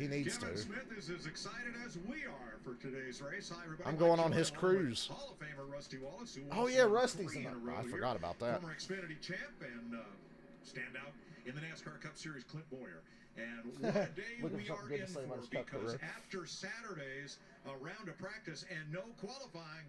He needs Kevin to. Smith is as excited as we are for today's race. Hi, everybody. I'm going on his cruise. Hall of Famer Rusty Wallace, who Oh yeah, Rusty's in it. I forgot about that. Former Xfinity champ and standout in the NASCAR Cup Series, Clint Boyer. And what a day we are in for, because after Saturday's round of practice and no qualifying,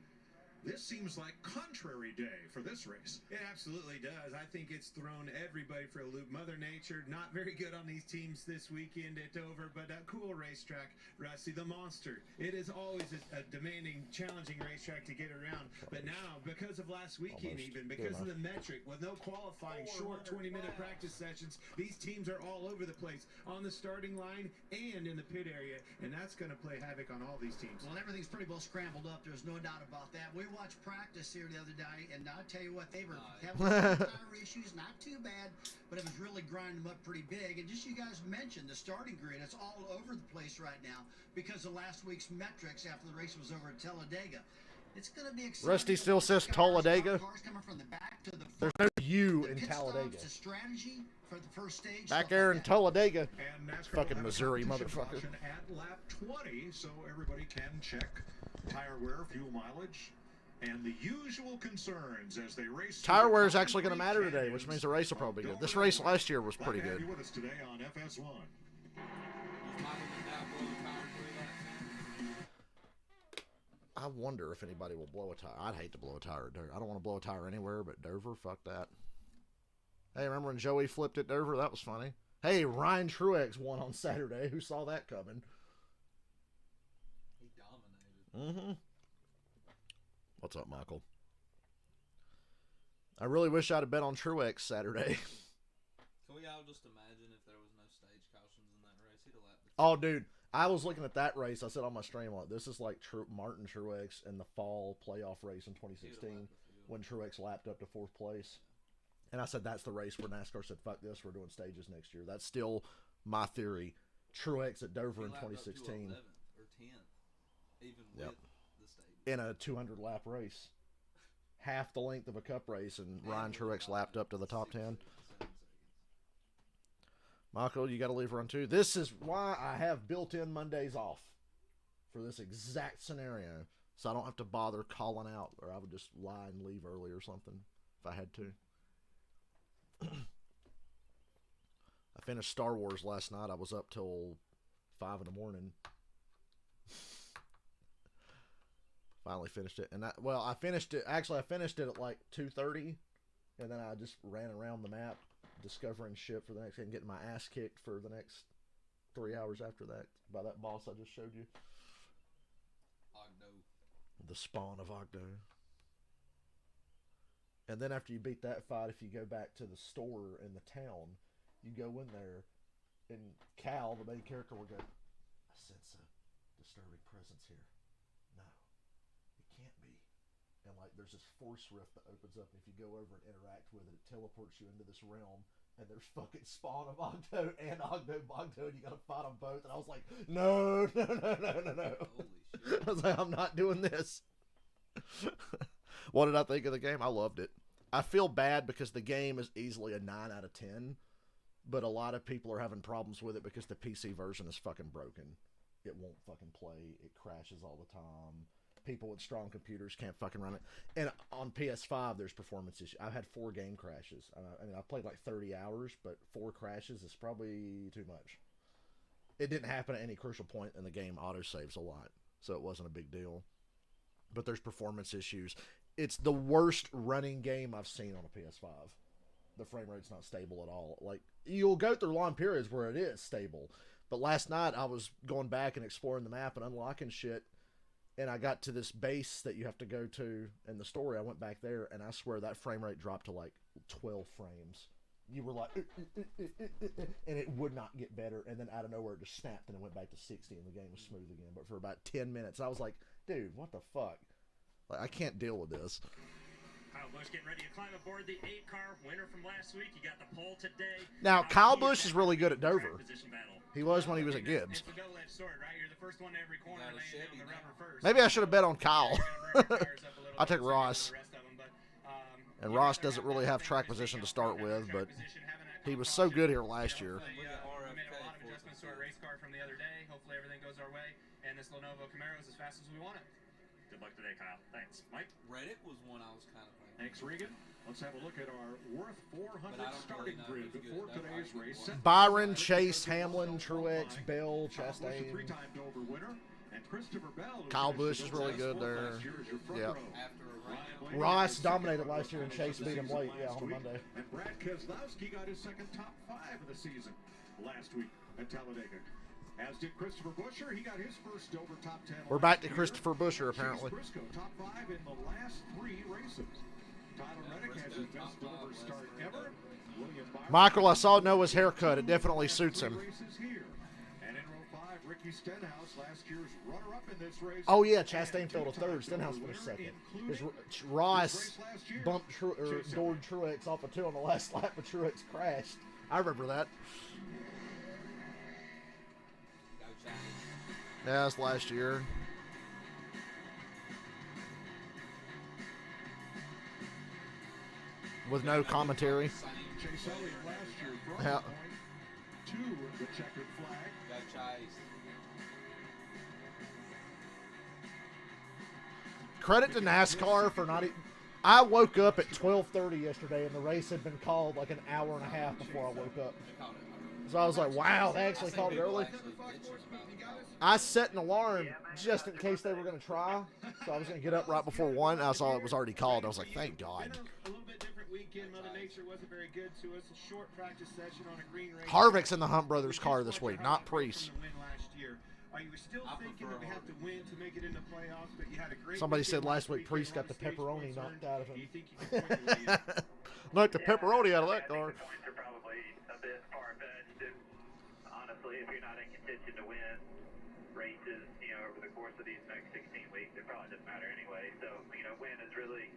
this seems like contrary day for this race. It absolutely does. I think it's thrown everybody for a loop. Mother Nature, not very good on these teams this weekend at Dover, but a cool racetrack, Rusty. The Monster. It is always a demanding, challenging racetrack to get around. But now, because of last weekend even, because of the metric, with no qualifying, short 20-minute practice sessions, these teams are all over the place, on the starting line and in the pit area, and that's going to play havoc on all these teams. Well, everything's pretty well scrambled up. There's no doubt about that. We watched practice here the other day, and I'll tell you what, they were having tire issues, not too bad, but it was really grinding them up pretty big. And just you guys mentioned the starting grid, it's all over the place right now because of last week's metrics after the race was over at Talladega. It's going to be exciting. Rusty still says Talladega. Cars coming from the back to the There's no U in Talladega. Strategy for the first stage. Back there in Talladega. And NASCAR Fucking Missouri motherfucker. At lap 20, so everybody can check tire wear, fuel mileage, and the usual concerns as they race. Tire wear is actually going to matter today, which means the race will probably be good. This race last year was pretty good. Glad to have you with us today on FS1. I wonder if anybody will blow a tire. I'd hate to blow a tire at Dover. I don't want to blow a tire anywhere but Dover. Fuck that. Hey, remember when Joey flipped at Dover? That was funny. Hey, Ryan Truex won on Saturday. Who saw that coming? He dominated. Mm-hmm. What's up, Michael? I really wish I'd have bet on Truex Saturday. Can we all just imagine if there was no stage cautions in that race? He'd have lapped it. Oh, dude. I was looking at that race. I said on my stream, like, this is like Martin Truex in the fall playoff race in 2016 when Truex lapped up to 4th place. And I said, that's the race where NASCAR said, fuck this, we're doing stages next year. That's still my theory. Truex at Dover in 2016. Or 10th, even with the stage. In a 200-lap race. Half the length of a cup race, and Ryan Truex lapped up to the top 10. Michael, you got to leave run 2. This is why I have built-in Mondays off for this exact scenario, so I don't have to bother calling out, or I would just lie and leave early or something if I had to. I finished Star Wars last night. I was up till 5 in the morning. Finally finished it, and I finished it. Actually, I finished it at like 2:30, and then I just ran around the map, discovering shit for the next day, and getting my ass kicked for the next 3 hours after that by that boss I just showed you. Ogdo. The spawn of Ogdo. And then after you beat that fight, if you go back to the store in the town, you go in there, and Cal, the main character, will go, I sense a disturbing presence here. No, it can't be. And like, there's this force rift that opens up, and if you go over and interact with it, it teleports you into this realm, and there's fucking spawn of Ogdo and Ogdo Bogdo, and you gotta fight them both. And I was like, no. Holy shit. I was like, I'm not doing this. What did I think of the game? I loved it. I feel bad because the game is easily a 9 out of 10, but a lot of people are having problems with it because the PC version is fucking broken. It won't fucking play. It crashes all the time. People with strong computers can't fucking run it. And on PS5, there's performance issues. I've had 4 game crashes. I mean, I played like 30 hours, but 4 crashes is probably too much. It didn't happen at any crucial point, and the game autosaves a lot, so it wasn't a big deal. But there's performance issues. It's the worst running game I've seen on a PS5. The frame rate's not stable at all. Like, you'll go through long periods where it is stable. But last night, I was going back and exploring the map and unlocking shit, and I got to this base that you have to go to in the story. I went back there, and I swear that frame rate dropped to like 12 frames. You were like, and it would not get better. And then out of nowhere, it just snapped, and it went back to 60, and the game was smooth again. But for about 10 minutes, I was like, dude, what the fuck? Like, I can't deal with this. Kyle Busch getting ready to climb aboard the 8-car winner from last week. You got the pole today. Now, Kyle Busch is really good at Dover. He was when he was at Gibbs. It's a double-edged sword, right? You're the first one to every corner, laying down the rubber first. Maybe I should have bet on Kyle. I took Ross. And Ross doesn't really have track position to start with, but he was so good here last year. We made a lot of adjustments to our race car from the other day. and this Lenovo Camaro is as fast as we want it. Good luck today, Kyle. Thanks. Mike? Reddit was one I was kind of thinking. Thanks, Regan. Let's have a look at our Worth 400 But I don't starting really know grid if for it's good today's enough. race. Byron, Chase, Hamlin, Truex, Bell, Kyle Busch, a Chastain. three-time Dover winner, and Christopher Bell, who Kyle finished Busch is the really good last there. last year as your front Yep. row. After a Ryan round. Blaney Ross had his dominated second last year, and finish Chase of the beat him season late, last on week. Monday. And Brad Keselowski got his second top 5 of the season last week at Talladega. As did Christopher Buescher. He got his first Dover top 10. We're back to Christopher Buescher, apparently. Chase Briscoe, top 5 in the last 3 races. Tyler Reddick has his best Dover start ever. William Byron, Michael, I saw Noah's haircut. It definitely suits him. races here. And in row 5, Ricky Stenhouse, last year's runner-up in this race. Oh, yeah, Chastain fell to third. Stenhouse finished second. His, Ross bumped Gordon Truex off of 2 on the last lap, but Truex crashed. I remember that. Go Giants. Yeah, that's last year. With no commentary. Chase Elliott last year brought Yeah. a point to the checkered flag. Go Chase. Credit to NASCAR for not. I woke up at 12:30 yesterday, and the race had been called like an hour and a half before I woke up. They called it. So I was like, "Wow, they actually called it early." Actually bitching about it. I set an alarm just in case they were going to try, so I was going to get up right before 1. I saw it was already called. I was like, "Thank God." A little bit different weekend. Mother Nature wasn't very good to us. A short practice session on a green race. Harvick's in the Hunt Brothers car this week, not Priest. From the win last year. Are you still I thinking prefer that we have to win to make it into playoffs? But you had a great. Somebody weekend said last week weekend. Priest got the Lot of stage pepperoni points knocked earned. out of Do him. you think you can point the lead? Knocked the pepperoni out of that I car. think the points are probably a bit far-fetched. Honestly, if you're not in contention to win races, over the course of these next 16 weeks, it probably doesn't matter anyway. So, win is really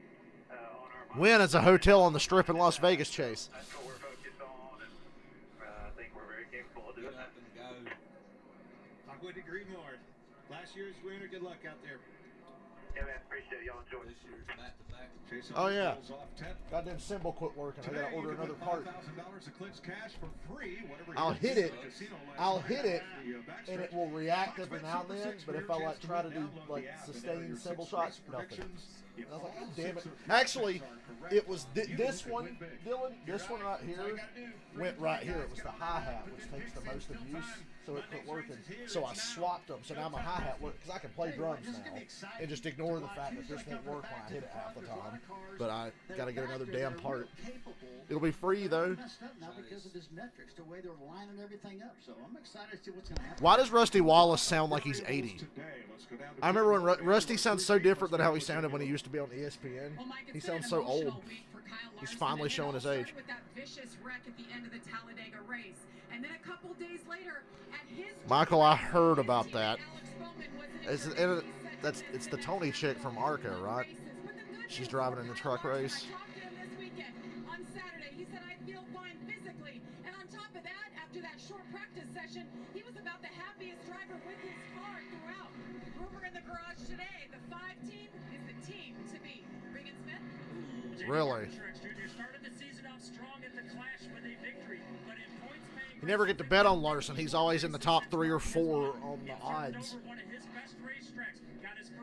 on our mind. Win is a hotel on the Strip in Las Vegas, Chase. That's what we're focused on, and I think we're very capable of doing Get that. up and go. I would agree more. Last year's winner. Good luck out there. Yeah, man, appreciate it. Y'all enjoy. This year's back-to-back. Chase Oh, Elliott yeah. rolls off 10th. Goddamn symbol quit working. I Today, got to order you can another win part. $5,000 of Clicks cash for free. Whatever I'll you hit did it. at the casino last I'll night. hit it, The, and it backstretch. will react Fox every Bet now and Super then. 6 But for if your I chance to try to win. do Download like the app and enter sustained your symbol 6 shots, race nothing. predictions. If And I was like, all God damn it! 6 of your Actually, bets are correct, it was you this can one, win big. Dylan. This one right here went right here. It was the hi hat, which takes the most abuse, so it quit working. So I swapped them. So now my hi hat works because I can play drums now and just ignore the fact that this won't work when I hit it half the time. But I got to get another damn part. It'll be free though. Messed up now because of his metrics, the way they're lining everything up. So I'm excited to see what's going to happen. Why does Rusty Wallace sound like he's 80? Today, let's go down to I remember when Pete Rusty Rose. sounds so different than how he sounded when he used to be on ESPN. Well, Mike, He it's been an sounds so old. emotional week for Kyle He's Larson, finally and it showing all his age. started with that vicious wreck at the end of the Talladega race. And then a couple days later, at his Michael, I race, heard his about teammate that. Alex Bowman was in It's, his it, race. He said it's the Tony chick from Arca, right? She's driving in the truck race. I talked to him this weekend on Saturday. He said, I feel fine physically. And on top of that, after that short practice session, he was about the happiest driver with his car throughout. Rumor in the garage today, the 5 team is the team to beat. Regan Smith? Really? Truex Jr. started the season off strong at the Clash with a victory, but in points paying You never get to bet on Larson. He's always in the top 3 or 4 on the odds.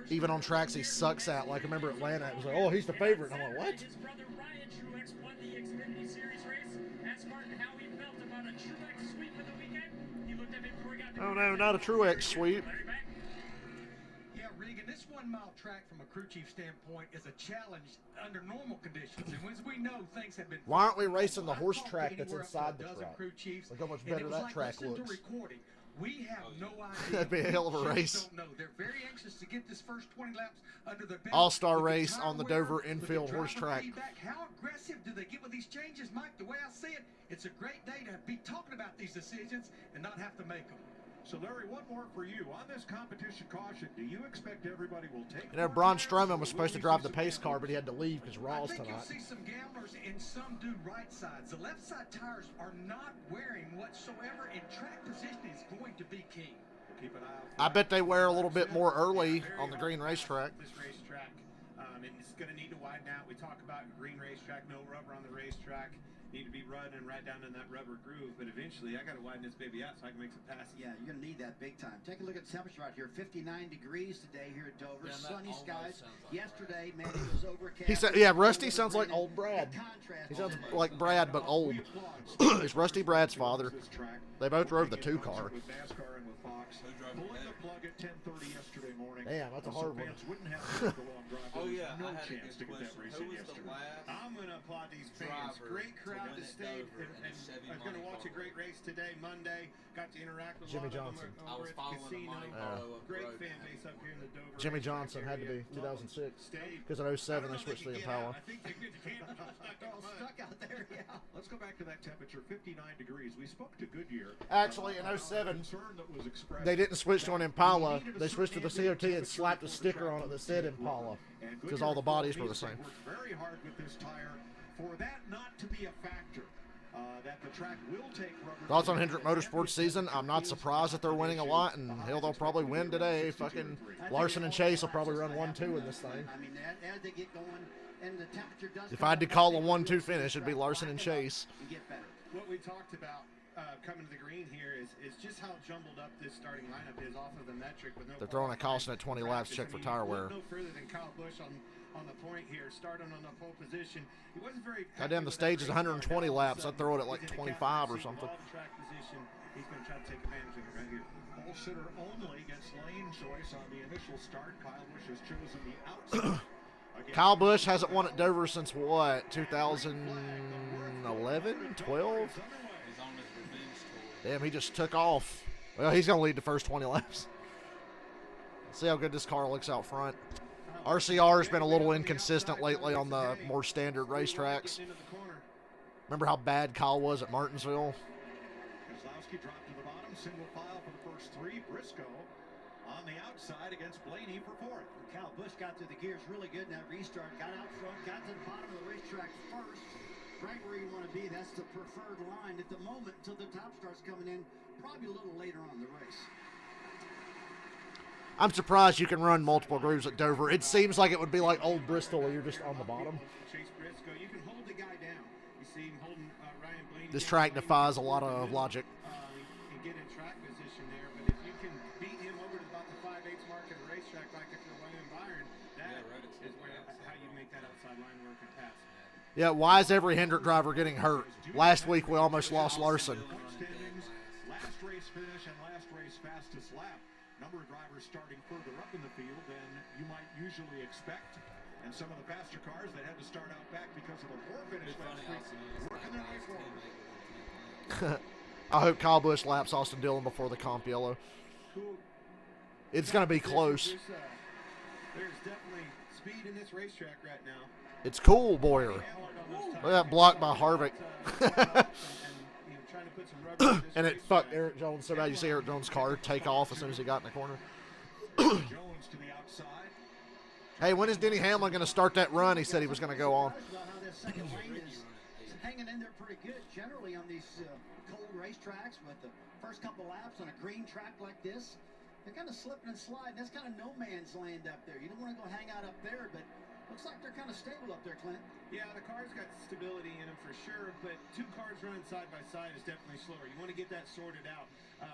Even on tracks he sucks at. Like, I remember Atlanta, it was like, oh, he's the favorite. And I'm like, what? His brother Ryan Truex won the Xfinity Series race. Asked Martin how he felt about a Truex sweep of the weekend. He looked at me before he got to Oh, no, not a Truex sweep. Larry Mack. Yeah, Regan, this 1 mile track from a crew chief standpoint is a challenge under normal conditions. And as we know, things have been. Why aren't we racing the I've horse talked to track that's anywhere up to inside a the dozen track? Crew chiefs, Look how much and better it was that like track listening to looks. recording. We have no idea. That'd be a hell of a We just race. Don't know. They're very anxious to get this first 20 laps under their belt. All-star With the race tire on the wear, Dover with the infield horse driver track. feedback, how aggressive do they get with these changes, Mike? The way I see it, it's a great day to be talking about these decisions and not have to make them. So, Larry, one more for you. On this competition caution, do you expect everybody will take You know, more Braun tires, Strowman or was will supposed to we drive see the some pace car, gamblers? but he had to leave because I Raw's think you'll tonight. see some gamblers and some do right sides. The left side tires are not wearing whatsoever, and track positioning is going to be key. We'll keep an eye out for I that. bet they wear a little bit more early Very on the green hard racetrack. This racetrack, and it's going to need to widen out. We talk about green racetrack, no rubber on the racetrack. need to be running right down in that rubber groove, but eventually I got to widen this baby out so I can make some passes. Yeah, you're going to need that big time. Take a look at the temperature out here. 59 degrees today here at Dover. Sunny skies. Like yesterday, man, it was overcast. He said, yeah, Rusty sounds like old Brad. He sounds like Brad, but old. It's Rusty Brad's father. They both drove the 2-car. Damn, that's a hard one. Oh yeah, no I had chance to get that race in yesterday. I'm going to applaud these fans. Great crowd to stay, and I was going to watch a great race today, Monday. Got to interact with Jimmy a lot Johnson. of them over at the casino. Great fan base up here in the Dover. Jimmy Johnson had to be 2006 because in 07 they switched to the Impala. I think they All stuck out there, yeah. Let's go back to that temperature, 59 degrees. We spoke to Goodyear. Actually, in 07, Concern that was expressed they didn't switch to an Impala. They switched to the COT and slapped a sticker on it that said Impala because all the bodies were the same. Worked very hard with this tire for that not to be a factor. That the track will take rubber. Thoughts on Hendrick Motorsports season? I'm not surprised that they're winning a lot, and hell, they'll probably win today. Fucking Larson and Chase will probably run 1-2 in this thing. I mean, as they get going, and the temperature does. If I had to call a 1-2 finish, it'd be Larson and Chase. Get better. What we talked about coming to the green here is just how jumbled up this starting lineup is off of the metric. With no They're throwing a caution at 20 laps, check for tire wear. No further than Kyle Busch on the point here, starting on the pole position. He wasn't very. Goddamn, the stage is 120 laps. I'd throw it at like 25 or something. Track position. He's going to try to take advantage of it right here. Pole sitter only gets lane choice on the initial start. Kyle Busch has chosen the outside. Kyle Busch hasn't won at Dover since what? 2011, 12? Damn, he just took off. Well, he's going to lead the first 20 laps. Let's see how good this car looks out front. RCR has been a little inconsistent lately on the more standard racetracks. Remember how bad Kyle was at Martinsville? Keselowski dropped to the bottom, single file for the first 3. Briscoe on the outside against Blaney for 4th. Kyle Busch got through the gears really good in that restart. Got out front, got to the bottom of the racetrack first. Right where you want to be. That's the preferred line at the moment until the top starts coming in. Probably a little later on in the race. I'm surprised you can run multiple grooves at Dover. It seems like it would be like old Bristol where you're just on the bottom. Chase Briscoe, you can hold the guy down. You see him holding Ryan Blaney. This track defies a lot of logic. And get in track position there, but if you can beat him over to about the 5/8 mark in a racetrack like if you're William Byron, that is how you make that outside line work and pass. Yeah, why is every Hendrick driver getting hurt? Last week we almost lost Larson. Last race finish and last race fastest lap. Number of drivers starting further up in the field than you might usually expect. And some of the faster cars that had to start out back because of the poor finish last week working their way forward. I hope Kyle Busch laps Austin Dillon before the comp yellow. It's going to be close. There's definitely speed in this racetrack right now. It's cool, Boyer. Look at that block by Harvick. And it fucked Eric Jones so bad. You see Eric Jones' car take off as soon as he got in the corner. Jones to the outside. Hey, when is Denny Hamlin going to start that run? He said he was going to go on. Second lane is hanging in there pretty good. Generally on these cold racetracks with the first couple laps on a green track like this, they're kind of slipping and sliding. That's kind of no man's land up there. You don't want to go hang out up there, but looks like they're kind of stable up there, Clint. Yeah, the car's got stability in them for sure, but 2 cars running side by side is definitely slower. You want to get that sorted out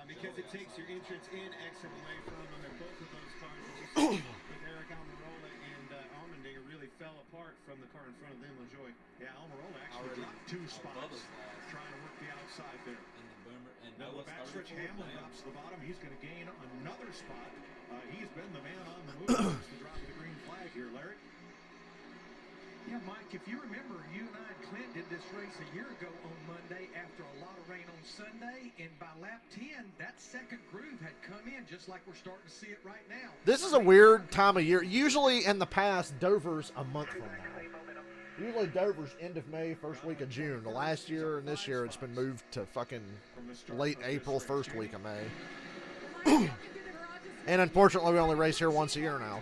because it takes your entrance and exit away from them. And both of those cars, as you see with Eric Almirola and Allmendinger, really fell apart from the car in front of them, LaJoy. Yeah, Almirola actually dropped 2 spots trying to work the outside there. Now the backstretch Hamlin drops to the bottom. He's going to gain another spot. He's been the man on the move since the drop of the green flag here, Larry. Yeah, Mike, if you remember, you and I and Clint did this race a year ago on Monday after a lot of rain on Sunday, and by lap 10, that second groove had come in just like we're starting to see it right now. This is a weird time of year. Usually in the past, Dover's a month from now. Usually Dover's end of May, first week of June. The last year and this year, it's been moved to fucking late April, first week of May. And unfortunately, we only race here once a year now.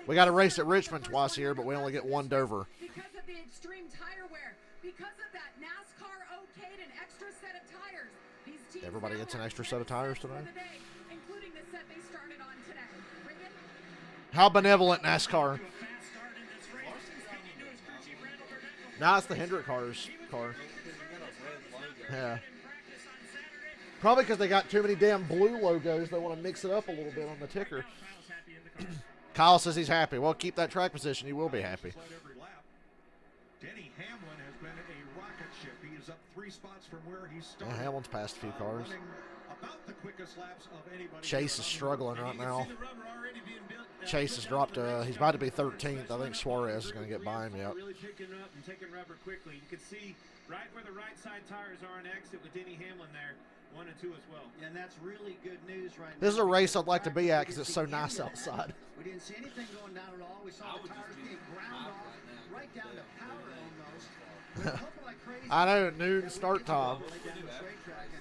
We got to race at Richmond twice a year, but we only get one Dover. Because of the extreme tire wear, because of that NASCAR okayed an extra set of tires. These teams Everybody gets an extra set of tires today? Including the set they started on today. Reagan? How benevolent NASCAR. Now it's the Hendrick cars. car. You got a red logo. Yeah. Probably because they got too many damn blue logos. They want to mix it up a little bit on the ticker. Kyle says he's happy. Well, keep that track position. You will be happy. Denny Hamlin has been a rocket ship. He is up 3 spots from where he started. Yeah, Hamlin's passed a few cars. About the quickest laps of anybody. Chase is struggling right now. Chase has dropped. He's about to be 13th. I think Suarez is going to get by him yet. Really picking up and taking rubber quickly. You can see right where the right side tires are on exit with Denny Hamlin there. 1 and 2 as well. And that's really good news right now. This is a race I'd like to be at because it's so nice outside. We didn't see anything going down at all. We saw the tires being ground off right down to power almost. Like crazy. I know, at noon start time.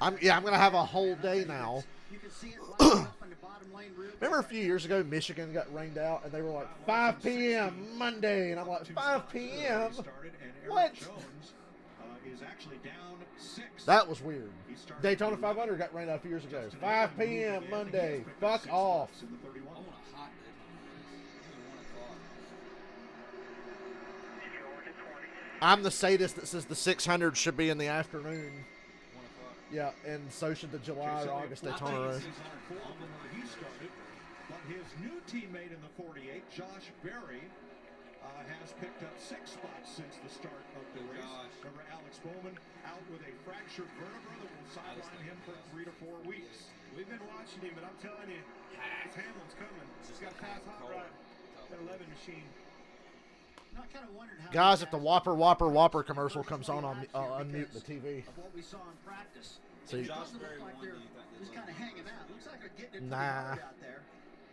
I'm gonna have a whole day now. You can see it right off in the bottom lane route. Remember a few years ago, Michigan got rained out, and they were like 5 p.m. Monday, and I'm like 5 p.m. What? Is actually down 6. That was weird. Daytona 500 got rained out a few years ago. 5 p.m. Monday. Fuck off. I'm the sadist that says the 600 should be in the afternoon. Yeah, and so should the July or August Daytona race. But his new teammate in the 48, Josh Berry, has picked up 6 spots since the start of the race. Remember, Alex Bowman out with a fractured vertebra that will sideline him for 3 to 4 weeks. We've been watching him, but I'm telling you, this Hamlin's coming. He's got to pass Hot Rod, that 11 machine. Guys, if the Whopper commercial comes on, I'll unmute the TV. What we saw in practice. So you, Look like they're just kind of hanging out. Looks like they're getting into nah. out there.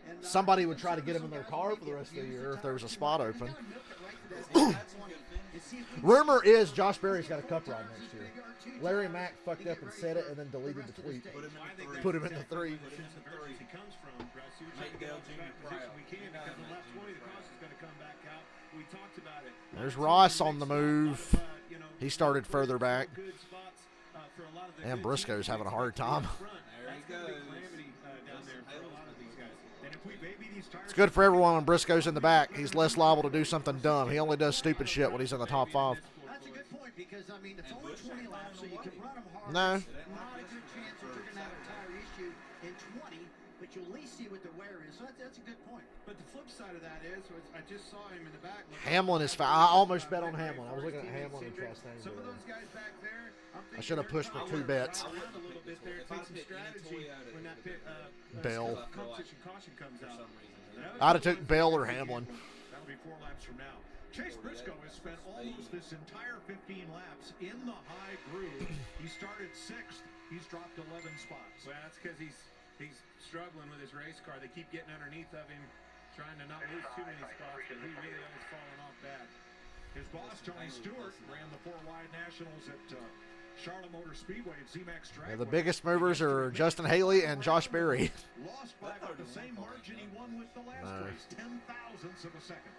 And, Somebody would try to get him in their car for the rest of the year if there was a spot open. Rumor is Josh Berry's got a cup ride next year. Larry Mack fucked up and said it and then deleted the tweet. Put him in the 3. There's Ross on the move. He started further back. And Briscoe's having a hard time. It's good for everyone when Briscoe's in the back. He's less liable to do something dumb. He only does stupid shit when he's in the top 5. That's a good point because, I mean, it's only 20 laps, so you can run them hard. No. Not a good chance that you're going to have a tire issue in 20, but you'll at least see what the wear is. So that's a good point. But the flip side of that is, I just saw him in the back. Hamlin is I almost bet on Hamlin. I was looking at Hamlin and Chastain. Some of those guys back there, I should have pushed for 2 bets. Bell. I'd have took Bell or Hamlin. That'll be 4 laps from now. Chase Briscoe has spent almost this entire 15 laps in the high groove. He started 6th. He's dropped 11 spots. Well, that's because he's struggling with his race car. They keep getting underneath of him, trying to not lose too many spots, but he really is falling off bad. His boss, Tony Stewart, ran the 4 Wide Nationals at Charlotte Motor Speedway at ZMAX Drag. Yeah, the biggest movers are Justin Haley and Josh Berry. Lost by about the same margin he won with the last race, 10,000ths of a second.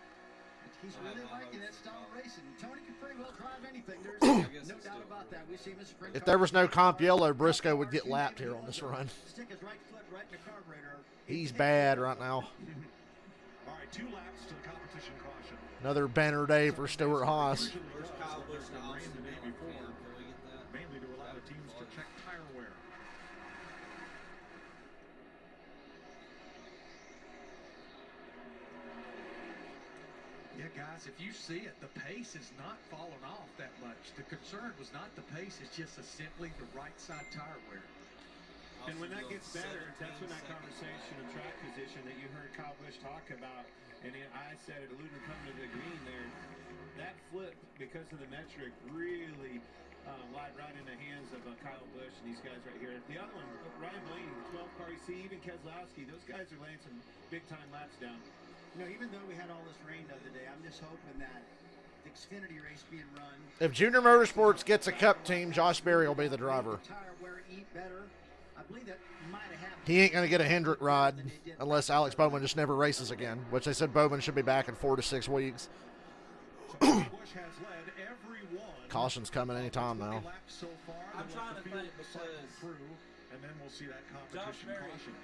He's really liking that style of racing. Tony can pretty well drive anything. There's no doubt about that. We see him as a sprint If there was no comp yellow, Briscoe would get lapped here on this run. Stick his right foot right in the carburetor. He's bad right now. All right, 2 laps to the competition caution. Another banner day for Stuart Haas. Mainly to allow the teams to check tire wear. Yeah, guys, if you see it, the pace is not falling off that much. The concern was not the pace, it's just simply the right side tire wear. And when that gets better, that's when that conversation of track position that you heard Kyle Busch talk about, and I said it, alluding to coming to the green there, that flip, because of the metric, really lied right in the hands of Kyle Busch and these guys right here. The other one, Ryan Blaney, the 12 car, you see, even Keselowski, those guys are laying some big-time laps down. You know, even though we had all this rain the other day, I'm just hoping that the Xfinity race being run. If Junior Motorsports gets a cup team, Josh Berry will be the driver. Tire wear eat better. I believe that might have happened. He ain't going to get a Hendrick ride unless Alex Bowman just never races again, which they said Bowman should be back in 4 to 6 weeks. Caution's coming anytime now. I'm trying to think because and then we'll see that competition caution.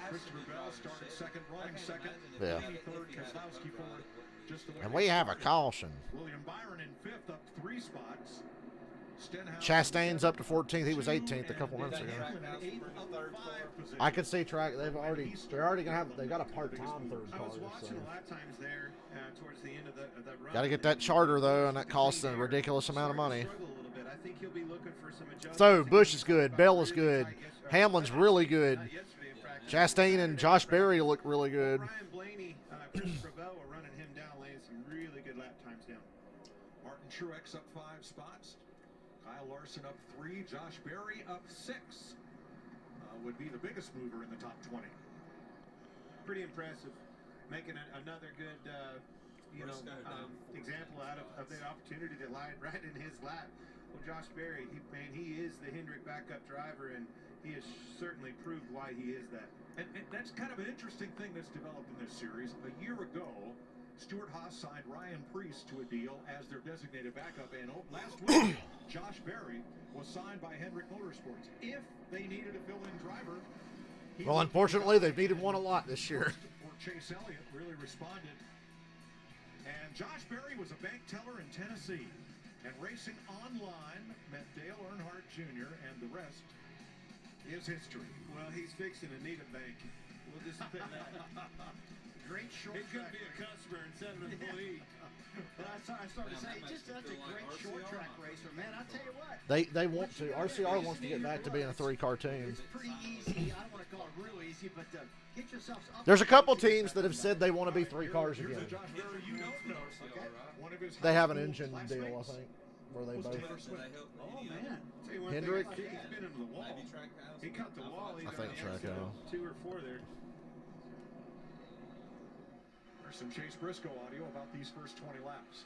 Christopher Bell started second, running second. Yeah. Third, Keselowski fourth. Just the way And we have a caution. William Byron in 5th, up 3 spots. Chastain's up to 14th. He was 18th a couple minutes ago. I could see track. They're already gonna have. They got a part-time third car. So. Got to get that charter though, and that costs a ridiculous amount of money. So Bush is good. Bell is good. Hamlin's really good. Chastain and Josh Berry look really good. Ryan Blaney, Christopher Bell were running him down, laying some really good lap times down. Martin Truex up 5 spots. Kyle Larson up 3. Josh Berry up 6. Would be the biggest mover in the top 20. Pretty impressive. Making another good, example out of the opportunity that lied right in his lap. Well, Josh Berry, he is the Hendrick backup driver, and he has certainly proved why he is that. And that's kind of an interesting thing that's developed in this series. A year ago, Stuart Haas signed Ryan Preece to a deal as their designated backup, and last week, Josh Berry was signed by Hendrick Motorsports. If they needed a fill-in driver, well, unfortunately, they've needed one a lot this year. Or Chase Elliott really responded. And Josh Berry was a bank teller in Tennessee, and racing online met Dale Earnhardt Jr., and the rest is history. Well, he's fixing to need a bank. We'll just put that. Great short track. He could be a customer instead of an employee. But I started to say, just that's a great short track racer, man. I tell you what. They want to. RCR wants to get back to being a 3-car team. It's pretty easy. I don't want to call it real easy, but get yourselves up. There's a couple teams that have said they want to be 3 cars again. They have an engine deal, I think, where they both. Oh man. Hendrick. He's been into the wall. He cut the wall. I think Traco. 2 or 4 there. There's some Chase Briscoe audio about these first 20 laps.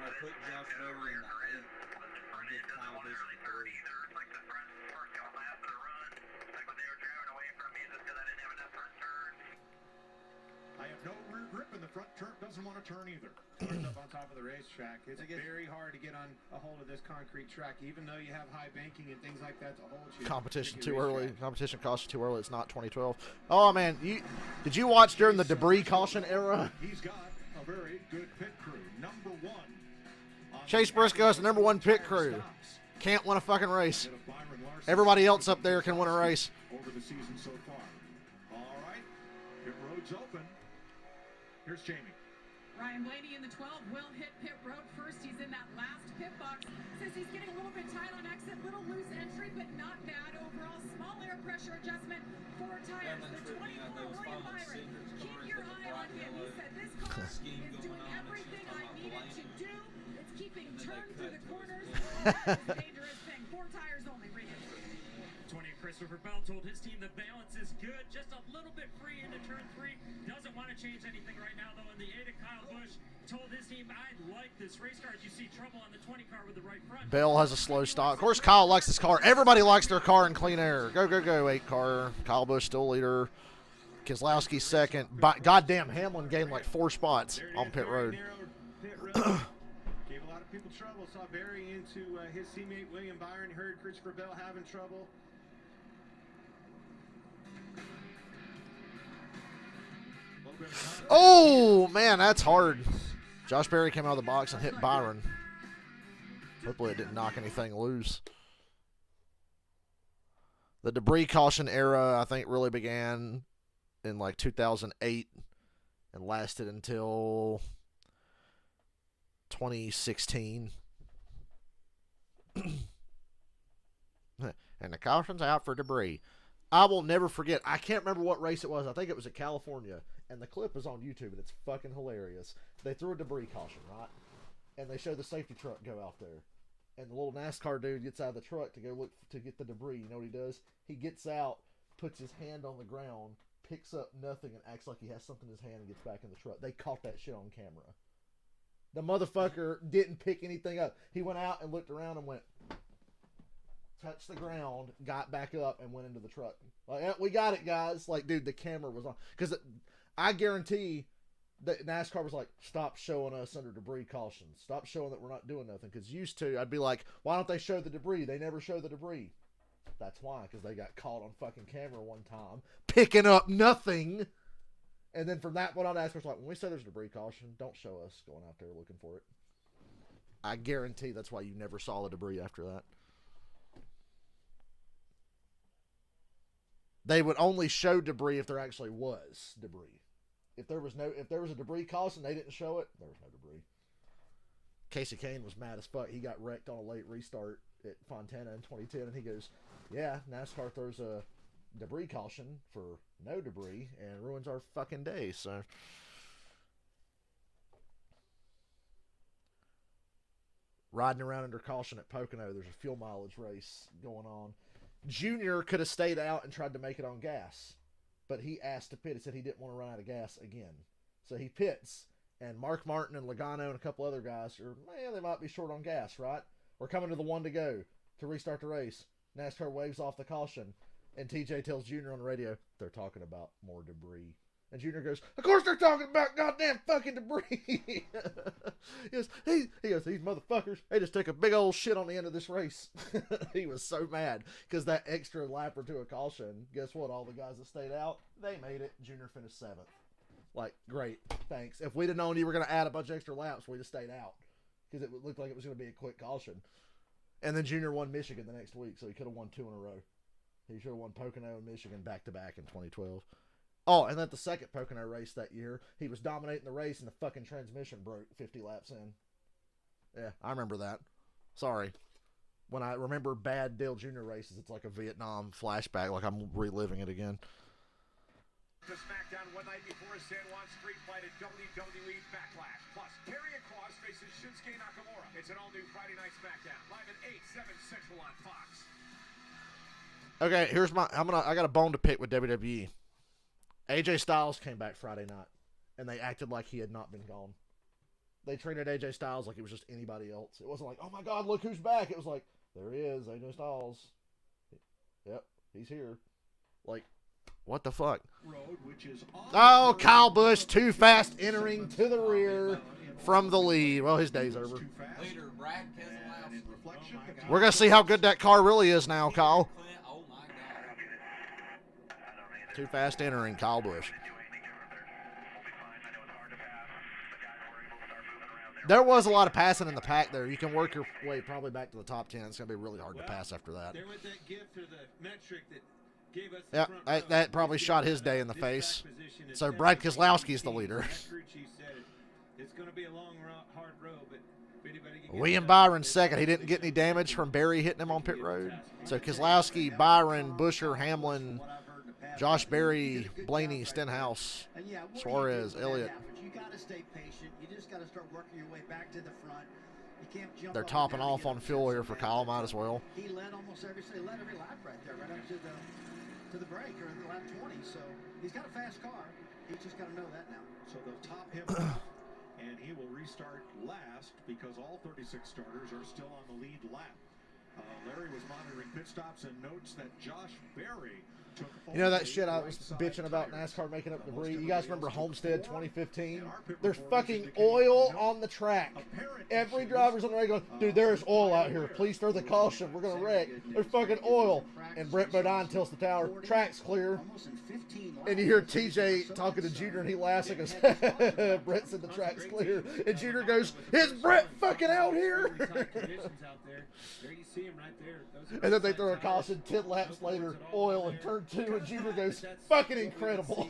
I put Josh Berry in the 8th. I did Kyle Busch in 3rd. I have no rear grip in the front turn. Doesn't want to turn either. Up on top of the racetrack. It's very hard to get on a hold of this concrete track, even though you have high banking and things like that to hold you. Competition too early. Competition costs too early. It's not 2012. Oh man, did you watch during the debris caution era? He's got a very good pit crew. Number 1. Chase Briscoe is the number 1 pit crew. Can't win a fucking race. Everybody else up there can win a race. Over the season so far. All right, pit road's open. Here's Jamie. Ryan Blaney in the 12 will hit pit road first. He's in that last pit box. Says he's getting a little bit tight on exit, little loose entry, but not bad overall. Small air pressure adjustment, 4 tires. The 24 William Byron. Keep your eye on him. He said this car is doing everything I need it to do. It's keeping turn through the corners. That is a dangerous thing. 4 tires only, Regan. 20 Christopher Bell told his team the balance is good, just a little bit free into turn 3. Doesn't want to change anything right now, though. In the 8 of Kyle Busch told his team, I like this race car. As you see trouble on the 20 car with the right front. Bell has a slow start. Of course, Kyle likes his car. Everybody likes their car in clean air. Go, go, go, 8 car. Kyle Busch still leader. Keselowski second. Goddamn, Hamlin gained like 4 spots on pit road. Gave a lot of people trouble. Saw Berry into his teammate William Byron. Heard Christopher Bell having trouble. Oh, man, that's hard. Josh Berry came out of the box and hit Byron. Hopefully it didn't knock anything loose. The debris caution era, I think, really began in like 2008 and lasted until 2016. And the caution's out for debris. I will never forget. I can't remember what race it was. I think it was at California. And the clip is on YouTube, and it's fucking hilarious. They threw a debris caution, right? And they show the safety truck go out there. And the little NASCAR dude gets out of the truck to go look to get the debris. You know what he does? He gets out, puts his hand on the ground, picks up nothing, and acts like he has something in his hand and gets back in the truck. They caught that shit on camera. The motherfucker didn't pick anything up. He went out and looked around and went, touched the ground, got back up, and went into the truck. Like, yeah, we got it, guys. Like, dude, the camera was on. Because I guarantee that NASCAR was like, stop showing us under debris cautions. Stop showing that we're not doing nothing. Because used to, I'd be like, why don't they show the debris? They never show the debris. That's why, because they got caught on fucking camera one time, picking up nothing And then from that point on, NASCAR's like, when we say there's a debris caution, don't show us going out there looking for it. I guarantee that's why you never saw the debris after that. They would only show debris if there actually was debris. If there was a debris caution, they didn't show it. There was no debris. Casey Kane was mad as fuck. He got wrecked on a late restart at Fontana in 2010, and he goes, "Yeah, NASCAR throws a debris caution for no debris and ruins our fucking day." So, riding around under caution at Pocono, there's a fuel mileage race going on. Junior could have stayed out and tried to make it on gas, but he asked to pit. He said he didn't want to run out of gas again, so he pits. And Mark Martin and Logano and a couple other guys are, man, they might be short on gas, right? We're coming to the one to go to restart the race. NASCAR waves off the caution, and TJ tells Junior on the radio, they're talking about more debris. And Junior goes, of course they're talking about goddamn fucking debris. he goes, these motherfuckers, they just took a big old shit on the end of this race. He was so mad because that extra lap or two of caution, guess what? All the guys that stayed out, they made it. Junior finished 7th. Like, great, thanks. If we'd have known you were going to add a bunch of extra laps, we'd have stayed out. Because it looked like it was going to be a quick caution. And then Junior won Michigan the next week, so he could have won 2 in a row. He should have won Pocono and Michigan back-to-back in 2012. Oh, and at the second Pocono race that year, he was dominating the race and the fucking transmission broke 50 laps in. Yeah, I remember that. Sorry. When I remember bad Dale Jr. races, it's like a Vietnam flashback, like I'm reliving it again. The SmackDown one night before San Juan Street Fight at WWE Backlash. Plus, Karrion Kross faces Shinsuke Nakamura. It's an all-new Friday Night SmackDown, live at 8/7 Central on Fox. Okay, here's I got a bone to pick with WWE. AJ Styles came back Friday night, and they acted like he had not been gone. They treated AJ Styles like it was just anybody else. It wasn't like, oh my God, look who's back. It was like, there he is, AJ Styles. Yep, he's here. Like, what the fuck? Oh, Kyle Busch too fast entering to the rear from the lead. Well, his day's over. We're going to see how good that car really is now, Kyle. Too fast entering, Kyle Busch. There was a lot of passing in the pack there. You can work your way probably back to the top 10. It's going to be really hard to pass after that. There was that gift or the metric that gave us yep, that probably shot his day in the face. So Brad Keselowski's the leader. It's going to be a long, hard road, but William Byron's second. He didn't get any damage from Berry hitting him on pit road. So Keselowski, Byron, Busher, Hamlin, Josh Berry, Blaney, Stenhouse, Suarez, Elliott. You got to stay patient. You just got to start working your way back to the front. You can't jump. They're topping off on fuel here for Kyle. Might as well. He led almost every lap right there, right up to the break or the lap 20. So he's got a fast car. He's just got to know that now. So they'll top him and he will restart last because all 36 starters are still on the lead lap. Larry was monitoring pit stops and notes that Josh Berry. You know that shit I was bitching about NASCAR making up debris? You guys remember Homestead 2015? There's fucking oil on the track. Every driver's on the radio going, dude, there's oil out here. Please throw the caution. We're going to wreck. There's fucking oil. And Brett Bodine tells the tower, track's clear. And you hear TJ talking to Junior and he laughs and goes, Brett said the track's clear. And Junior goes, is Brett fucking out here? And then they throw a caution 10 laps later, oil in turn 2, and Junior goes, fucking incredible.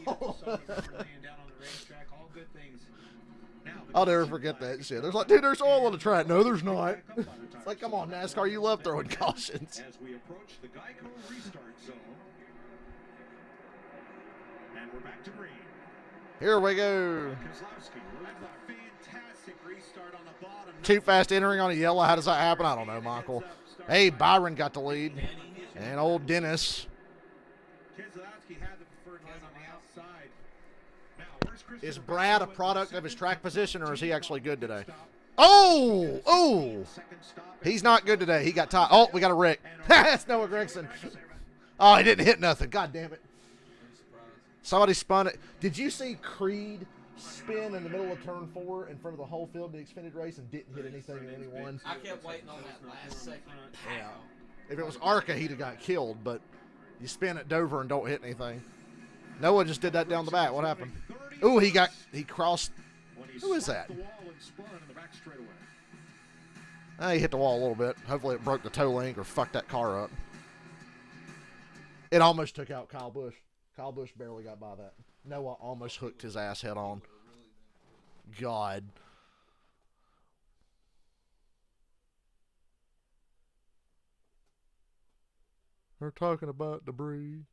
I'll never forget that shit. There's like, dude, there's oil on the track. No, there's not. It's like, come on, NASCAR, you love throwing cautions. As we approach the Geico restart zone, and we're back to green. Here we go. fantastic restart on the bottom. Too fast entering on a yellow. How does that happen? I don't know, Michael. Hey, Byron got the lead. And old Dennis. Keselowski had the preferred line on the outside. Is Brad a product of his track position, or is he actually good today? Oh! Oh! He's not good today. He got tied. Oh, we got a wreck. That's Noah Gregson. Oh, he didn't hit nothing. God damn it. Somebody spun it. Did you see Creed spin in the middle of turn 4 in front of the whole field in the extended race and didn't hit anything or anyone? I kept waiting on that last second. Yeah. If it was Arca, he'd have got killed, but you spin at Dover and don't hit anything. Noah just did that down the back. What happened? Ooh, he crossed. Who is that? He hit the wall a little bit. Hopefully it broke the toe link or fucked that car up. It almost took out Kyle Busch. Kyle Busch barely got by that. Noah almost hooked his ass head on. God. They're talking about debris.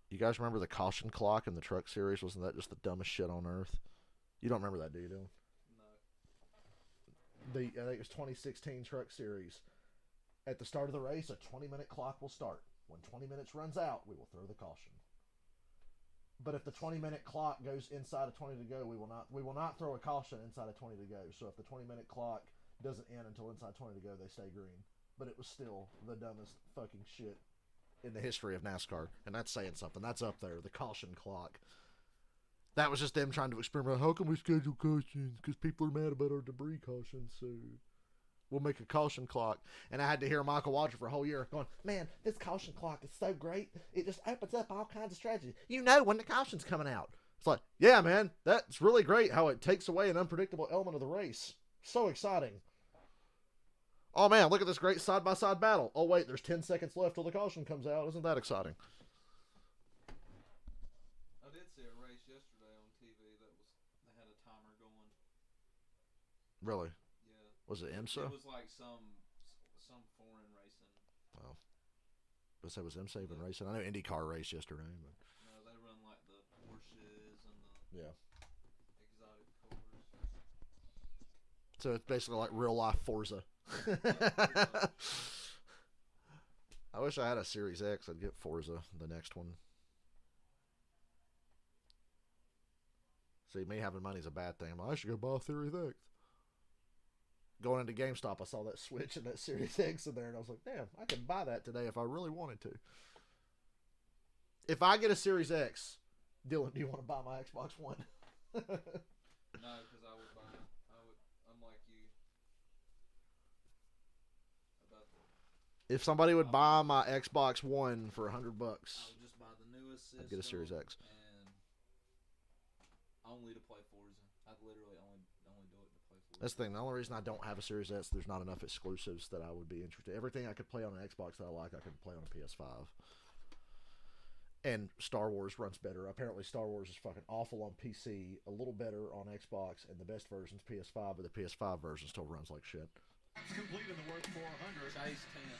You guys remember the caution clock in the Truck Series? Wasn't that just the dumbest shit on earth? You don't remember that, do you, Dylan? No. I think it was 2016 Truck Series. At the start of the race, a 20-minute clock will start. When 20 minutes runs out, we will throw the caution. But if the 20-minute clock goes inside of 20 to go, we will not throw a caution inside of 20 to go. So if the 20-minute clock doesn't end until inside 20 to go, they stay green. But it was still the dumbest fucking shit in the history of NASCAR. And that's saying something. That's up there, the caution clock. That was just them trying to experiment. How can we schedule cautions? Because people are mad about our debris cautions, so we'll make a caution clock. And I had to hear Michael Waltrip for a whole year going, man, this caution clock is so great. It just opens up all kinds of strategies. You know when the caution's coming out. It's like, yeah, man, that's really great how it takes away an unpredictable element of the race. So exciting. Oh, man, look at this great side-by-side battle. Oh, wait, there's 10 seconds left till the caution comes out. Isn't that exciting? I did see a race yesterday on TV that they had a timer going. Really? Yeah. Was it IMSA? It was like some foreign racing. Oh. But it was IMSA even racing? I know IndyCar raced yesterday. But... No, they run like the Porsches and the exotic cars. So it's basically like real-life Forza. I wish I had a Series X. I'd get Forza, the next one. See, me having money is a bad thing. I should go buy a Series X. Going into GameStop, I saw that Switch and that Series X in there, and I was like, damn, I could buy that today if I really wanted to. If I get a Series X, Dylan, do you want to buy my Xbox One? No, because I would buy it. I'm like you. If somebody would buy my Xbox One for $100, I would just buy the newest system. I'd get a Series X. And only to play Forza. I'd literally only do it to play Forza. That's the thing. The only reason I don't have a Series S, there's not enough exclusives that I would be interested. Everything I could play on an Xbox that I like, I could play on a PS5. And Star Wars runs better. Apparently, Star Wars is fucking awful on PC, a little better on Xbox, and the best version's PS5, but the PS5 version still runs like shit. It's complete in the Worth 400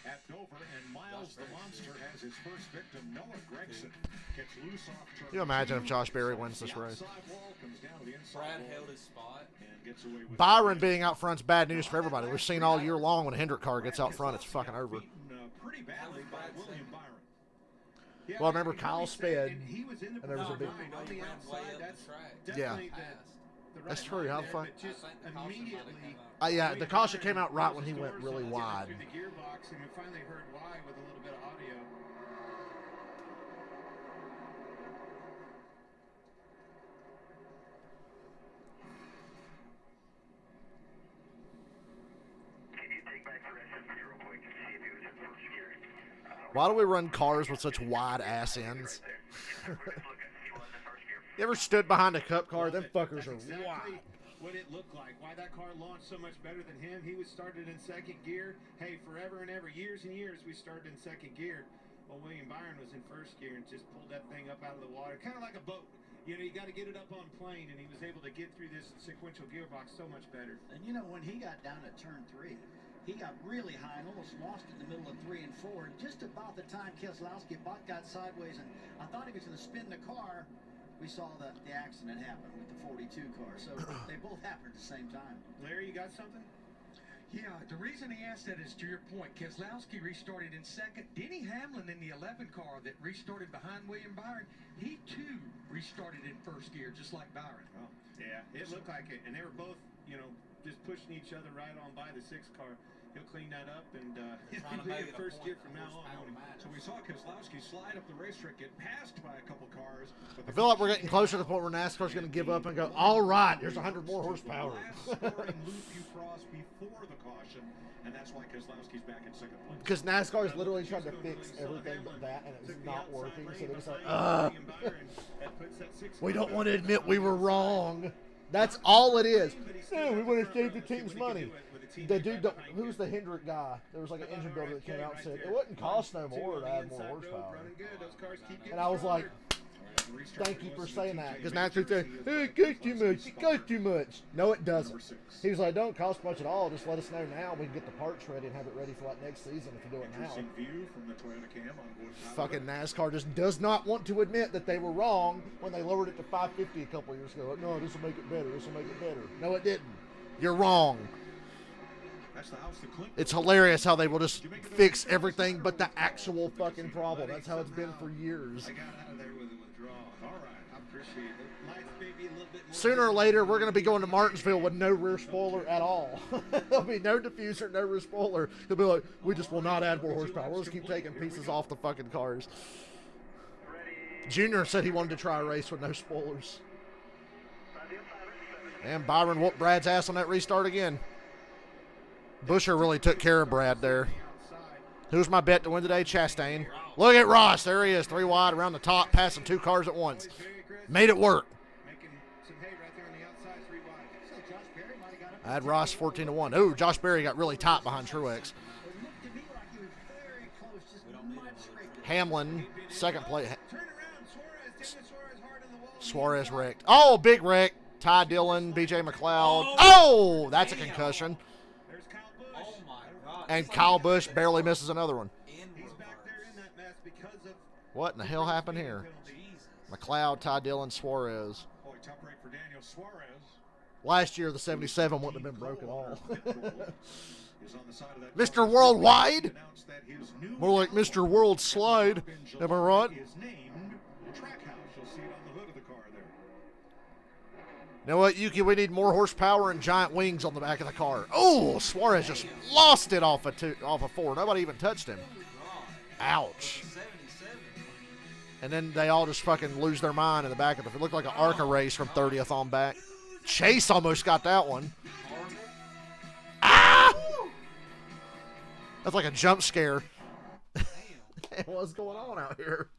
at Dover, and Miles the Monster has his first victim, Noah Gregson. Gets loose off turn. Can you imagine if Josh Berry wins this race? Brad held his spot. Byron being out front's bad news for everybody. We've seen all year long when a Hendrick car gets out front, it's fucking over. Pretty badly by William Byron. Yeah, well, I remember Kyle sped, and there was a big... on the outside, that's definitely that's true. How the fuck? Immediately. Yeah, the caution came out right when he went really wide. Through the gearbox, and we finally heard why with a little bit of audio. Can you take back the rest of me real quick and see if he was in first gear? Why do we run cars with such wide ass ends? You ever stood behind a cup car? Them fuckers are wide. What it looked like, why that car launched so much better than him. He was started in second gear. Hey, forever and ever, years and years, we started in second gear. Well, William Byron was in first gear and just pulled that thing up out of the water, kind of like a boat. You know, you got to get it up on plane, and he was able to get through this sequential gearbox so much better. And you know, when he got down to turn 3, he got really high and almost lost it in the middle of 3 and 4. And just about the time Keselowski got sideways, and I thought he was going to spin the car, we saw the accident happen with the 42 car. So they both happened at the same time. Larry, you got something? Yeah, the reason he asked that is to your point. Keselowski restarted in second. Denny Hamlin in the 11 car that restarted behind William Byron, he too restarted in first gear, just like Byron. Oh, yeah, it looked like it. And they were both, you know, just pushing each other right on by the 6 car. He'll clean that up, and Trying to it'll be make the it a first point year from now horsepower on. match. So we saw Keselowski slide up the racetrack, get passed by a couple cars. I feel like we're getting closer to the point where NASCAR's going to give up and go, all right, here's 100 more horsepower. Last scoring loop you cross before the caution, and that's why Keselowski's back in second place. Because NASCAR is literally trying to fix everything but that, and it's not working. So they're just like, we don't want to admit we were wrong. That's all it is. Yeah, we want to save the team's money. The dude, who was the Hendrick guy? There was like an engine builder that came out and said, it wouldn't cost no more to add more horsepower. And I was like, thank you for saying that. Because NASCAR said, hey, it costs too much. It costs too much. No, it doesn't. He was like, don't cost much at all. Just let us know now. We can get the parts ready and have it ready for like next season if you do it now. View from the Toyota Cam on board. Fucking NASCAR just does not want to admit that they were wrong when they lowered it to 550 a couple years ago. Like, no, this will make it better. This will make it better. No, it didn't. You're wrong. That's the house that Clint. It's hilarious how they will just fix everything but the actual fucking problem. That's how it's been for years. I got out of there with a withdrawal. All right, I appreciate it. Life may be a little bit more. Sooner or later, we're going to be going to Martinsville with no rear spoiler at all. There'll be no diffuser, no rear spoiler. They'll be like, we just will not add more horsepower. We'll just keep taking pieces off the fucking cars. Junior said he wanted to try a race with no spoilers. And Byron whooped Brad's ass on that restart again. Busher really took care of Brad there. Who's my bet to win today? Chastain. Look at Ross. There he is. 3 wide around the top, passing 2 cars at once. Made it work. I had Ross 14-1. Oh, Josh Berry got really tight behind Truex. Hamlin, second place. Suarez wrecked. Oh, big wreck. Ty Dillon, BJ McLeod. Oh, that's a concussion. And Kyle Busch barely misses another one. What in the hell happened here? McLeod, Ty Dillon, Suarez. Last year, the 77 wouldn't have been broke at all. Mr. Worldwide? More like Mr. World Slide. Am I right? You know what, Yuki? We need more horsepower and giant wings on the back of the car. Oh, Suarez just lost it off of 4. Nobody even touched him. Ouch. And then they all just fucking lose their mind in the back of it. It looked like an ARCA race from 30th on back. Chase almost got that one. Ah! That's like a jump scare. What's going on out here?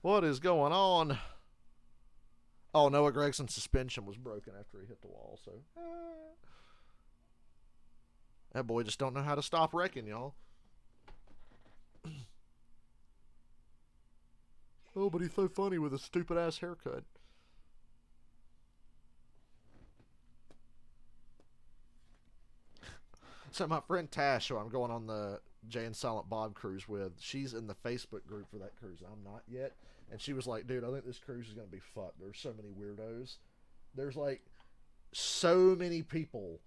What is going on? Oh, Noah Gregson's suspension was broken after he hit the wall, so. That boy just don't know how to stop wrecking, y'all. Oh, but he's so funny with his stupid-ass haircut. So my friend Tash, who I'm going on the Jay and Silent Bob cruise with, she's in the Facebook group for that cruise. I'm not yet. And she was like, dude, I think this cruise is going to be fucked. There's so many weirdos. There's like so many people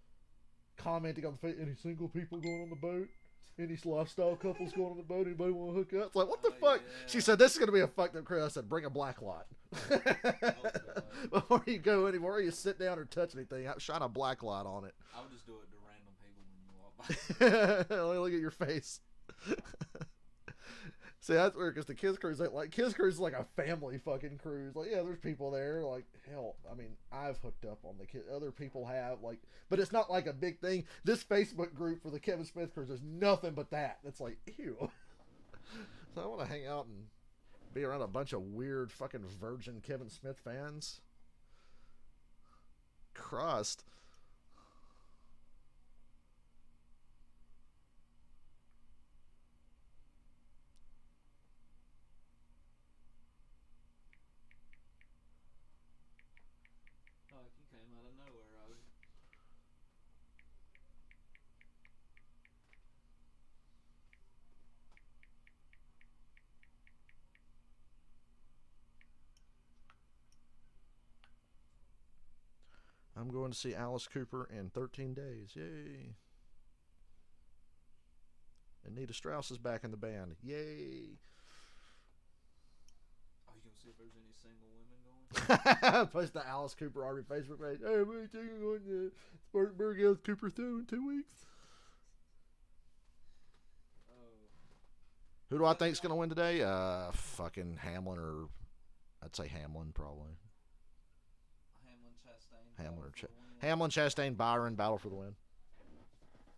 commenting on the Facebook. Any single people going on the boat? Any lifestyle couples going on the boat? Anybody want to hook up? It's like, what the fuck? Yeah. She said, this is going to be a fucked up cruise. I said, bring a black light. Before you go anywhere, you sit down or touch anything, shine a black light on it. I would just do it to random people when you walk by. Look at your face. See, that's weird because the kids cruise ain't like kids cruise is like a family fucking cruise. Like, yeah, there's people there. Like, hell, I mean, I've hooked up on the kid. Other people have, like, but it's not like a big thing. This Facebook group for the Kevin Smith cruise is nothing but that. It's like, ew. So I want to hang out and be around a bunch of weird fucking virgin Kevin Smith fans. Crust. I'm going to see Alice Cooper in 13 days. Yay. Anita Strauss is back in the band. Yay. Are you going to see if there's any single women going? Post the Alice Cooper Army Facebook page. Hey, what are you taking on the Spartanburg Alice Cooper throw in 2 weeks? Who do I think's gonna win today? Fucking Hamlin, or I'd say Hamlin probably. Hamlin, Chastain, Byron, battle for the win.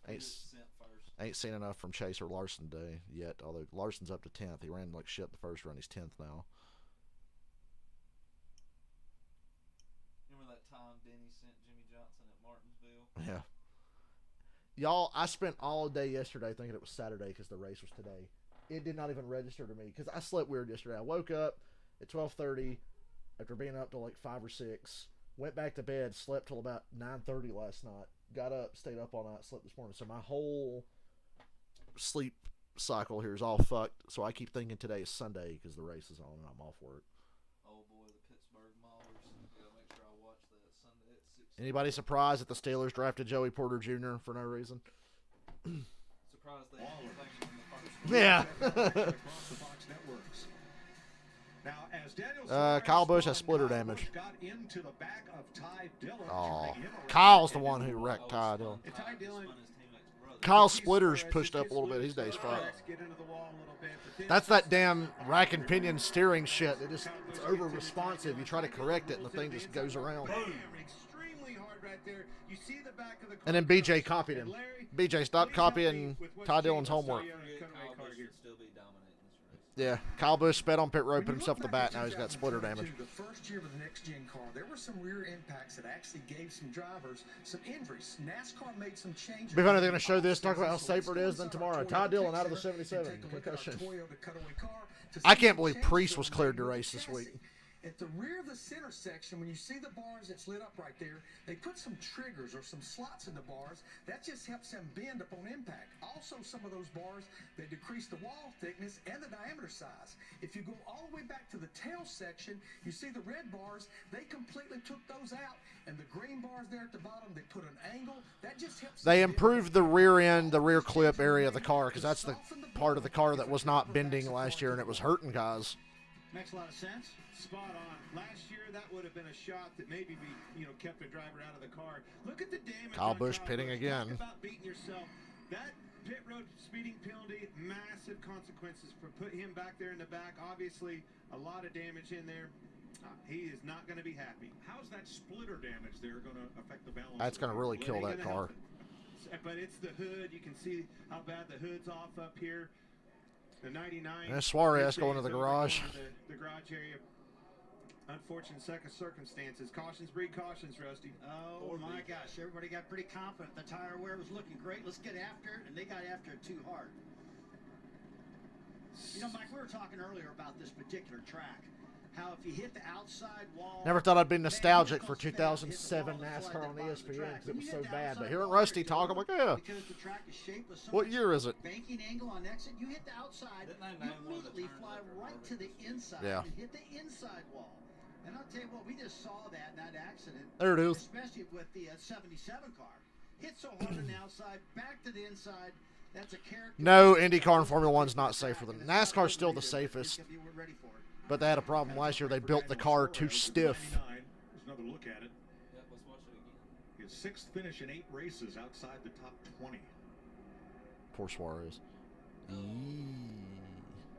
Ain't seen enough from Chase or Larson today yet. Although Larson's up to 10th, he ran like shit the first run. He's 10th now. Remember that time Denny sent Jimmy Johnson at Martinsville? Yeah. Y'all, I spent all day yesterday thinking it was Saturday because the race was today. It did not even register to me because I slept weird yesterday. I woke up at 12:30 after being up till like 5 or 6. Went back to bed, slept till about 9:30 last night. Got up, stayed up all night, slept this morning. So my whole sleep cycle here is all fucked. So I keep thinking today is Sunday because the race is on and I'm off work. Oh boy, the Pittsburgh Maulers. Gotta make sure I watch that Sunday at 6. Anybody surprised that the Steelers drafted Joey Porter Jr. for no reason? Surprised they didn't think him in the first one. Yeah. Now, as Daniel Kyle Busch has splitter damage. got into the back of Ty Dillon, Oh, turning him around. Kyle's the one who wrecked Ty Dillon. Ty Dillon, Kyle's splitters pushed up a little bit. His day's fucked. That's that damn rack and pinion steering shit. It's over responsive. You try to correct it and the thing just goes around. And then BJ copied him. BJ, stop copying Ty Dillon's homework. Yeah, Kyle Busch sped on pit road, put himself at the bat. Now he's got splitter damage. The first year of the next gen car, there were some rear impacts that actually gave some drivers some injuries. NASCAR made some changes. Be funny, they're going to show this, talk about how safer it is. Then tomorrow, Ty Dillon out of the 77 concussion. I can't believe Priest was cleared to race this week. At the rear of the center section, when you see the bars that's lit up right there, they put some triggers or some slots in the bars. That just helps them bend upon impact. Also, some of those bars, they decrease the wall thickness and the diameter size. If you go all the way back to the tail section, you see the red bars, they completely took those out. And the green bars there at the bottom, they put an angle. That just helps. They improved the rear end, the rear clip area of the car, because that's the part of the car that was not bending last year, and it was hurting guys. Makes a lot of sense. Spot on. Last year, that would have been a shot that maybe kept a driver out of the car. Look at the damage. Kyle Busch pitting again. Talk about beating yourself. That pit road speeding penalty, massive consequences for put him back there in the back. Obviously, a lot of damage in there. He is not going to be happy. How's that splitter damage there going to affect the balance? That's going to really kill that car. But it's the hood. You can see how bad the hood's off up here. The 99. And Suarez going to the garage. The garage area. Unfortunate circumstances. Cautions breed cautions, Rusty. Oh, my gosh. Everybody got pretty confident. The tire wear was looking great. Let's get after it. And they got after it too hard. You know, Mike, we were talking earlier about this particular track. How if you hit the outside wall... Never thought I'd be nostalgic for 2007 NASCAR on ESPN because it was so bad. But hearing Rusty talk, I'm like, yeah. What year is it? Banking angle on exit. You hit the outside, you immediately fly right to the inside and hit the inside wall. And I'll tell you what, we just saw that in that accident. There it is. Especially with the 77 car. Hit so hard on the outside, back to the inside. That's a character. No, IndyCar and Formula One's not safer than NASCAR's still the safest. But they had a problem last year. They built the car too stiff. There's another look at it. Yeah, let's watch it again. His 6th finish in 8 races outside the top 20. Poor Suarez.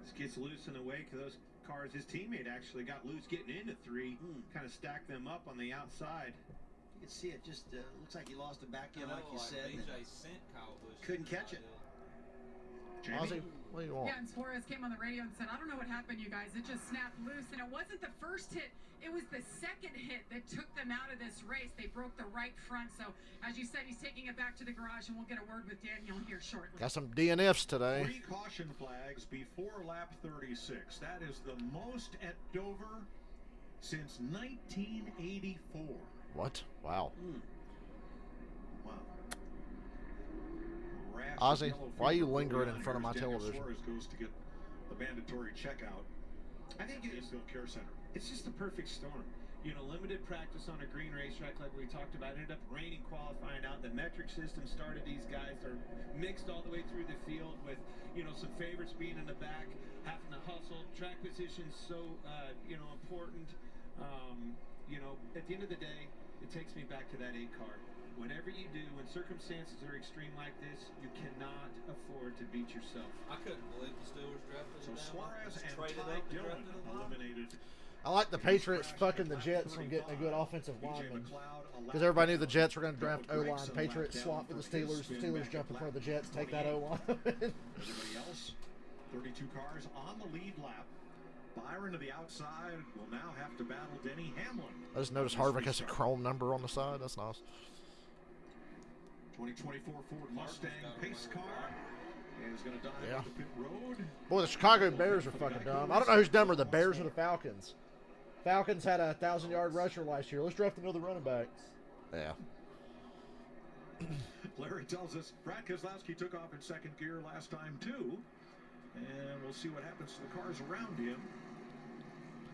This gets loose in the wake of those cars. His teammate actually got loose getting into 3. Kind of stacked them up on the outside. You can see it just looks like he lost the back end, like you said. BJ sent Kyle Busch. Couldn't catch it. Ozzy, what do you want? Yeah, and Suarez came on the radio and said, I don't know what happened, you guys. It just snapped loose. And it wasn't the first hit. It was the second hit that took them out of this race. They broke the right front. So, as you said, he's taking it back to the garage, and we'll get a word with Daniel here shortly. Got some DNFs today. 3 caution flags before lap 36. That is the most at Dover since 1984. What? Wow. Wow. Ozzy, why are you lingering in front of my television? Suarez goes to get the mandatory checkout. I think it's the Care Center. It's just the perfect storm. Limited practice on a green racetrack like we talked about. Ended up raining qualifying out. The metric system started these guys. They're mixed all the way through the field with, some favorites being in the back, having to hustle. Track position's so, important. You know, at the end of the day, it takes me back to that 8 car. Whenever you do, when circumstances are extreme like this, you cannot afford to beat yourself. I couldn't believe the Steelers drafted So him. Suarez and Traded Ty up and Dillon drafted him. eliminated. I like the Patriots fucking the Jets from getting a good offensive lineman. Because everybody knew the Jets were going to draft O-line. Patriots swap with the Steelers. Steelers jump in front of the Jets, take that O-line. Everybody else, 32 cars on the lead lap. Byron to the outside will now have to battle Denny Hamlin. I just noticed Harvick has a chrome number on the side. That's nice. 2024 Ford Mustang pace car is going to dive up the pit road. Boy, the Chicago Bears are fucking dumb. I don't know who's dumber, the Bears or the Falcons. Falcons had a 1,000-yard rusher last year. Let's draft another running back. Yeah. Larry tells us Brad Keselowski took off in second gear last time too, and we'll see what happens to the cars around him.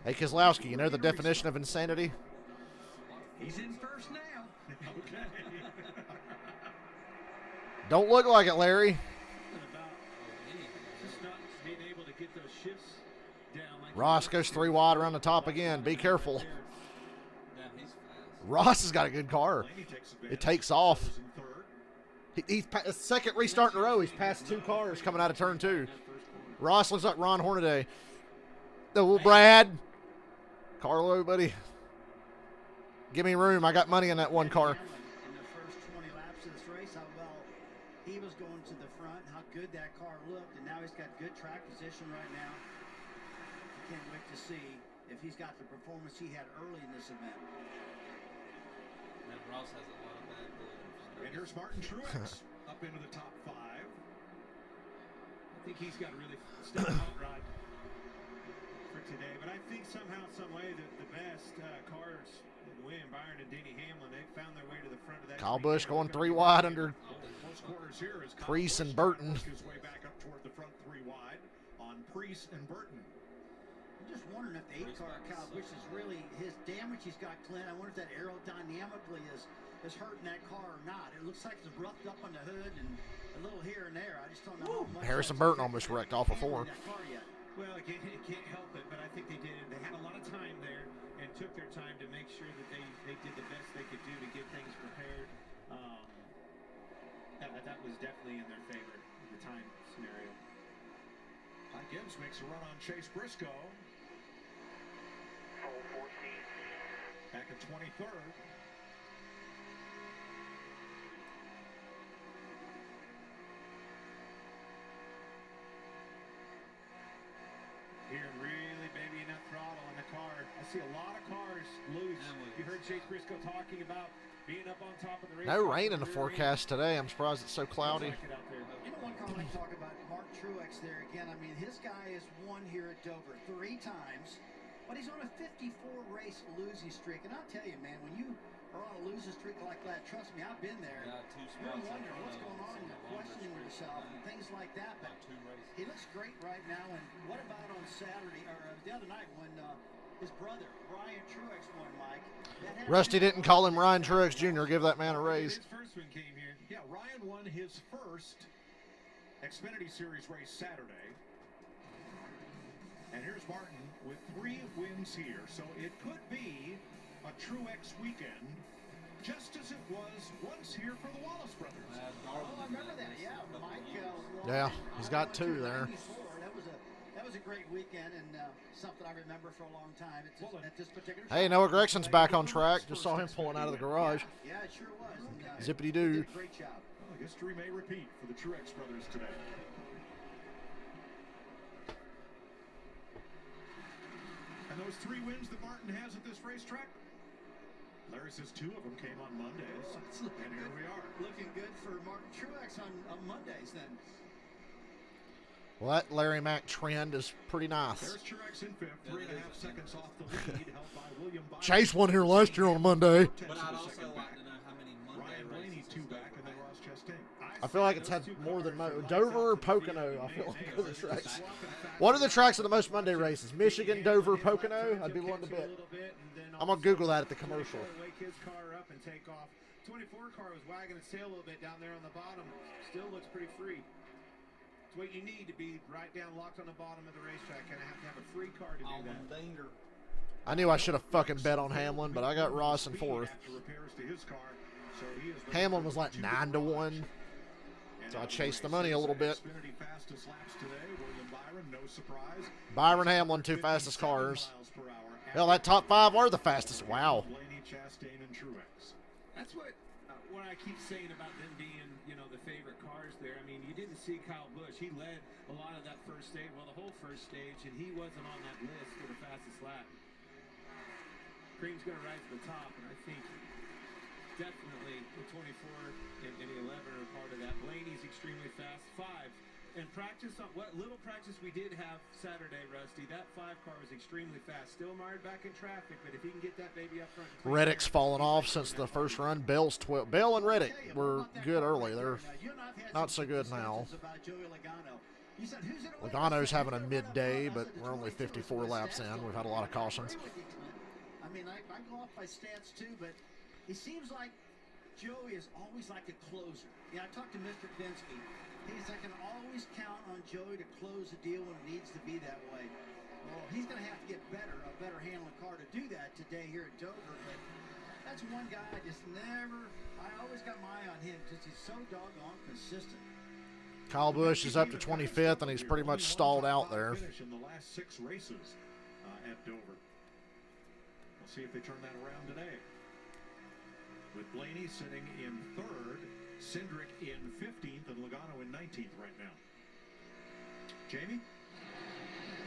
Hey, Keselowski, you know the definition of insanity? He's in first now. Okay. Don't look like it, Larry. Just not being able to get those shifts down. Like Ross goes 3 wide around the top again. Be careful. Damn, he's fast. Ross has got a good car. It takes off. He's second restart in a row. He's passed 2 cars coming out of turn 2. Ross looks like Ron Hornaday. Oh, Brad. Carlo, buddy. Give me room. I got money in that one car. In the first 20 laps of this race, how well he was going to the front, how good that car looked, and now he's got good track position right now. I can't wait to see if he's got the performance he had early in this event. Man, Ross has a lot of bad bullets. And here's Martin Truex up into the top 5. I think he's got a really stiff hot rod for today, but I think somehow, some way, the best cars in the win, Byron and Denny Hamlin, they found their way to the front of that. Kyle Busch going 3 wide under Priest and Burton. His way back up toward the front 3 wide on Priest and Burton. I'm just wondering if the 8 car Kyle Busch is really his damage he's got, Clint. I wonder if that aerodynamically is hurting that car or not. It looks like it's roughed up on the hood and a little here and there. I just don't know how much. Harrison Burton almost wrecked off of 4. Well, again, it can't help it, but I think they did. They had a lot of time there and took their time to make sure that they did the best they could do to get things prepared. That was definitely in their favor, the time scenario. Ty Gibbs makes a run on Chase Briscoe. Back in 23rd. Here, really babying that throttle on the car. I see a lot of cars loose. You heard Chase Briscoe talking about being up on top of the race. No rain in the forecast today. I'm surprised it's so clowdy. You know, one car I talk about, Mark Truex there again. I mean, his guy has won here at Dover 3 times, but he's on a 54-race losing streak. And I'll tell you, man, when you are on a losing streak like that, trust me, I've been there. You're wondering what's going on, and you're questioning yourself and things like that. But he looks great right now. And what about on Saturday or the other night when his brother Ryan Truex won, Mike? Rusty didn't call him Ryan Truex Jr. Give that man a raise. His first one came here. Yeah, Ryan won his first Xfinity Series race Saturday. And here's Martin with 3 wins here. So it could be a Truex weekend, just as it was once here for the Wallace brothers. Oh, I remember that. Yeah, Mike. Yeah, he's got 2 there. That was a great weekend and something I remember for a long time. It's just, at this particular Hey, Noah Gregson's back on track. Just saw him pulling out of the garage. Yeah, it sure was. And, Zippity-doo. Great job. Well, history may repeat for the Truex brothers today. And those 3 wins that Martin has at this racetrack, Larry says 2 of them came on Mondays, and here we are. Looking good for Martin Truex on Mondays then. Well, that Larry Mack trend is pretty nice. There's Truex in 5th, 3.5 seconds off the lead, held by William Byron. Chase won here last year on Monday. But I'd also like to know how many Monday Ryan Blaney races 2 back, and then Ross Chastain. I feel like it's had more than Dover or Pocono. I feel like are the tracks. What are the tracks of the most Monday races? Michigan, Dover, Pocono? I'd be willing to bet. I'm going to Google that at the commercial. Wake his car up and take off. 24 car was wagging its tail a little bit down there on the bottom. Still looks pretty free. It's what you need to be right down locked on the bottom of the racetrack. Kind of have to have a free car to do that. I knew I should have fucking bet on Hamlin, but I got Ross in fourth. Hamlin was like 9-1, so I chased the money a little bit. Byron Hamlin, 2 fastest cars. Hell, that top 5 are the fastest. Wow. That's what I keep saying about them being, you know, the favorite cars there. I mean, you didn't see Kyle Busch. He led a lot of that first stage, well, the whole first stage, and he wasn't on that list for the fastest lap. Cream's going to rise to the top, and I think definitely the 24 and the 11 are part of that. Blaney's extremely fast. 5. And practice on what little practice we did have Saturday, Rusty. That 5 car was extremely fast. Still mired back in traffic, but if he can get that baby up front. Reddick's fallen off since the first run. Bell's 12. Bell and Reddick were good early. They're not so good now. Logano's having a midday, but we're only 54 laps in. We've had a lot of cautions. I mean, I go off by stats too, but it seems like Joey is always like a closer. Yeah, I talked to Mr. Pinsky. He says I can always count on Joey to close the deal when it needs to be that way. Well, he's going to have to get a better handling car to do that today here at Dover. But that's one guy I always got my eye on him because he's so doggone consistent. Kyle Busch is up to 25th, and he's pretty much stalled out there. In the last 6 races at Dover. We'll see if they turn that around today. With Blaney sitting in 3rd, Cindric in 15th, and Logano in 19th right now. Jamie?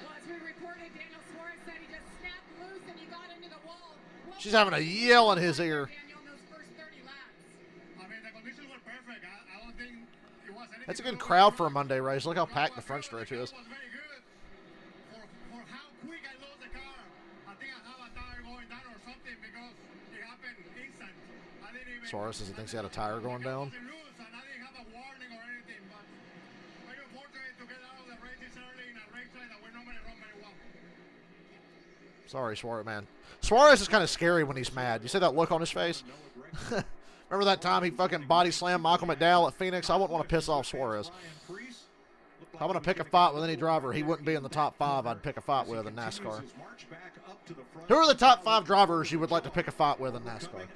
Well, as we reported, Daniel Suarez said he just snapped loose and he got into the wall. Well, she's having a yell in his ear. Daniel, in those first 30 laps. I mean, the conditions were perfect. I don't think it was anything. That's a good crowd for a Monday race. Look how packed the front stretch is. It was very good for how quick I lost the car. I think I have a tire going down or something because it happened instant. I didn't even. Suarez says he thinks he had a tire going down. Sorry, Suarez, man. Suarez is kind of scary when he's mad. You see that look on his face? Remember that time he fucking body slammed Michael McDowell at Phoenix? I wouldn't want to piss off Suarez. If I want to pick a fight with any driver, he wouldn't be in the top 5 I'd pick a fight with in NASCAR. Who are the top 5 drivers you would like to pick a fight with in NASCAR?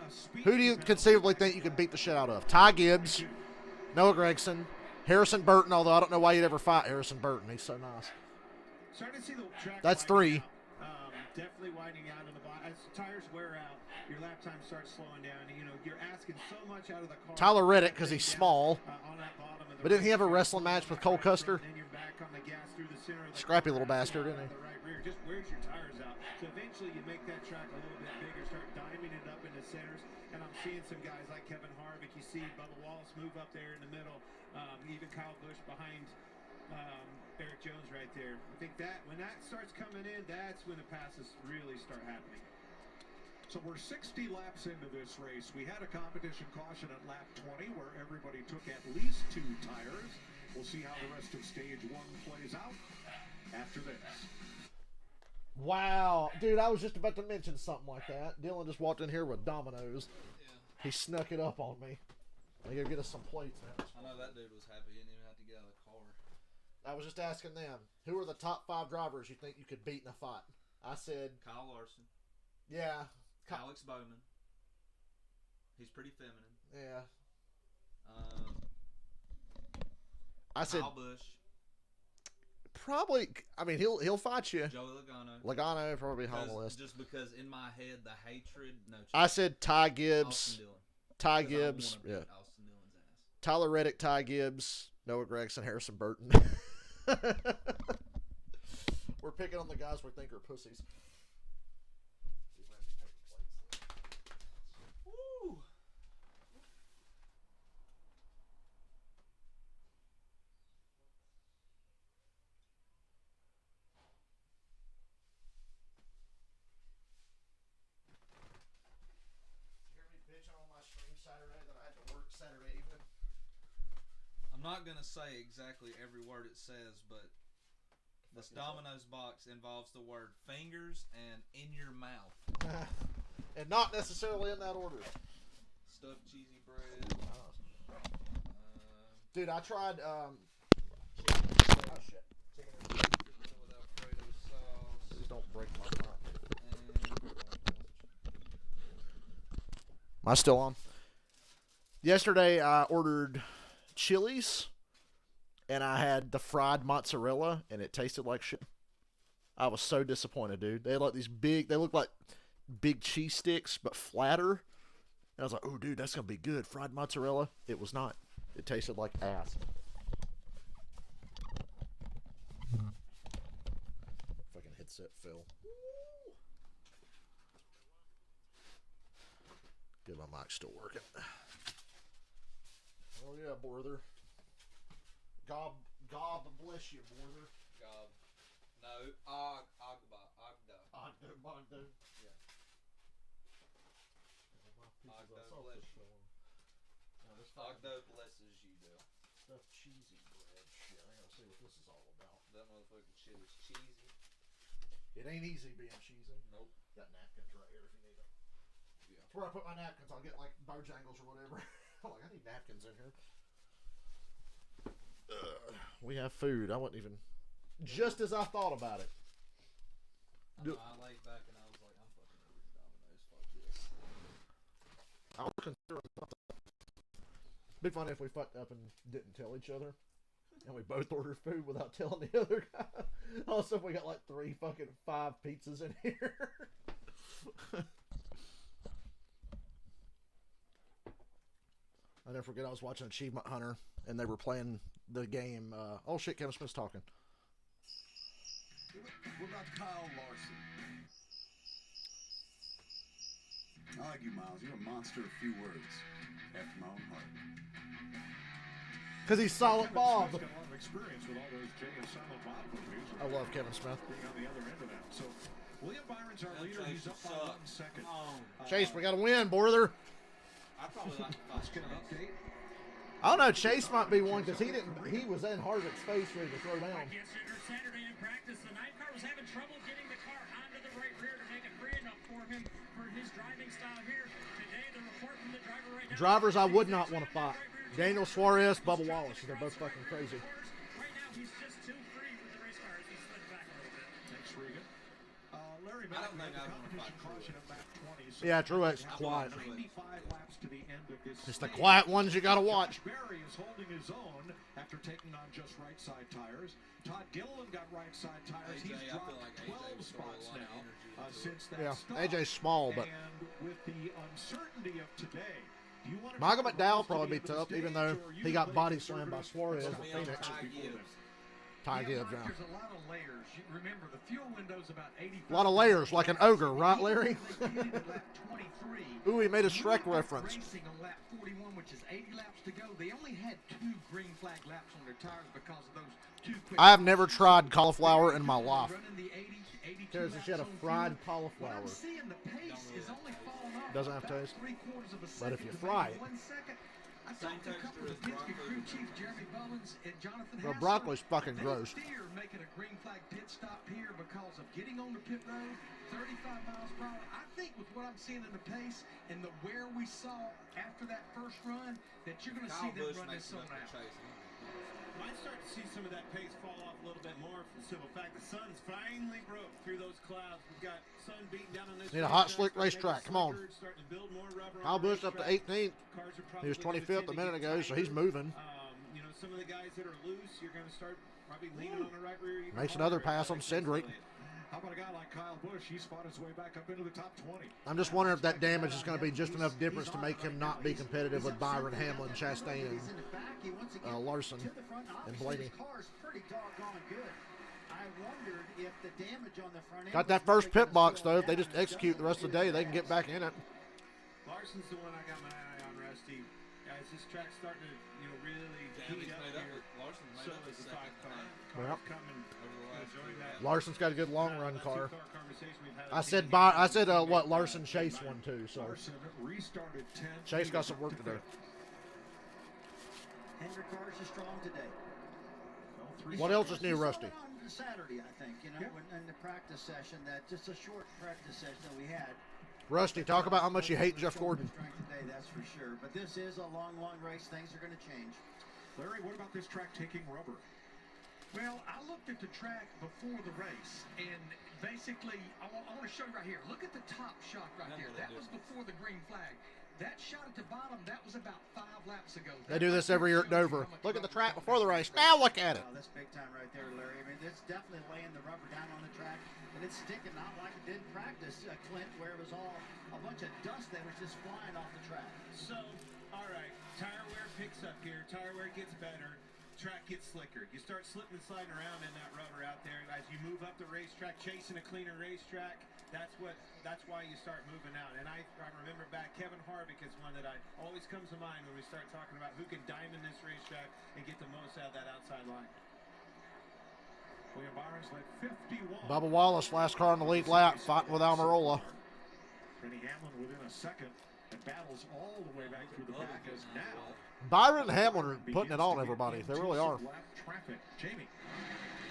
Who do you conceivably think you could beat the shit out of? Ty Gibbs, Noah Gragson, Harrison Burton, although I don't know why you'd ever fight Harrison Burton. He's so nice. That's 3. Definitely widening out of the bottom. As tires wear out, your lap time starts slowing down. You know, you're asking so much out of the car. Tyler Reddick, because he's small. But didn't he have a wrestling match with Cole Custer? Scrappy little bastard, didn't he? Just wears your tires out. So eventually you make that track a little bit bigger, start diming it up into centers. And I'm seeing some guys like Kevin Harvick. You see Bubba Wallace move up there in the middle. Even Kyle Busch behind Eric Jones right there. I think that when that starts coming in, that's when the passes really start happening. So we're 60 laps into this race. We had a competition caution at lap 20 where everybody took at least 2 tires. We'll see how the rest of stage 1 plays out after this. Wow. Dude, I was just about to mention something like that. Dylan just walked in here with Domino's. Yeah. He snuck it up on me. I gotta get us some plates now. I know that dude was happy. He didn't even have to get out of the car. I was just asking them, who are the top 5 drivers you think you could beat in a fight? I said Kyle Larson. Yeah. Alex Bowman. He's pretty feminine. Yeah. I said Kyle Busch. Probably. I mean, he'll fight you. Joey Logano. Logano probably on the list. Just because in my head the hatred. No. I said Ty Gibbs. Ty Gibbs. Yeah. Austin Dillon's ass. Tyler Reddick, Ty Gibbs, Noah Gragson, Harrison Burton. We're picking on the guys we think are pussies. Woo! I'm not going to say exactly every word it says, but this Domino's box involves the word fingers and in your mouth. And not necessarily in that order. Stuffed cheesy bread. Dude, I tried... Chicken with Alfredo sauce. Please don't break my pot. And I still on? Yesterday I ordered Chili's, and I had the fried mozzarella, and it tasted like shit. I was so disappointed, dude. They had like these big, they look like big cheese sticks, but flatter. And I was like, oh, dude, that's going to be good. Fried mozzarella. It was not. It tasted like ass. Fucking headset fell. Good, my mic's still working. Oh, yeah, brother. God bless you, brother. Gob. No, Agda. Agda. Yeah. Agda bless you. Agda blesses you, Dale. Stuffed cheesy bread. Shit, I gotta see what this is all about. That motherfucking shit is cheesy. It ain't easy being cheesy. Nope. Got napkins right here if you need them. Yeah. That's where I put my napkins. I'll get like Bojangles or whatever. I'm like, I need napkins in here. We have food. I wasn't even. Just as I thought about it. I laid back and I was like, I'm fucking eating Domino's. Fuck this. I was considering something. It'd be funny if we fucked up and didn't tell each other. And we both ordered food without telling the other guy. Also, we got like 5 pizzas in here. I never forget I was watching Achievement Hunter and they were playing the game. Oh shit, Kevin Smith's talking. What about Kyle Larson? I like you, Miles. You're a monster of few words. After my own heart. Because he's Silent Bob. Got a lot of experience with all those Jay and Silent Bob movies. I love Kevin Smith. Being on the other end of that. So, William Byron's our leader. He's up by 1 second. Chase, we got to win, brother. I probably like the Let's get an update. I don't know. Chase might be one because he was in Harvick's face ready to throw down. Saturday in practice, the 9 car was having trouble getting the car onto the right rear to make it free enough for him for his driving style here. Today, the report from the driver right now. Drivers I would not want to fight. Daniel Suarez, Bubba Wallace. They're both fucking crazy. Right now, he's just too free with the race car as he slid back a little bit. Thanks, Regan. Larry, I don't think the I want to competition fight caution at lap 20. So Yeah, Truex quiet. 95 laps to the end of this. It's the quiet ones you got to watch. Josh Berry is holding his own after taking on just right side tires. Todd Gilliland got right side tires. AJ, He's dropped 12 spots now since that stop. AJ's small, but And with the uncertainty of today, do you want to Michael McDowell probably be tough, even though he got body slammed by Suarez at Phoenix. Ty Gibbs, yeah. There's a lot of layers. Remember, the fuel window's about 80. A lot of layers, like an ogre, right, Larry? Ooh, he made a Shrek reference. Racing on lap 41, which is 80 laps to go. They only had 2 green flag laps on their tires because of those 2 quick. I have never tried cauliflower in my life. Running the 80, 82 Because she had a laps on fried fuel. cauliflower. What I'm seeing, the pace is only falling off. Doesn't have about taste. 3/4 of a second But if you to fry maybe it. 1 second. I talked to a couple of the Penske crew chiefs, Jeremy Bullins and Jonathan Well, Hassler. broccoli's fucking gross. They fear making a green flag pit stop here because of getting on the pit road, 35 miles per hour. I think with what I'm seeing in the pace and the where we saw after that first run, that you're going to see them run this on out. Might start to see some of that pace fall off a little bit more for the simple fact the sun's finally broke through those clouds. We've got sun beating down on this. Need a hot, slick racetrack. Come on. Starting to build more rubber Kyle on the Busch up to racetrack. 18th. Cars are He was probably 25th a minute ago, so he's moving. You know, some of the guys that are loose, you're going to start probably leaning on the right rear. even Makes harder another pass on as Cindric. How about a guy like Kyle Busch? He's fought his way back up into the top 20. I'm just wondering if that damage is going to be just enough difference to make him not be competitive with Byron, Hamlin, Chastain, and Larson, and Blaney. Got that first pit box, though. If they just execute the rest of the day, they can get back in it. Larson's the one I got my eye on, Rusty. As this track's starting to, really heat up here. So is the 5 car. Yep. Coming. Larson's got a good long run car. I said Larson Chase won too. So Larson restarted 10. Chase got some work to do. Hendrick cars are strong today. What else is new, Rusty? On Saturday, I think, in the practice session, that just a short practice session that we had. Rusty, talk about how much you hate Jeff Gordon. Today, that's for sure. But this is a long, long race. Things are going to change. Larry, what about this track taking rubber? Well, I looked at the track before the race, and basically, I want to show you right here. Look at the top shot right there. That was before the green flag. That shot at the bottom, that was about 5 laps ago. They do this every year at Dover. Look at the track before the race. Now look at it. That's big time right there, Larry. I mean, it's definitely laying the rubber down on the track, and it's sticking out like it did in practice, Clint, where it was all a bunch of dust that was just flying off the track. So, all right, tire wear picks up here. Tire wear gets better. Track gets slicker. You start slipping and sliding around in that rubber out there. As you move up the racetrack, chasing a cleaner racetrack, that's why you start moving out. And I remember back, Kevin Harvick is one that always comes to mind when we start talking about who can diamond this racetrack and get the most out of that outside line. William Byron's led 51. Bubba Wallace, last car on the lead lap, fighting with Almirola. Rennie Hamlin within a second and battles all the way back through the back as now. Byron and Hamlin are putting it on everybody. They really are. Traffic. Jamie.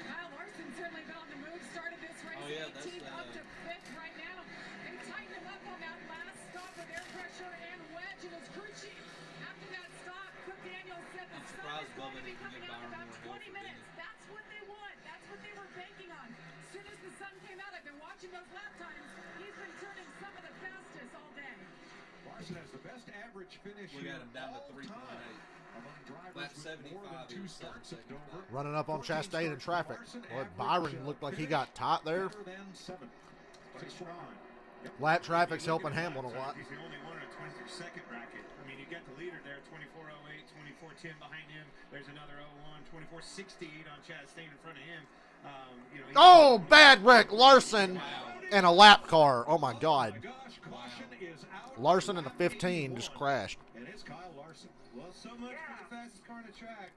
Kyle Larson certainly been on the move. Started this race 18th up to 5th right now. They tightened him up on that last stop with air pressure and wedge in his crew chief. After that stop, Cook Daniels said the sun is going to be coming out in about 20 minutes. That's what they want. That's what they were banking on. As soon as the sun came out, I've been watching those lap times. He's been turning some of the fastest all day. Larson has the best average finish We got him down to 3.8. Lap 75 he was 7 Running up on Chastain in traffic. Boy, Byron looked like he got tight there. Lap traffic's helping Hamlin a lot. He's the only one in a 22nd bracket. I mean, you got the leader there, 24:08, 24:10 behind him. There's another 01, 24:68 on Chastain in front of him. Oh, bad wreck. Larson and a lap car. Oh, my God. Larson in the 15 just crashed. And it's Kyle Larson. Well, so much for the fastest car on the track.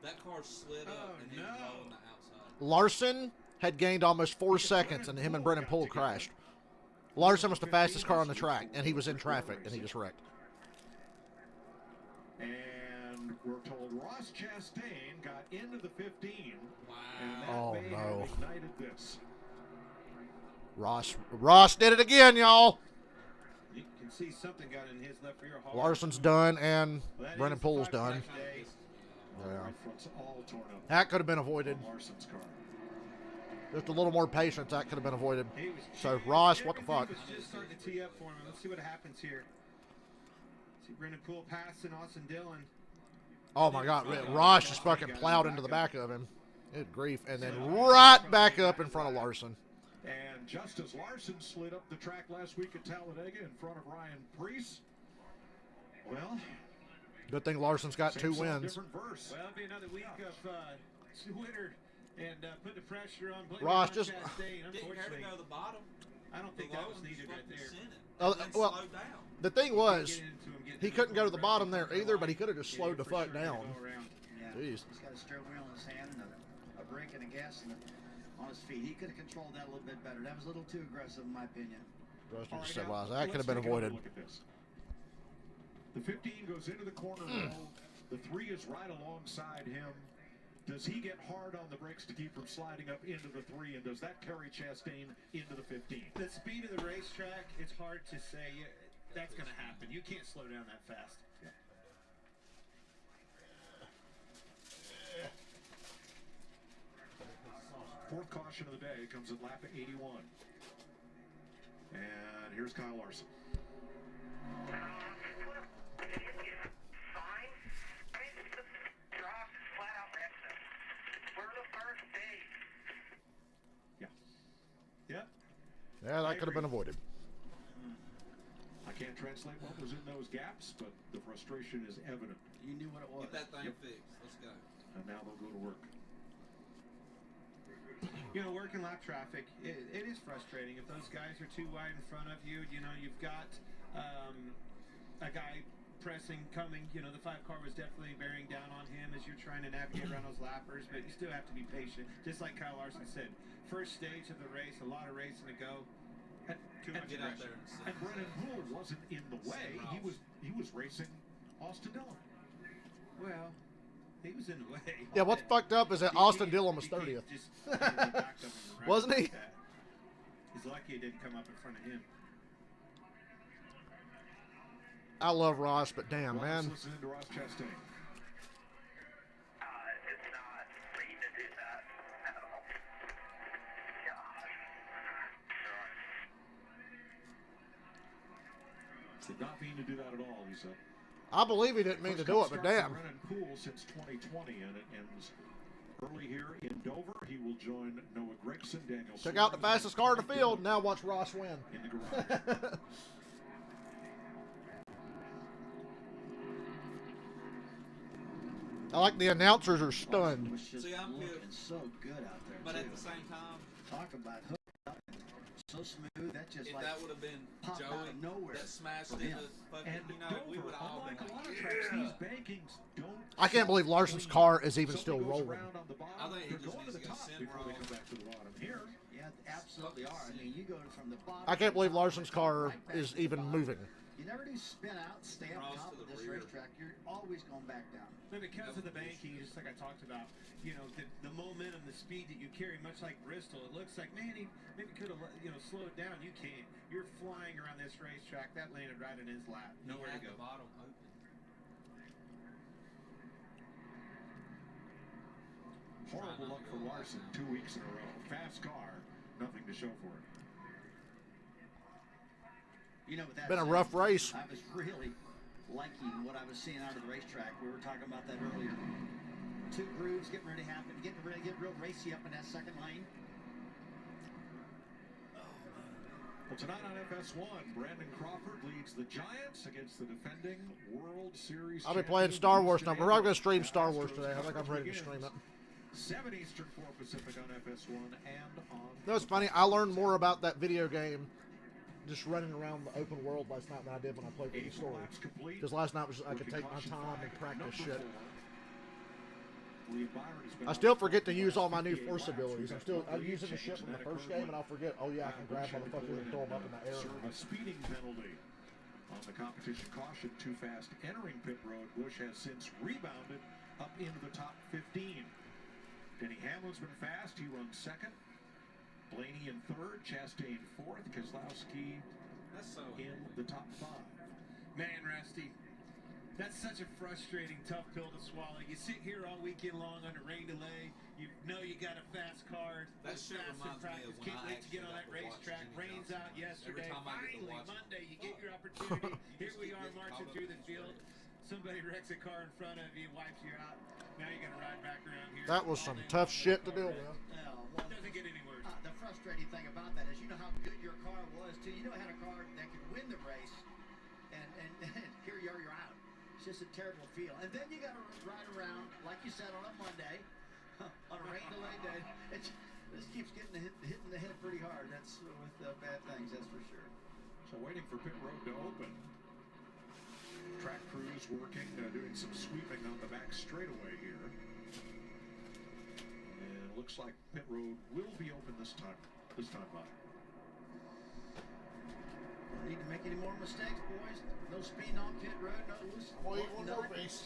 That car slid up and he was rolling the outside. Larson had gained almost 4 seconds, and him and Brennan Poole crashed. Larson was the fastest car on the track, and he was in traffic, and he just wrecked. And we're told Ross Chastain got into the 15. Wow. And that Oh, may no. have ignited this. Ross did it again, y'all. You can see something got in his left rear hard. Larson's done, and Brennan Poole's done. Yeah. Right front's all torn up. That could have been avoided. on Larson's car. Just a little more patience, that could have been avoided. So, Ross, what the fuck? Everything was just starting to tee up for him. Let's see what happens here. See Brennan Poole passing Austin Dillon. Oh, my God. Ross just fucking plowed into the back of him. Good grief. And then right back up in front of Larson. And just as Larson slid up the track last week at Talladega in front of Ryan Preece, well, Good thing Larson's got 2 same song, wins. different verse. Well, it'll be another week of Twitter and put the pressure on. Ross just. Chastain. Didn't care to Unfortunately, go to the bottom. I don't think that was needed right there. Well, Slowed down. the thing was, Get into him, get he into couldn't go to the him, bottom there right either, but he there. could have just slowed the for fuck sure, to down. go around. Yeah, Jeez. he's got a steering wheel in his hand and a brake and a gas on his feet. He could have controlled that a little bit better. That was a little too aggressive, in my opinion. Ross All just right, said, now, "Wow, that could have been let's take another avoided." look at this. The 15 goes into the corner row. The 3 is right alongside him. Does he get hard on the brakes to keep from sliding up into the 3, and does that carry Chastain into the 15? The speed of the racetrack, it's hard to say. That's going to happen. You can't slow down that fast. Fourth caution of the day comes at lap 81. And here's Kyle Larson. Yeah, that could have been avoided. I can't translate what was in those gaps, but the frustration is evident. You knew what it was. Get that thing fixed. Let's go. And now they'll go to work. You know, working lap traffic, it is frustrating. If those guys are too wide in front of you, you know, you've got a guy pressing, coming. You know, the 5 car was definitely bearing down on him as you're trying to navigate around those lappers, but you still have to be patient. Just like Kyle Larson said, first stage of the race, a lot of racing to go. Too much Get out aggression. there And Brennan Poole wasn't in the way. He was racing Austin Dillon. Well, he was in the way. Yeah, what's fucked up is that Austin Dillon was 30th. Wasn't he? He's lucky it didn't come up in front of him. I love Ross, but damn, man. Listening to Ross Chastain. It's not free to do that at all. Not mean to do that at all, he said. I believe he didn't mean to do it, but damn. Brennan Poole since 2020, and it ends early here in Dover. He will join Noah Gregson, Daniel. Took out the fastest car in the field. Now watch Ross win. In the garage. I like the announcers are stunned. See, I'm looking so good out there. But too. at the same time, talk about hooked up and so smooth. That just if like that would have been popped out Joey of nowhere that smashed for into him. fucking, And you know, we would have all been unlike a lot of like, tracks, yeah. these bankings don't. I can't believe Larson's car is even still rolling. I think he just needs to go send before they Ross. come back to the bottom here. Yeah, absolutely are. I mean, you go from the bottom. I can't believe Larson's car right back is to the even bottom. moving. You never do spin out, stay up Ross top to of the this rear. racetrack. You're always going back down. But because of the banking, just like I talked about, you know, the momentum, the speed that you carry, much like Bristol, it looks like, man, he maybe could have, you know, slowed down. You can't. You're flying around this racetrack. That landed right in his lap. Nowhere to go. The bottom open. Horrible luck for Larson 2 weeks in a row. Fast car, nothing to show for it. You know, with that Been a said, rough race. I was really liking what I was seeing out of the racetrack. We were talking about that earlier. Two grooves getting ready to happen, getting ready to get real racy up in that second lane. Well, tonight on FS1, Brandon Crawford leads the Giants against the defending World Series. I'll be playing Star Wars now. We're not going to stream Star Wars today. I think I'm ready to stream it. 7 Eastern, 4 Pacific on FS1 and on. No, it's funny. I learned more about that video game just running around the open world last night than I did when I played through the story. Because last night was I could take my time and practice shit. I still forget to use all my new force abilities. I'm using the shit from the first game, and I'll forget. Oh yeah, I can grab motherfuckers and throw them up in the air. A speeding penalty on the competition caution. Too fast entering pit road. Busch has since rebounded up into the top 15. Denny Hamlin's been fast. He runs second. Blaney in third. Chastain fourth. Keselowski in the top 5. Man, Rusty, that's such a frustrating, tough pill to swallow. You sit here all weekend long under rain delay. You know you got a fast car. That shit fast in reminds me practice. of when Can't I wait to get on that actually got to watch racetrack. Jimmy Rain's Johnson. out yesterday. Every time I get to Finally, watch him. Monday, you get your opportunity. Here we are getting marching caught through up the in field. Somebody wrecks a car in front of you, wipes you out. Now you're going to ride back around here. That was some tough shit to deal with. Well, It doesn't get any worse. the frustrating thing about that is you know how good your car was, too. You know it had a car that could win the race, and here you are, you're out. It's just a terrible feel. And then you got to ride around, like you said, on a Monday, on a rain delay day. This keeps getting hitting the head pretty hard. That's with bad things, that's for sure. So waiting for pit road to open. Track crews working, doing some sweeping on the back straightaway here. And it looks like pit road will be open this time by. Don't need to make any more mistakes, boys. No speeding on pit road, no loose.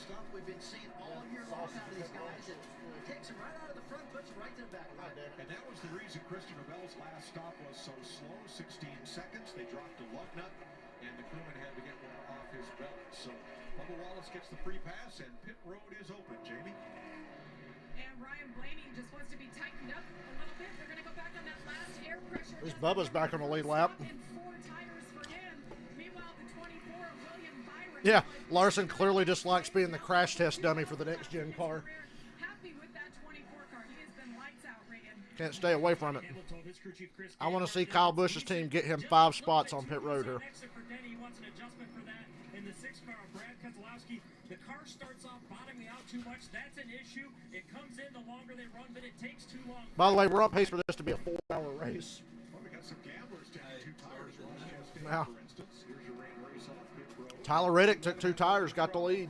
Stuff we've been seeing all year long out of these guys. It takes them right out of the front, puts them right to the back. And that was the reason Christopher Bell's last stop was so slow, 16 seconds. They dropped a lug nut, and the crewman had to get one off his belt. So Bubba Wallace gets the free pass, and pit road is open, Jamie. And Ryan Blaney just wants to be tightened up a little bit. They're going to go back on that last air pressure. This Bubba's back on the lead lap. And 4 tires for him. Meanwhile, the 24 of William Byron. Yeah, Larson clearly just likes being the crash test dummy for the next gen car. Happy with that 24 car. He has been lights out, Regan. Can't stay away from it. I want to see Kyle Busch's team get him 5 spots on pit road here. Exit for Denny. He wants an adjustment for that. In the 6th car, Brad Keselowski, the car starts off bottoming out too much. That's an issue. It comes in the longer they run, but it takes too long. By the way, we're on pace for this to be a 4-hour race. Well, we got some gamblers taking 2 tires. Yeah. For instance, here's your rain race off pit road. Tyler Reddick took 2 tires, got the lead.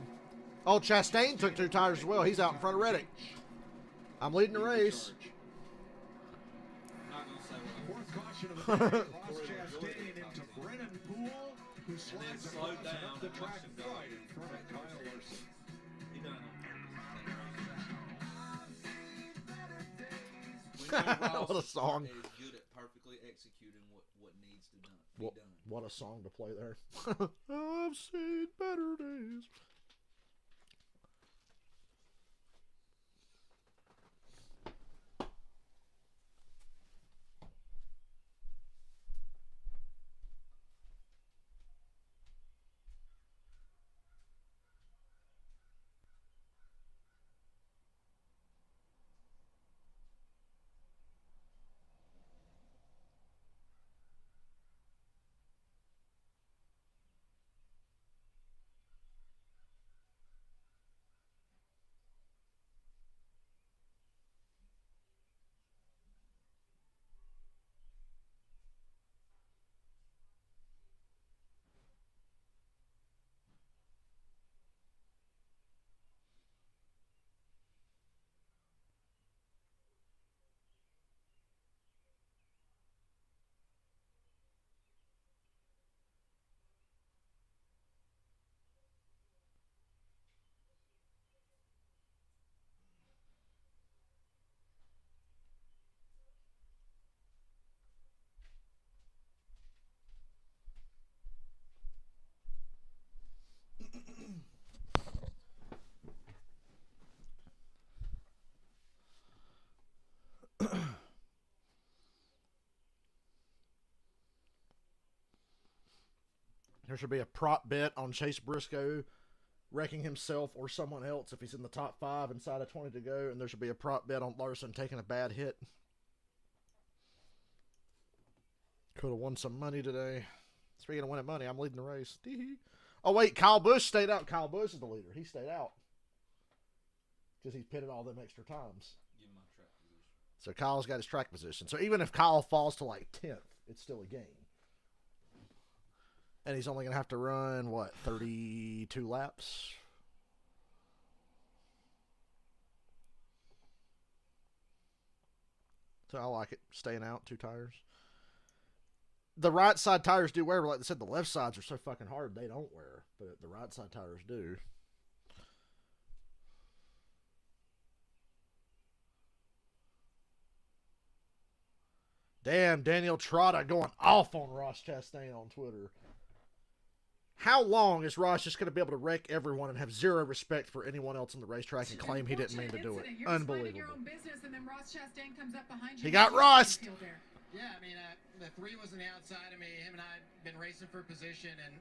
Oh, Chastain took 2 tires as well. He's out in front of Reddick. I'm leading the race. Fourth caution of the day. Ross Chastain into Brennan Poole, who slides across and up the track right in front of Kyle Larson. What a song. Is good at perfectly executing what needs to be done. What a song to play there. I've seen better days. There should be a prop bet on Chase Briscoe wrecking himself or someone else if he's in the top 5 inside of 20 to go, and there should be a prop bet on Larson taking a bad hit. Could have won some money today. Speaking of winning money, I'm leading the race. Oh, wait, Kyle Busch stayed out. Kyle Busch is the leader. He stayed out because he's pitted all them extra times. Give him my track position. So Kyle's got his track position. So even if Kyle falls to like 10th, it's still a game. And he's only going to have to run, what, 32 laps? So I like it. Staying out, 2 tires. The right side tires do wear, but like they said, the left sides are so fucking hard, they don't wear. But the right side tires do. Damn, Daniel Trotta going off on Ross Chastain on Twitter. How long is Ross just going to be able to wreck everyone and have zero respect for anyone else on the racetrack and claim he didn't mean to do it? Unbelievable. Your own business, and then Ross Chastain comes up behind you. He got Ross. Yeah, I mean, the 3 was on the outside of me. Him and I have been racing for position, and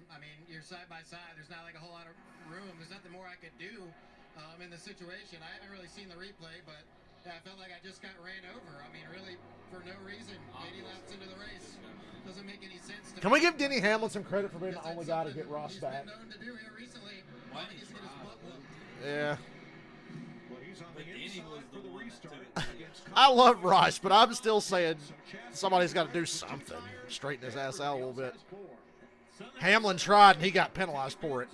I mean, you're side by side. There's not like a whole lot of room. There's nothing more I could do in the situation. I haven't really seen the replay, but I felt like I just got ran over. I mean, really, for no reason. 80 laps into the race. Doesn't make any sense to Can we give Denny Hamlin some credit for being the only guy to get Ross back? known to do here recently. Yeah. Well, he's on the inside for the restart. I love Ross, but I'm still saying somebody's got to do something. Straighten his ass out a little bit. Hamlin tried, and he got penalized for it.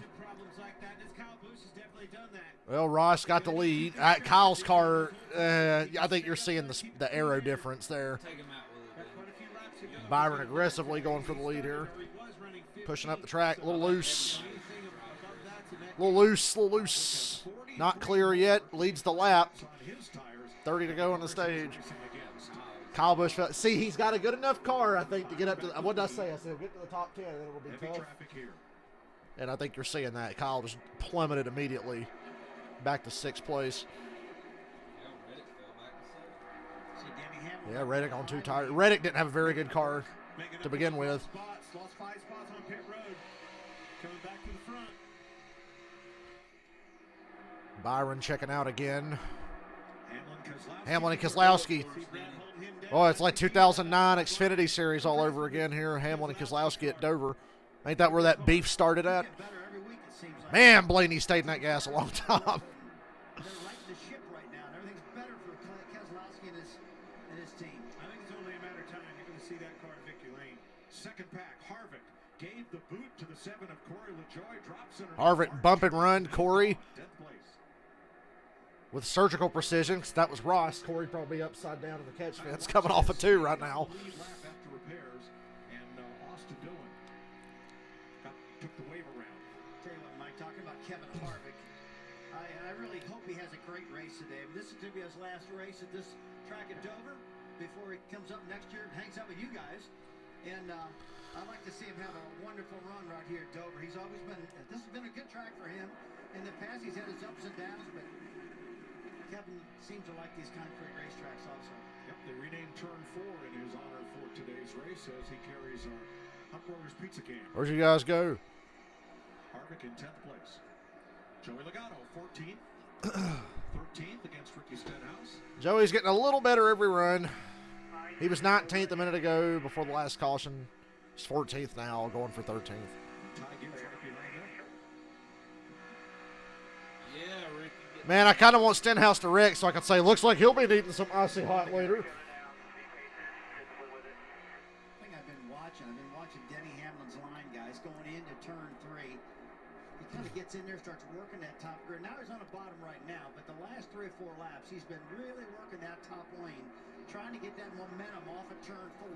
Well, Ross got the lead. Kyle's car, I think you're seeing the aero difference there. Byron aggressively going for the lead here. Pushing up the track, a little loose. A little loose. Not clear yet. Leads the lap. 30 to go on the stage. Kyle Busch. See, he's got a good enough car, I think, to get up to. What did I say? I said he'll get to the top 10, and then it'll be tough. And I think you're seeing that. Kyle just plummeted immediately back to 6th place. Yeah, Reddick on 2 tires. Reddick didn't have a very good car to begin with. Lost 5 spots on pit road. Coming back to the front. Byron checking out again. Hamlin and Keselowski. Oh, it's like 2009 Xfinity Series all over again here. Hamlin and Keselowski at Dover. Ain't that where that beef started at? Man, Blaney stayed in that gas a long time. Second pack, Harvick gave the boot to the 7 of Corey LaJoie, drops in. Harvick bump and run Corey with surgical precision, because that was Ross. Corey probably upside down in the catch fence, coming off of 2 right now. After repairs, and Austin Dillon took the wave around. Tell you what, Mike, talking about Kevin Harvick, I really hope he has a great race today. This is going to be his last race at this track at Dover before he comes up next year and hangs out with you guys. And I'd like to see him have a wonderful run right here at Dover. He's always been, this has been a good track for him. In the past, he's had his ups and downs, but Kevin seems to like these concrete racetracks also. Yep, they renamed Turn 4 in his honor for today's race as he carries Hunt Brothers Pizza Can. Where'd you guys go? Harvick in 10th place. Joey Logano, 14th. 13th against Ricky Stenhouse. Joey's getting a little better every run. He was 19th a minute ago before the last caution. He's 14th now, going for 13th. Man, I kind of want Stenhouse to wreck so I can say, looks like he'll be needing some icy hot later. I've been watching Denny Hamlin's line, guys, going into turn 3. He kind of gets in there, starts working that top grid. Now he's on the bottom right now, but the last 3 or 4 laps, he's been really working that top lane, trying to get that momentum off of turn 4.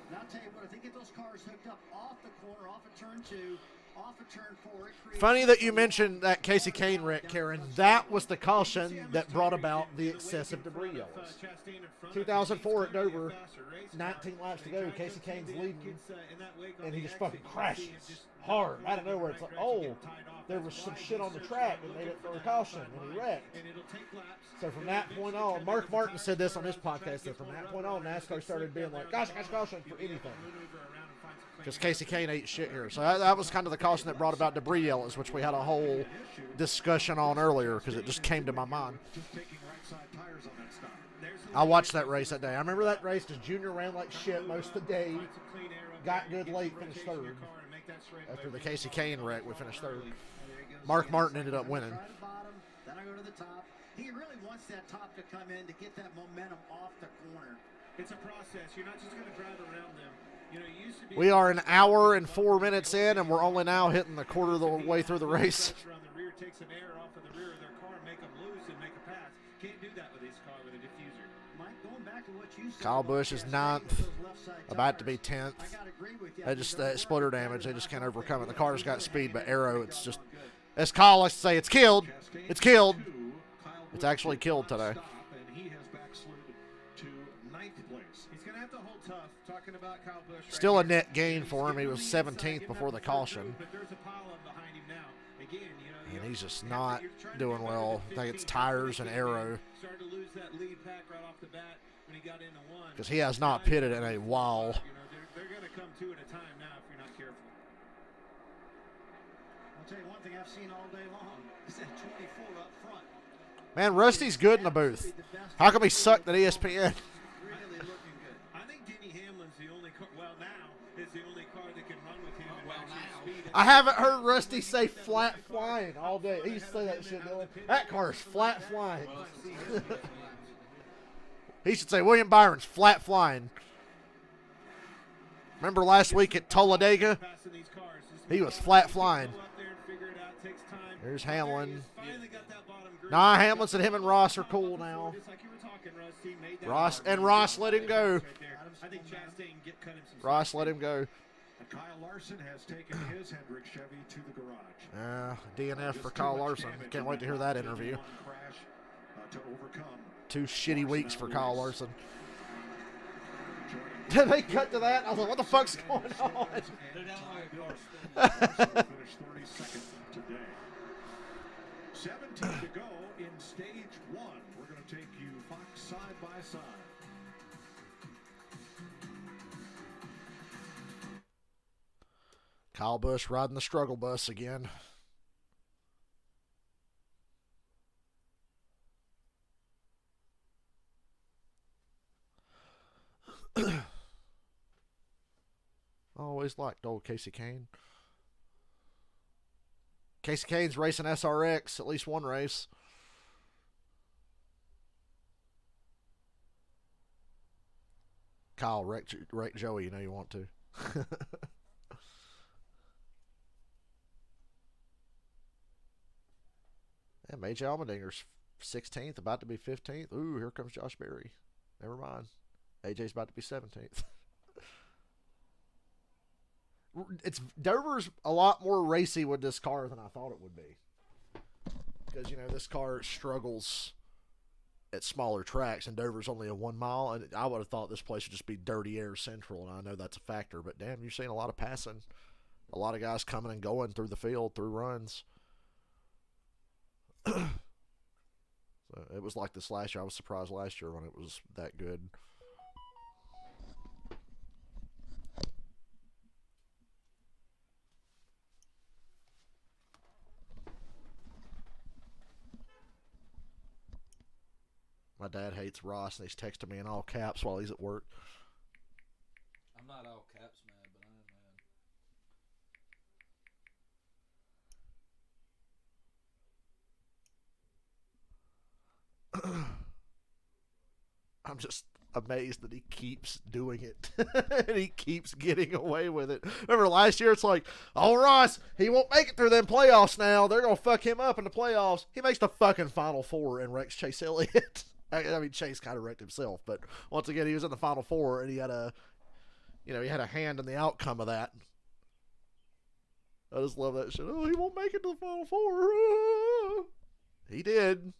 And I'll tell you what, if they get those cars hooked up off the corner, off of turn 2, off of turn 4, funny that you mentioned that Casey Kane wreck, Karen. That was the caution that brought about the excessive debris yellows. 2004 at Dover, 19 laps to go. Casey Kane's leading, and he just fucking crashes hard out of nowhere. It's like, oh, there was some shit on the track and made it for a caution, and he wrecked. So from that point on, Mark Martin said this on his podcast, that from that point on, NASCAR started being like, gosh, caution for anything. because Casey Kane ate shit here. So that was kind of the caution that brought about debris yellows, which we had a whole discussion on earlier because it just came to my mind. I watched that race that day. I remember that race because Junior ran like shit most of the day. Got good late, finished third. After the Casey Kane wreck, we finished third. Mark Martin ended up winning. Then I go to the top. He really wants that top to come in to get that momentum off the corner. It's a process. You're not just going to drive around them. You know, it used to be We are an hour and 4 minutes in, and we're only now hitting the quarter of the way through the race. Around the rear, take some air off of the rear of their car, make them loose, and make a pass. Can't do that with this car with a diffuser. Mike, going back to what you said, Kyle Busch is 9th, about to be 10th. They just splitter damage. They just can't overcome it. The car's got speed, but aero, it's just, as Kyle likes to say, it's killed. It's killed. It's actually killed today. And he has backslid to 9th place. He's going to have to hold tough. Talking about Kyle Busch. Still a net gain for him. He was 17th before the caution. But there's a pile up behind him now. Again, you know, And he's just not doing well. I think it's tires and aero. Started to lose that lead pack right off the bat when he got into one. Because he has not pitted in a while. You know, they're going to come two at a time now if you're not careful. I'll tell you one thing I've seen all day long is that 24 up front. Man, Rusty's good in the booth. How come he sucked at ESPN? Really looking good. I think Denny Hamlin's the only car, well now, is the only car that can run with him and match his speed. I haven't heard Rusty say flat flying all day. He used to say that shit, Dylan. That car is flat flying. He should say William Byron's flat flying. Remember last week at Talladega? He was flat flying. There's Hamlin. Nah, Hamlin said him and Ross are cool now. Ross let him go. Ross let him go. Kyle Larson has taken his Hendrick Chevy to the garage. DNF for Kyle Larson. Can't wait to hear that interview. To overcome. 2 shitty weeks for Kyle Larson. Did they cut to that? I was like, what the fuck's going on? Finished 32nd today. 17 to go in stage 1. We're going to take you Fox side by side. Kyle Busch riding the struggle bus again. Always liked old Casey Kane. Casey Kane's racing SRX, at least one race. Kyle, wreck Joey, you know you want to. Yeah, Major Allmendinger's 16th, about to be 15th. Ooh, here comes Josh Berry. Never mind. AJ's about to be 17th. Dover's a lot more racy with this car than I thought it would be. Because, you know, this car struggles at smaller tracks, and Dover's only a 1 mile, and I would have thought this place would just be dirty air central, and I know that's a factor, but damn, you're seeing a lot of passing. A lot of guys coming and going through the field, through runs. So it was like this last year. I was surprised last year when it was that good. My dad hates Ross, and he's texting me in all caps while he's at work. I'm not all caps mad, but I am mad. I'm just amazed that he keeps doing it. And he keeps getting away with it. Remember last year, it's like, oh, Ross, he won't make it through them playoffs now. They're going to fuck him up in the playoffs. He makes the fucking Final Four and wrecks Chase Elliott. I mean, Chase kind of wrecked himself, but once again, he was in the Final Four, and he had a hand in the outcome of that. I just love that shit. Oh, he won't make it to the Final Four. He did.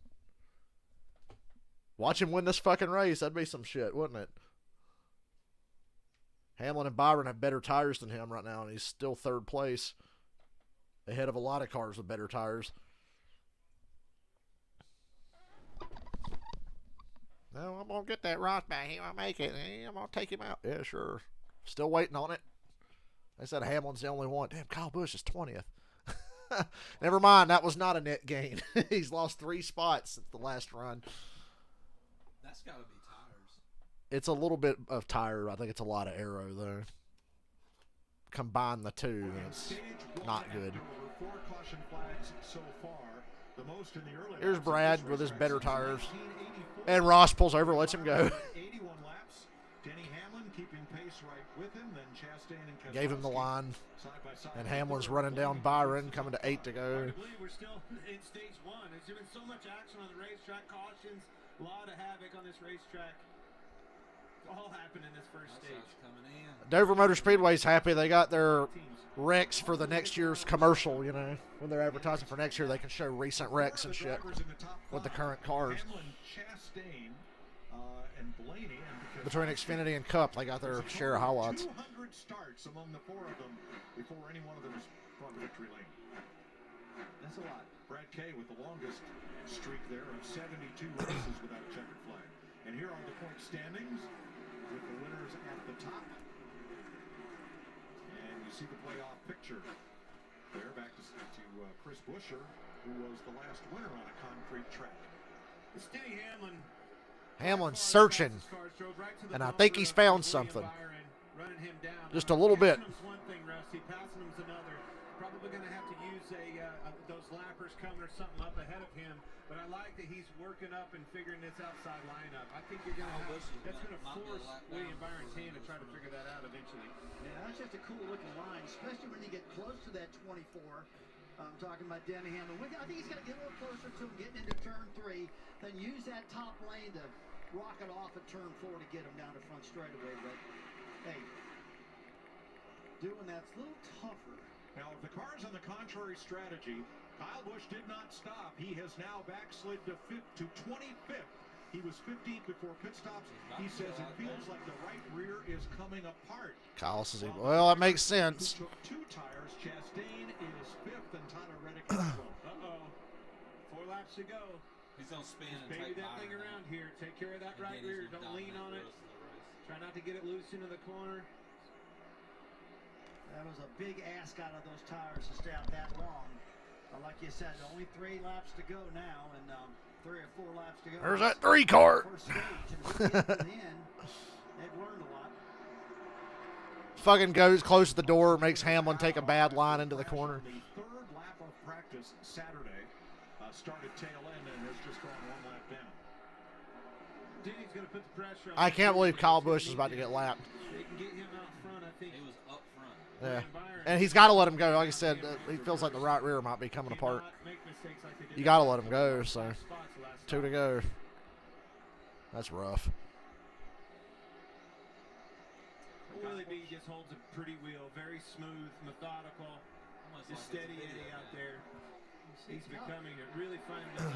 Watch him win this fucking race. That'd be some shit, wouldn't it? Hamlin and Byron have better tires than him right now, and he's still 3rd place. Ahead of a lot of cars with better tires. No, I'm going to get that Ross back. He won't make it. I'm going to take him out. Yeah, sure. Still waiting on it. They said Hamlin's the only one. Damn, Kyle Busch is 20th. Never mind, that was not a net gain. He's lost 3 spots since the last run. That's got to be tires. It's a little bit of tire. I think it's a lot of aero, though. Combine the two, and it's not good. Here's Brad with his better tires. And Ross pulls over, lets him go. Gave him the line. And Hamlin's running down Byron, coming to 8 to go. I believe we're still in stage 1. There's been so much action on the racetrack, cautions, a lot of havoc on this racetrack. All happened in this first stage. Dover Motor Speedway's happy they got their wrecks for the next year's commercial, you know. When they're advertising for next year, they can show recent wrecks and shit with the current cars. Between Xfinity and Cup, they got their share of highlights. 200 starts among the 4 of them before any one of them is from victory lane. That's a lot. Brad Kay with the longest streak there of 72 races without a checkered flag. And here are the point standings with the winners at the top. And you see the playoff picture there, back to Chris Buescher, who was the last winner on a concrete track. Denny Hamlin. Hamlin's searching, and I think he's found something. Just a little bit. One thing, Rusty, passing him's another. Probably going to have to use those lappers coming or something up ahead of him. But I like that he's working up and figuring this outside lineup. I think you're going to have, that's going to force William Byron's hand to try to figure that out eventually. Yeah, that's just a cool looking line, especially when you get close to that 24. I'm talking about Denny Hamlin. I think he's got to get a little closer to him, getting into turn 3, then use that top lane to rocket off at turn 4 to get him down to front straightaway. But hey, doing that's a little tougher. Now, if the car's on the contrary strategy, Kyle Busch did not stop. He has now backslid to 25th. He was 15th before pit stops. He says it feels like the right rear is coming apart. Kyle says, well, that makes sense. He took 2 tires. Chastain is 5th, and Tyler Reddick is 12th. Uh-oh. 4 laps to go. He's going to spin and baby take that thing around here. Take care of that right rear. Don't lean on it. Try not to get it loose into the corner. That was a big ask out of those tires to stay out that long. But like you said, only 3 laps to go now, and 3 or 4 laps to go. There's that 3 car. First stage, and if we get to the end, they've learned a lot. Fucking goes close to the door, makes Hamlin take a bad line into the corner. The 3rd lap of practice Saturday started tail end and has just gone 1 lap down. Denny's going to put the pressure on. I can't believe Kyle Busch is about to get lapped. They can get him out front, I think. He was up front. Yeah, and he's got to let him go. Like I said, he feels like the right rear might be coming apart. You got to let him go, so 2 to go. That's rough. Willie B just holds a pretty wheel, very smooth, methodical, just steady Eddie out there. He's becoming really finding his own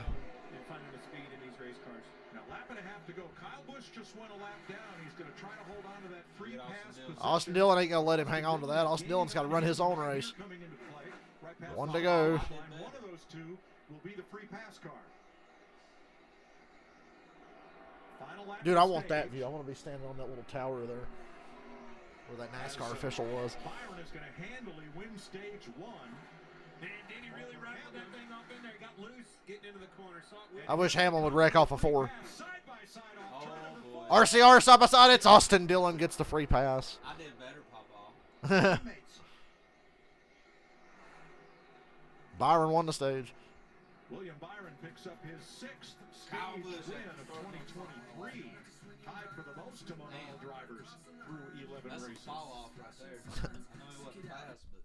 and finding the speed in these race cars. Now, lap and a half to go. Kyle Busch just went a lap down. He's going to try to hold on to that free pass position. Austin Dillon ain't going to let him hang on to that. Austin Dillon's got to run his own race. 1 to go. One of those 2 will be the free pass car. Dude, I want that view. I want to be standing on that little tower there where that NASCAR official was. Byron is going to handily win stage 1. Man, Denny really rifled that thing off in there. Got loose, getting into the corner. I wish Hamlin would wreck off a 4. Side by side off boy. RCR side by side. It's Austin Dillon gets the free pass. I did better, Papa. Byron won the stage. William Byron picks up his 6th stage win of 2023. Tied for the most among all drivers through 11 That's races. That's a fall off right there. I know he wasn't fast, but...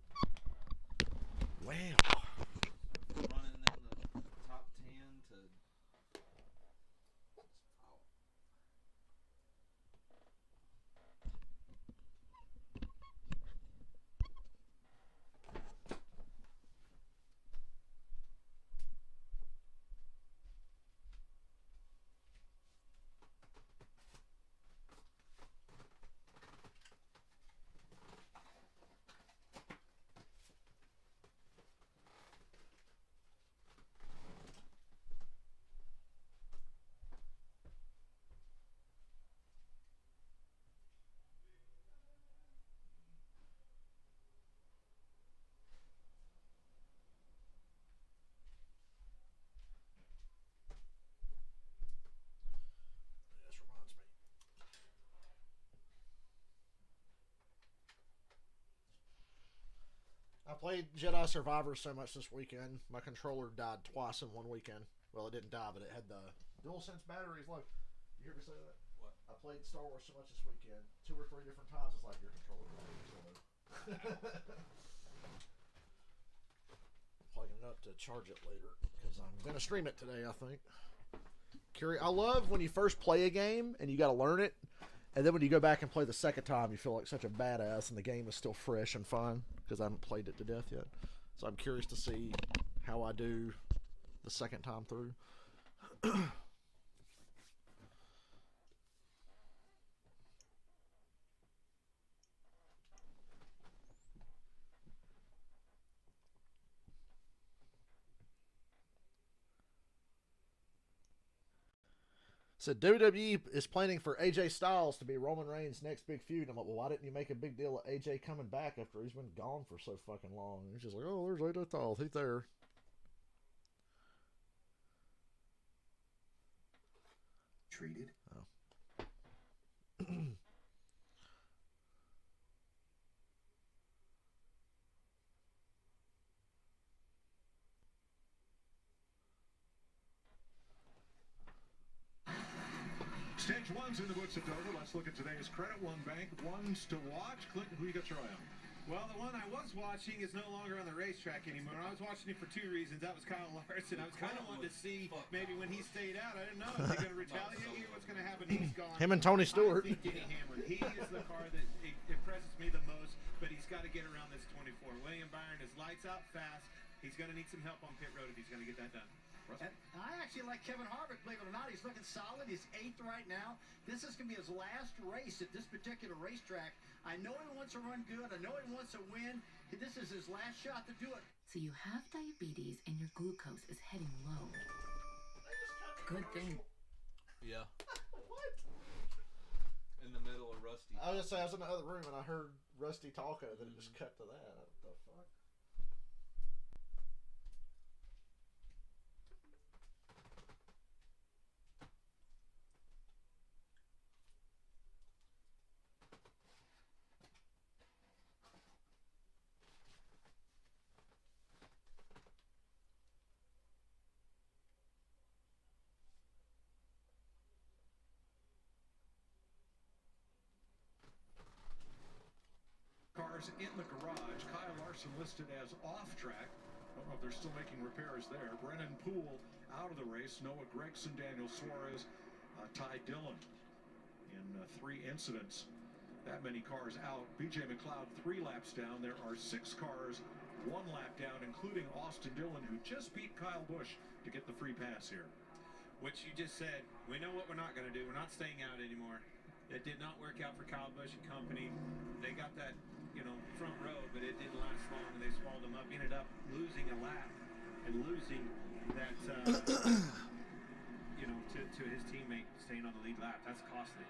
Wow. Running in the top 10 to... played Jedi Survivor so much this weekend. My controller died twice in one weekend. Well, it didn't die, but it had the DualSense batteries. Look, you hear me say that? What? I played Star Wars so much this weekend. 2 or 3 different times. It's like your controller died. Plugging it up to charge it later because I'm gonna stream it today. I think. I love when you first play a game and you got to learn it, and then when you go back and play the second time, you feel like such a badass, and the game is still fresh and fun because I haven't played it to death yet. So I'm curious to see how I do the second time through. So WWE is planning for AJ Styles to be Roman Reigns' next big feud. I'm like, well, why didn't you make a big deal of AJ coming back after he's been gone for so fucking long? And he's just like, oh, there's AJ Styles. He's there. Treated. Oh. Stage 1's in the books of Dover. Let's look at today's Credit One Bank. Ones to watch. Clinton, who you got your eye on? Well, the one I was watching is no longer on the racetrack anymore. I was watching it for 2 reasons. That was Kyle Larson. I was kind of wanting to see maybe when he stayed out. I didn't know. Is he going to retaliate here? What's going to happen? He's gone. Him and Tony Stewart. I think Denny Hamlin. He is the car that impresses me the most, but he's got to get around this 24. William Byron is lights out fast. He's going to need some help on pit road if he's going to get that done. And I actually like Kevin Harvick, believe it or not. He's looking solid. He's 8th right now. This is going to be his last race at this particular racetrack. I know he wants to run good. I know he wants to win. This is his last shot to do it. So you have diabetes and your glucose is heading low. Good thing. Yeah. What? In the middle of Rusty. I was just saying, I was in the other room and I heard Rusty talking, and then it just cut to that. What the fuck? Cars in the garage. Kyle Larson listed as off track. I don't know if they're still making repairs there. Brennan Poole out of the race. Noah Gragson, Daniel Suarez, Ty Dillon in 3 incidents. That many cars out. BJ McLeod 3 laps down. There are 6 cars 1 lap down, including Austin Dillon, who just beat Kyle Busch to get the free pass here. What you just said, we know what we're not going to do. We're not staying out anymore. It did not work out for Kyle Busch and company. They got that, front row, but it didn't last long, and they swallowed him up. Ended up losing a lap and losing that, to his teammate staying on the lead lap. That's costly.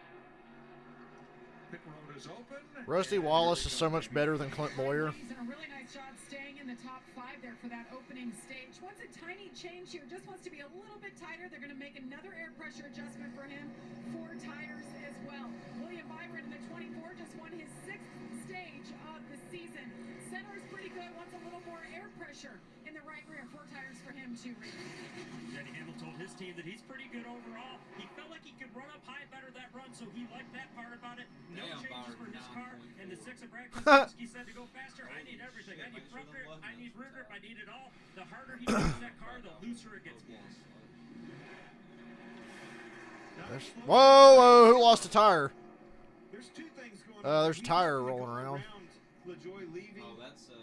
Pit road is open. Rusty Wallace is so much better than Clint Boyer. He's done a really nice job staying in the top 5 there for that opening stage. Wants a tiny change here, just wants to be a little bit tighter. They're going to make another air pressure adjustment for him. 4 tires as well. William Byron in the 24 just won his 6th stage of the season. Center is pretty good, wants a little more air pressure in the right rear. 4 tires for him too. Denny Hamlin told his team that he's pretty good overall. He felt like he could run up high better that run, so he liked that part about it. No changes for his car. And the 6 of Brad Keselowski said to go faster, I need everything. I need front grip, I need rear grip, I need it all. The harder he makes that car, the looser it gets. Whoa, who lost a tire? There's 2 things going on. There's a tire rolling around. LaJoy leaving. Oh, that's a $100,000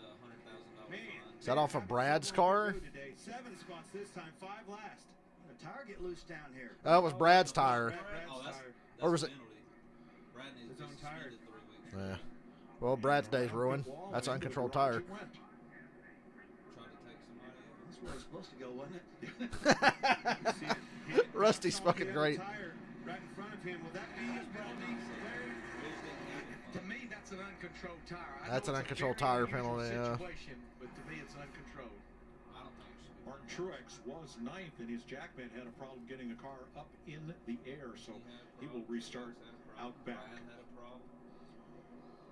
fine. Is that off of Brad's car? 7 spots this time, 5 last. The tire get loose down here. That was Brad's tire. That's Or was it? Brad needs his own tire. 3 weeks. Yeah. Well, Brad's day's ruined. That's an uncontrolled tire. Trying to take somebody out. That's where it's supposed to go, wasn't it? Rusty's fucking great. Right in front of him. Will that be a penalty? To me, that's an uncontrolled tire. That's an uncontrolled tire penalty, yeah. But to me, it's uncontrolled. I don't think so. Martin Truex was 9th, and his Jackman had a problem getting a car up in the air, so he will restart out back.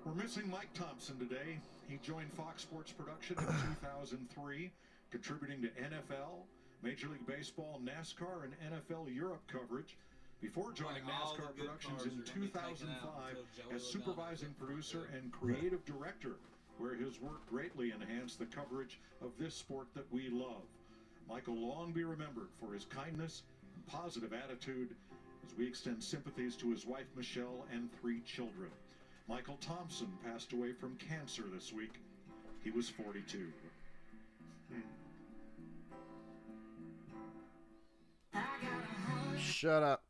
We're missing Mike Thompson today. He joined Fox Sports Production in 2003, contributing to NFL, Major League Baseball, NASCAR, and NFL Europe coverage. Before joining NASCAR Productions in 2005 as supervising producer and creative director, where his work greatly enhanced the coverage of this sport that we love. Michael long be remembered for his kindness and positive attitude as we extend sympathies to his wife Michelle and 3 children. Michael Thompson passed away from cancer this week. He was 42. Shut up.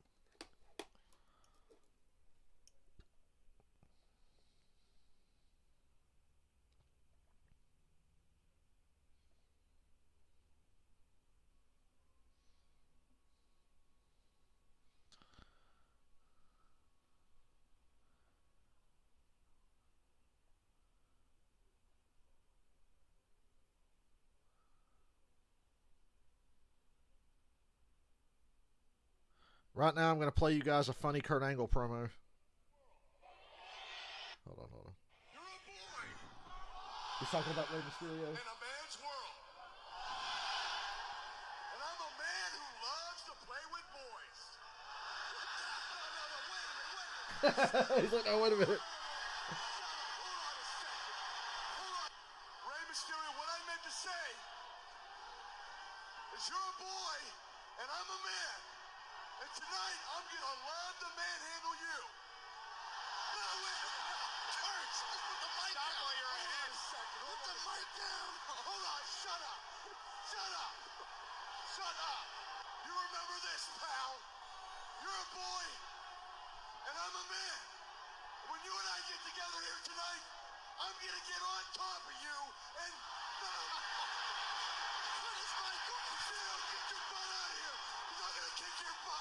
Right now, I'm going to play you guys a funny Kurt Angle promo. Hold on. He's talking about Rey Mysterio. In a man's world. And I'm a man who loves to play with boys. No, wait a minute. He's like, oh, wait a minute. Rey Mysterio, what I meant to say is you're a boy and I'm a man. And tonight, I'm going to love to manhandle you. No, wait. Kurt, just put the mic down. Stop while you're ahead. Put the mic down. Hold on. Shut up. Shut up. Shut up. You remember this, pal. You're a boy, and I'm a man. When you and I get together here tonight, I'm going to get on top of you and... No. What is my goal? Get your butt out of here. I'm going to kick your butt.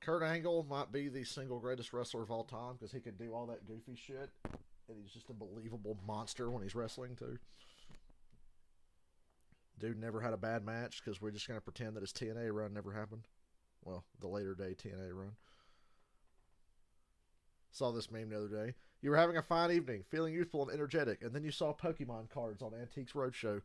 Kurt Angle might be the single greatest wrestler of all time because he could do all that goofy shit, and he's just a believable monster when he's wrestling too. Dude never had a bad match because we're just going to pretend that his TNA run never happened. Well, the later day TNA run. Saw this meme the other day. You were having a fine evening, feeling youthful and energetic, and then you saw Pokemon cards on Antiques Roadshow.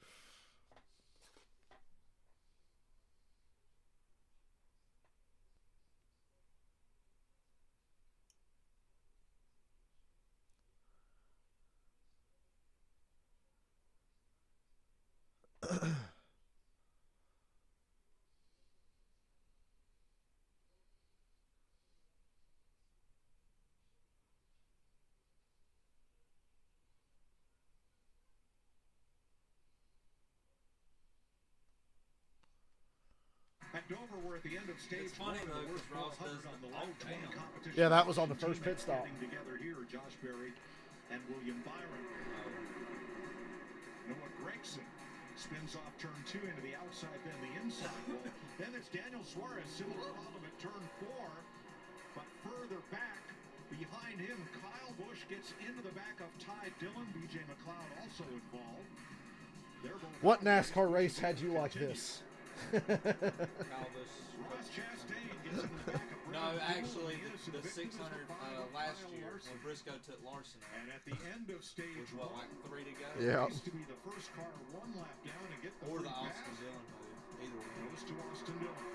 At Dover, we're at the end of stage one of the worst 400 on the low 20 competition. Yeah, that was on the first pit stop. Together here, Josh Berry and William Byron. Noah Gregson spins off turn 2 into the outside, then the inside wall. Then it's Daniel Suarez, similar problem at turn 4, but further back behind him, Kyle Busch gets into the back of Ty Dillon. BJ McLeod also involved. What NASCAR race had you like this? No, actually, the 600 last year when Briscoe took Larson out. And at the end of stage was what, like 3 to go? Yeah. To be the first car 1 lap down and get the or the free Austin pass. Dillon move. Either one. Goes to Austin Dillon.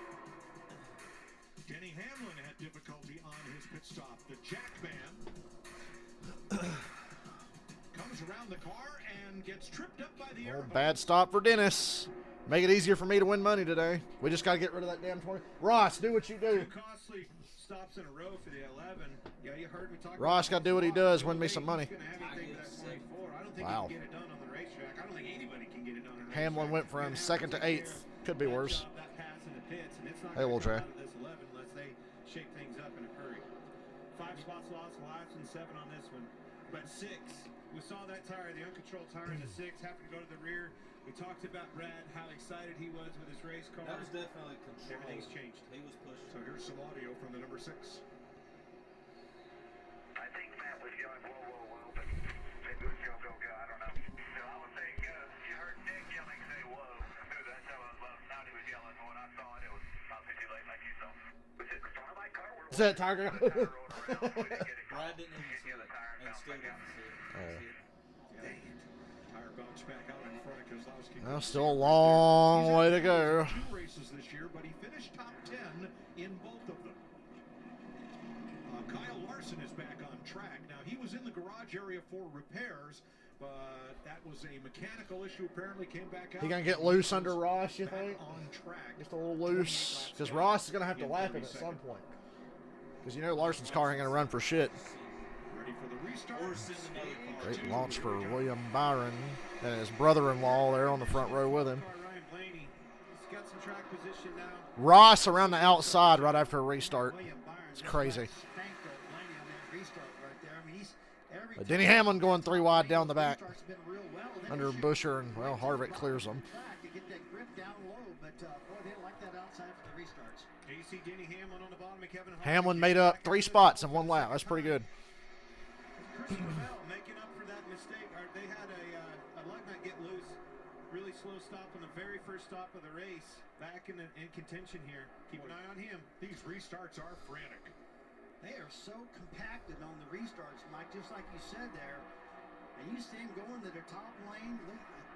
Denny Hamlin had difficulty on his pit stop. The Jackman comes around the car and gets tripped up by the air. Bad stop for Dennis. Make it easier for me to win money today. We just got to get rid of that damn 20. Ross, do what you do. 2 costly stops in a row for the 11. Yeah, you heard me talk Ross got to do what he does, win me some money. I don't think Wow. he can get it done on the racetrack. I don't think anybody can get it done on the racetrack. Hamlin went from 2nd to 8th. Could be worse. That pass in the pits, and it's not Hey, little Jay. out of this 11 unless they shake things up in a hurry. 5 spots lost last and 7 on this one. But 6, we saw that tire, the uncontrolled tire in the 6, having to go to the rear. We talked about Brad, how excited he was with his race car. That was definitely controlled. Everything's changed. He was pushing. So here's some audio from the number 6. I think Matt was yelling, whoa, but maybe it was go, I don't know. So I was saying, you heard Nick yelling, say, whoa. That's how I was loving. Now he was yelling. When I saw it, it was not too late like you saw. Was it the front of my car? Where Is that Tiger? Brad didn't even see it, and still didn't see it. Dang it. Tire bounced back out in front of Kozlowski. Well, still a long way to go. 2 races this year, but he finished top 10 in both of them. Kyle Larson is back on track. Now, he was in the garage area for repairs, but that was a mechanical issue. Apparently came back out. He gonna get loose under Ross, you think? On track. Just a little loose, because Ross is gonna have to lap him at some point. Because you know Larson's car ain't gonna run for shit. Ready for the restart. Great launch for William Byron and his brother-in-law there on the front row with him. Ryan Blaney, he's got some track position now. Ross around the outside right after a restart. It's crazy. But Denny Hamlin going 3 wide down the back. Under Busher and, well, Harvick clears them. Hamlin made up 3 spots in 1 lap. That's pretty good. Making up for that mistake. They had a lug nut get loose. Really slow stop on the very first stop of the race. Back in contention here. Keep an eye on him. These restarts are frantic. They are so compacted on the restarts, Mike, just like you said there. And you see them going to their top lane.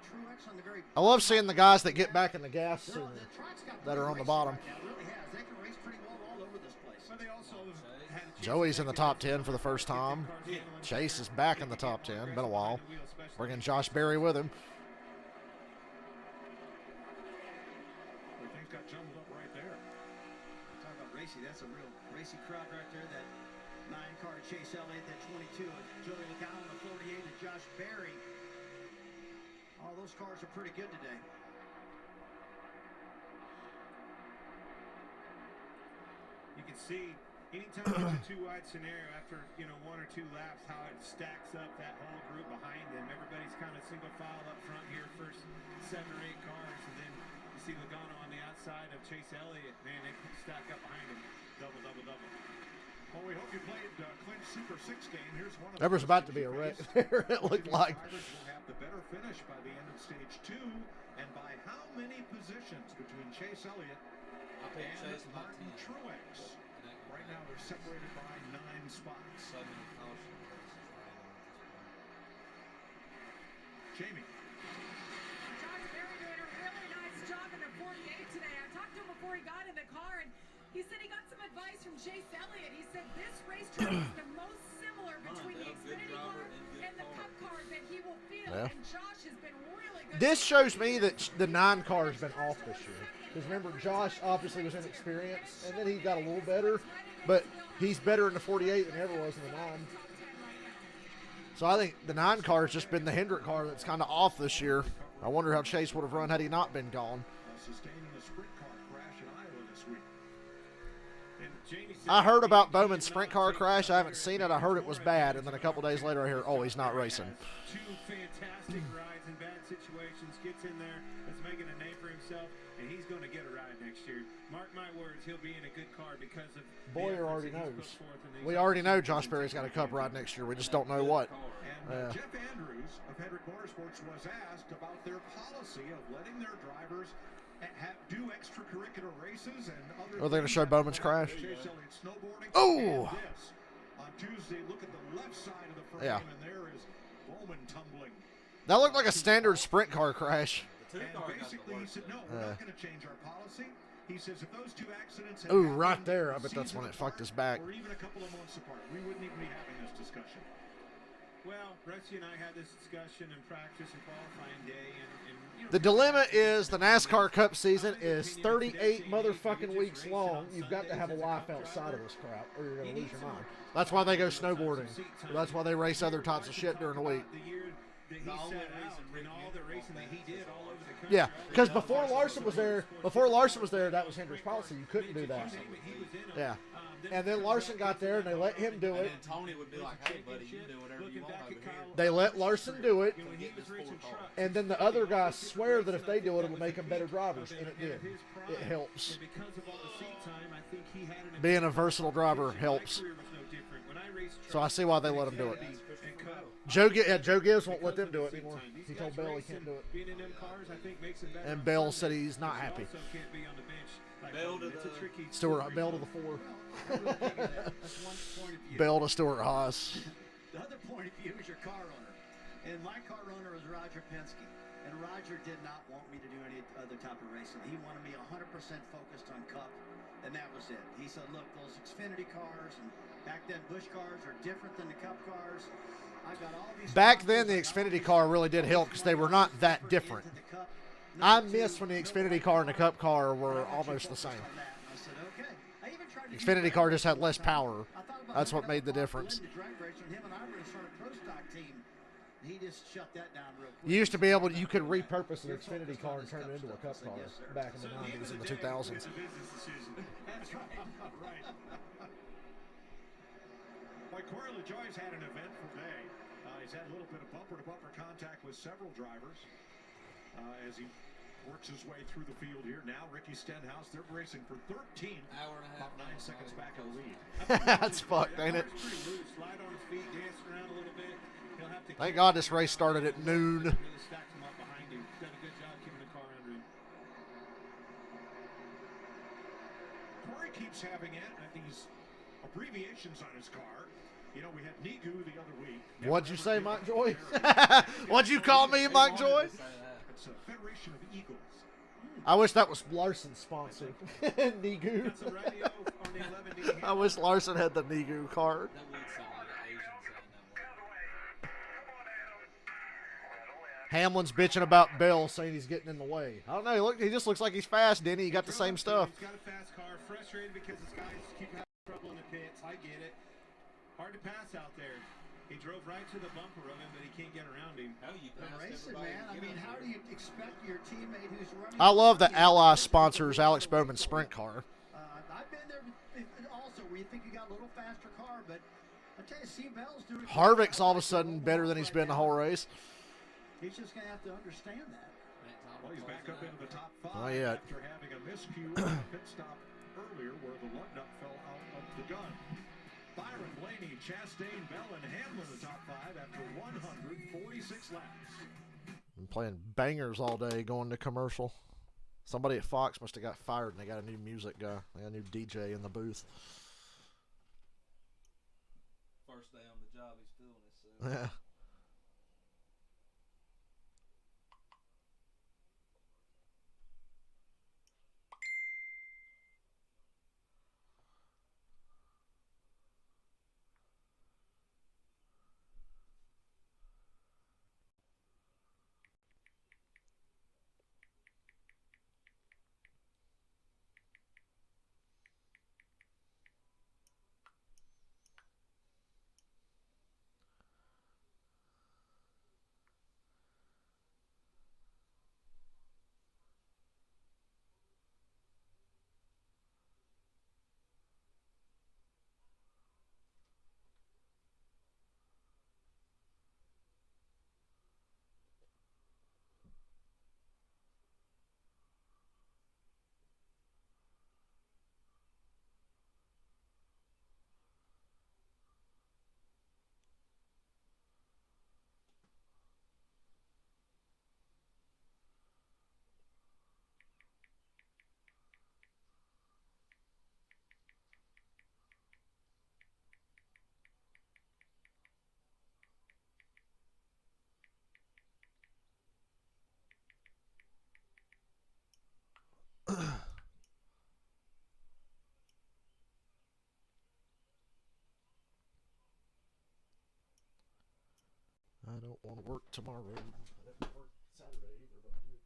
Truex on the very I love seeing the guys that get back in the gas that are on the bottom. It really has. They can race pretty well all over this place. But they also had Joey's in the top 10 for the first time. Chase is back in the top 10. Been a while. Bringing Josh Berry with him. Things got jumbled up right there. Talk about racy. That's a real racy crowd right there. That 9-car Chase Elliott, that 22 of Joey Logano, the 48 of Josh Berry. All those cars are pretty good today. You can see anytime there's a 2-wide scenario after 1 or 2 laps, how it stacks up that whole group behind them. Everybody's kind of single file up front here, first 7 or 8 cars, and then you see Logano on the outside of Chase Elliott. Man, they stack up behind him. Double, double, double. Well, we hope you played Clint's Super 6 game. Here's one of There was about to be a wreck there, it looked like. Drivers will have the better finish by the end of stage 2, and by how many positions between Chase Elliott and Martin Truex? Right now they're separated by 9 spots. Jamie. Josh Berry doing a really nice job in the 48 today. I talked to him before he got in the car, and he said he got some advice from Chase Elliott. He said this racetrack is the most similar between the Xfinity car and the Cup car that he will feel. Yeah. And Josh has been really good. This shows me that the 9 car has been off this year. Because remember, Josh obviously was inexperienced, and then he got a little better. But he's better in the 48 than he ever was in the 9. So I think the 9 car has just been the Hendrick car that's kind of off this year. I wonder how Chase would have run had he not been gone. Sustaining a sprint car crash in Iowa this week. I heard about Bowman's sprint car crash. I haven't seen it. I heard it was bad. And then a couple days later I hear, oh, he's not racing. 2 fantastic rides in bad situations. Gets in there. Is making a name for himself. And he's going to get a ride next year. Mark my words, he'll be in a good car because of Boyer already knows. We already know Josh Berry's got a Cup ride next year. We just don't know what. And Jeff Andrews of Hendrick Motorsports was asked about their policy of letting their drivers do extracurricular races and other. Are they going to show Bowman's crash? Oh! On Tuesday, look at the left side of the frame, Yeah. and there is Bowman tumbling. That looked like a standard sprint car crash. And basically, he said, no, we're not going to change our policy. He says if those 2 accidents had Oh, happened right there. I a bet that's when it season fucked his back. or even a couple of months apart, we wouldn't even be having this discussion. Well, Rusty and I had this discussion in practice and qualifying day, and The dilemma is the NASCAR Cup season is 38 motherfucking weeks long. You've got to have a life outside of this crap, or you're going to lose your mind. That's why they go snowboarding. That's why they race other types of shit during the week. Yeah, because before Larson was there, that was Hendrick's policy. You couldn't do that. Yeah. And then Larson got there, and they let him do it. And Tony would be like, hey, buddy, you can do whatever you want over here. They let Larson do it, and then the other guys swear that if they do it, it'll make them better drivers, and it did. It helps. Being a versatile driver helps. So I see why they let him do it. Joe Gibbs won't let them do it anymore. He told Bell he can't do it. And Bell said he's not happy. Bell to It's a the tricky Stewart, slippery Bell to slope. the 4. That's one point of view. Bell to Stewart Haas. The other point of view is your car owner. And my car owner is Roger Penske. And Roger did not want me to do any other type of racing. He wanted me 100% focused on Cup, and that was it. He said, look, those Xfinity cars, and back then Busch cars are different than the Cup cars. I got all these Back then, the Xfinity car really did help because they were not that different. I miss when the Xfinity car and the Cup car were almost the same. I said, okay. I even tried to Xfinity car just had less power. That's what made the difference. He just shut that down real quick. You used to be able to, you could repurpose an Xfinity car and turn it into a Cup car back in the 90s and the 2000s. That's right. Right. Well, Corey LaJoie's had an eventful day. He's had a little bit of bumper-to-bumper contact with several drivers as he works his way through the field here. Now Ricky Stenhouse, they're racing for 13th. Hour and a half. About 9 seconds back in the lead. That's fucked, ain't it? Pretty loose. Slide on his feet, dance around a little bit. He'll have to Thank God this race started at noon. really stacks him up behind him. Done a good job keeping the car under him. Corey keeps having these abbreviations on his car. You know, we had Nigu the other week. What'd you say, Mike Joy? What'd you call me, Mike Joy? It's a Federation of Eagles. I wish that was Larson's sponsor. Nigu. Got some radio on the 11D. I wish Larson had the Nigu card. That would sound like an Asian saying that word. Hamlin's bitching about Bell, saying he's getting in the way. I don't know. Look, he just looks like he's fast, Denny. He got the same stuff. He's got a fast car. Frustrated because his guys keep having trouble in the pits. I get it. Hard to pass out there. He drove right to the bumper of him, but he can't get around him. How you The passed racing, everybody man. I to get mean, up how there. do you expect your teammate who's running? I love that Ally sponsors Alex Bowman's sprint car. I've been there also where you think you got a little faster car, but I tell you, Steve Bell's doing. Harvick's all of a sudden better than he's been the whole race. He's just gonna have to understand that. Well, he's back up into the top 5 Not yet. after having a miscue on a pit stop earlier where the lug nut fell out of the gun. Byron, Blaney, Chastain, Bell, and Hamlin the top 5 after 146 laps. Been playing bangers all day going to commercial. Somebody at Fox must have got fired and they got a new music guy. They got a new DJ in the booth. First day on the job, he's feeling it. So. Yeah. I don't want to work tomorrow. I didn't work Saturday either, but I do.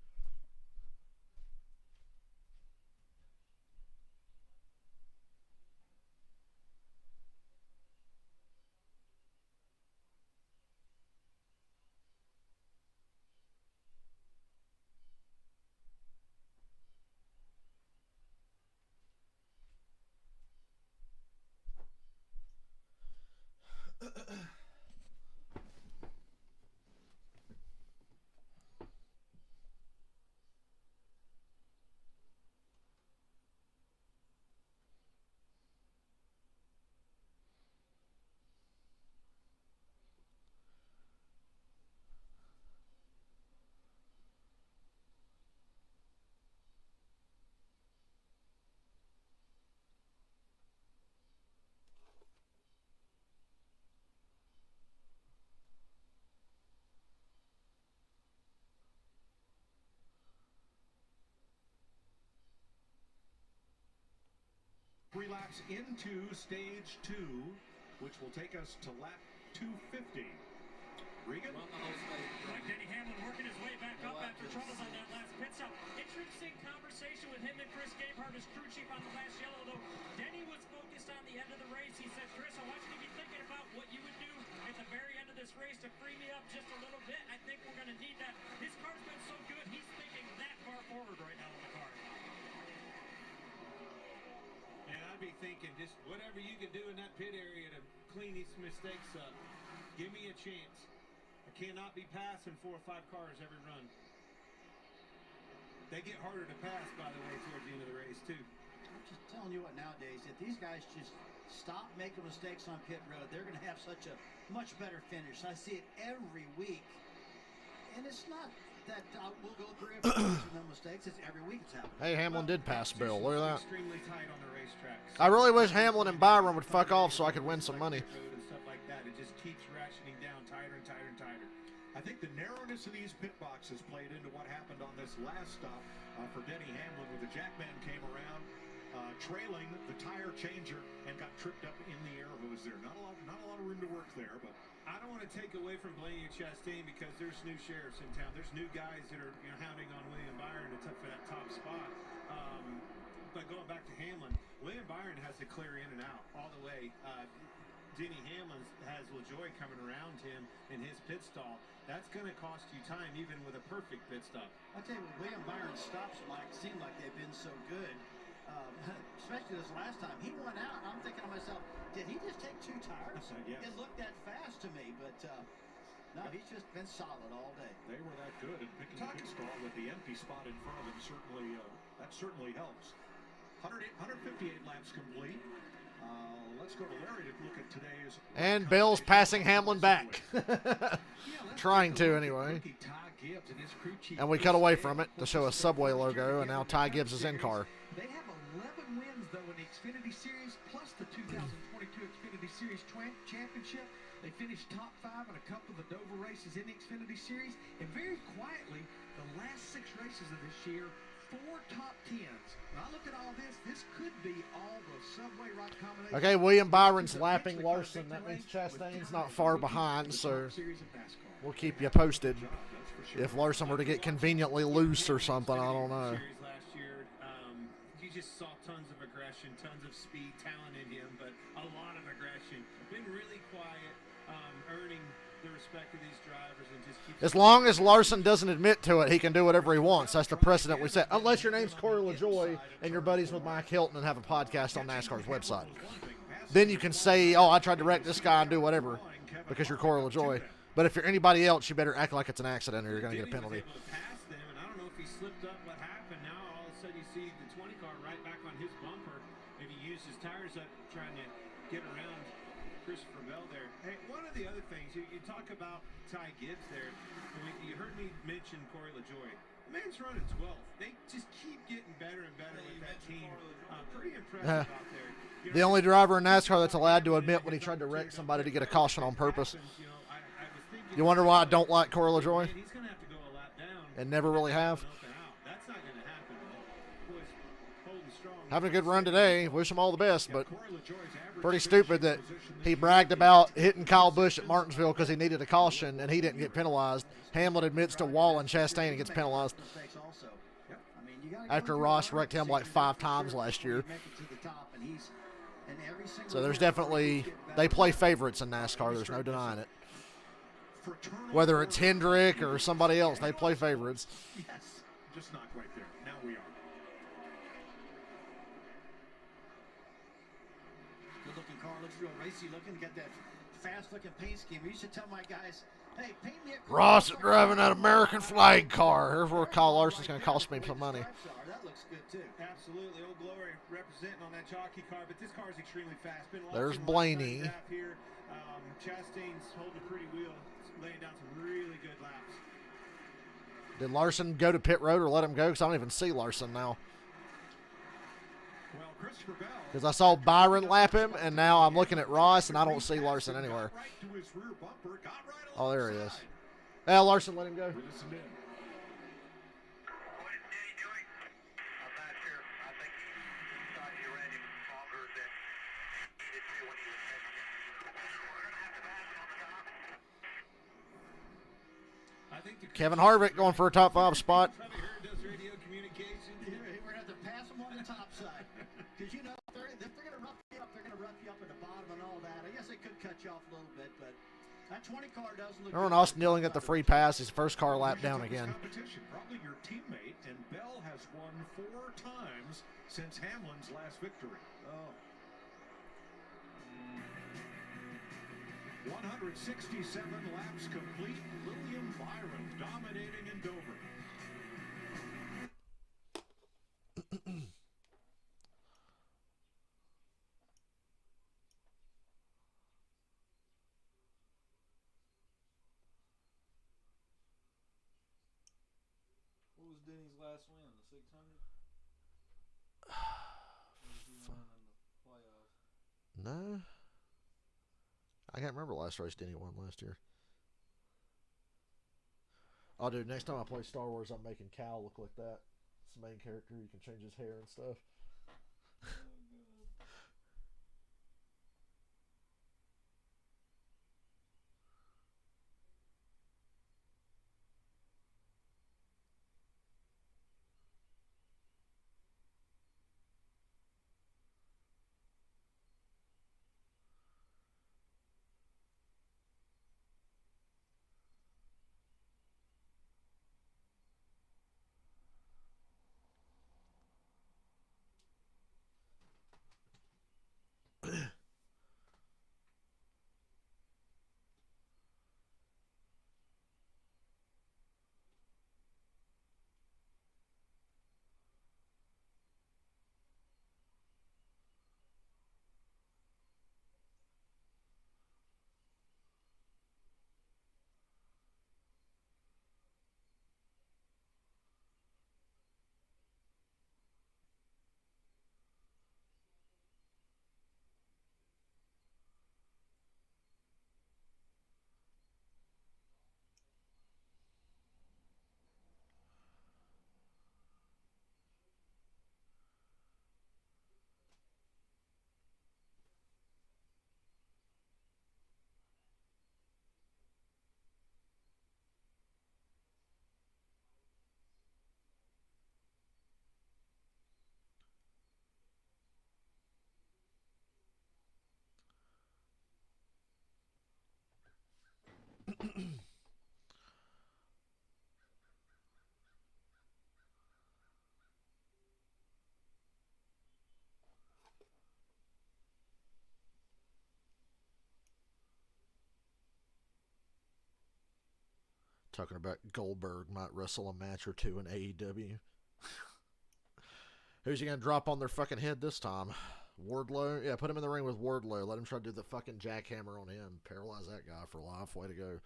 3 laps into stage 2, which will take us to lap 250. Regan? Like Denny Hamlin working his way back up after troubles on that last pit stop. Interesting conversation with him and Chris Gabehart, his crew chief on the last yellow, though. Denny was focused on the end of the race. He said, Chris, I want you to be thinking about what you would do at the very end of this race to free me up just a little bit. I think we're going to need that. His car's been so good, he's thinking that far forward right now in the car. And I'd be thinking just whatever you can do in that pit area to clean these mistakes up. Give me a chance. I cannot be passing 4 or 5 cars every run. They get harder to pass, by the way, towards the end of the race, too. I'm just telling you what, nowadays, if these guys just stop making mistakes on pit road, they're going to have such a much better finish. I see it every week. And it's not that we'll go through no mistakes. It's every week it's happening. Hey, Hamlin did pass Bill. Look at that. Extremely tight on the racetrack. I really wish Hamlin and Byron would fuck off so I could win some money. And stuff like that. It just keeps ratcheting down tighter and tighter and tighter. I think the narrowness of these pit boxes played into what happened on this last stop for Denny Hamlin, where the jackman came around trailing the tire changer and got tripped up in the air hose there. Not a lot of room to work there, but I don't want to take away from Blaney and Chastain because there's new sheriffs in town. There's new guys that are hounding on William Byron for that top spot. But going back to Hamlin, William Byron has to clear in and out all the way. Denny Hamlin has LaJoie coming around him in his pit stall. That's going to cost you time, even with a perfect pit stop. I tell you what, William Byron's stops seem like they've been so good. Especially this last time. He went out, and I'm thinking to myself, did he just take 2 tires? Yes. It looked that fast to me, but no, he's just been solid all day. They were that good, and picking the pit stall with the empty spot in front of him certainly helps. 158 laps complete. Let's go to Larry to look at today's. And Bill's passing Hamlin back. Trying to, anyway. And we cut away from it to show a Subway logo, and now Ty Gibbs is in car. They have 11 wins, though, in the Xfinity Series, plus the 2022 Xfinity Series Championship. They finished top 5 in a couple of the Dover races in the Xfinity Series. And very quietly, the last 6 races of this year, 4 top 10s. When I look at all this, this could be all the Subway rock combination. Okay, William Byron's lapping Larson. That means Chastain's not far behind, so we'll keep you posted. If Larson were to get conveniently loose or something, I don't know. Last year, you just saw tons of aggression, tons of speed, talent in him, but a lot of aggression. Been really quiet, earning the respect of these drivers, and just keeps. As long as Larson doesn't admit to it, he can do whatever he wants. That's the precedent we set. Unless your name's Corey LaJoie and you're buddies with Mike Hilton and have a podcast on NASCAR's website. Then you can say, oh, I tried to wreck this guy and do whatever because you're Corey LaJoie. But if you're anybody else, you better act like it's an accident or you're going to get a penalty. Pass them, and I don't know if he slipped up. What happened? Now all of a sudden you see the 20 car right back on his bumper. Maybe he used his tires up trying to get around Christopher Bell there. Hey, one of the other things you talk about Ty Gibbs there. You heard me mention Corey LaJoie. The man's running 12th. They just keep getting better and better with that team. Pretty impressive out there. The only driver in NASCAR that's allowed to admit when he tried to wreck somebody to get a caution on purpose. You wonder why I don't like Corey LaJoie? He's going to have to go a lap down. And never really have. That's not going to happen. Boys holding strong. Having a good run today. Wish him all the best, but pretty stupid that he bragged about hitting Kyle Busch at Martinsville because he needed a caution and he didn't get penalized. Hamlin admits to walling Chastain and gets penalized. After Ross wrecked him like 5 times last year. So there's definitely, they play favorites in NASCAR. There's no denying it. Whether it's Hendrick or somebody else, they play favorites. Yes, just not quite there. Now we are. Good looking car, looks real racy looking. Got that fast looking paint scheme. We used to tell my guys, hey, paint me a car. Ross is driving that American flag car. Here's where Kyle Larson's going to cost me some money. That looks good too. Absolutely. Old Glory representing on that jockey car, but this car is extremely fast. There's Blaney. Here. Chastain's holding a pretty wheel. Laying down some really good laps. Did Larson go to pit road or let him go? Because I don't even see Larson now. Well, Christopher Bell. Because I saw Byron lap him, and now I'm looking at Ross, and I don't see Larson anywhere. Oh, there he is. Yeah, Larson let him go. Kevin Harvick going for a top 5 spot. We're going to have to pass them on the top side. Because, you know, if they're going to rough you up, they're going to rough you up at the bottom and all that. I guess they could cut you off a little bit, but that 20 car doesn't look Remember good. Austin Dillon got the free pass. His first car lap down again. Probably your teammate, and Bell has won 4 times since Hamlin's last victory. Oh. 167 laps complete. William Byron dominating in Dover. What was Denny's last win? The 600? Or was he won in the playoffs? No. I can't remember the last race Denny won last year. Oh, dude, next time I play Star Wars, I'm making Cal look like that. It's the main character. You can change his hair and stuff. Talking about Goldberg might wrestle a match or 2 in AEW. Who's he going to drop on their fucking head this time? Wardlow? Yeah, put him in the ring with Wardlow. Let him try to do the fucking jackhammer on him. Paralyze that guy for life. Way to go.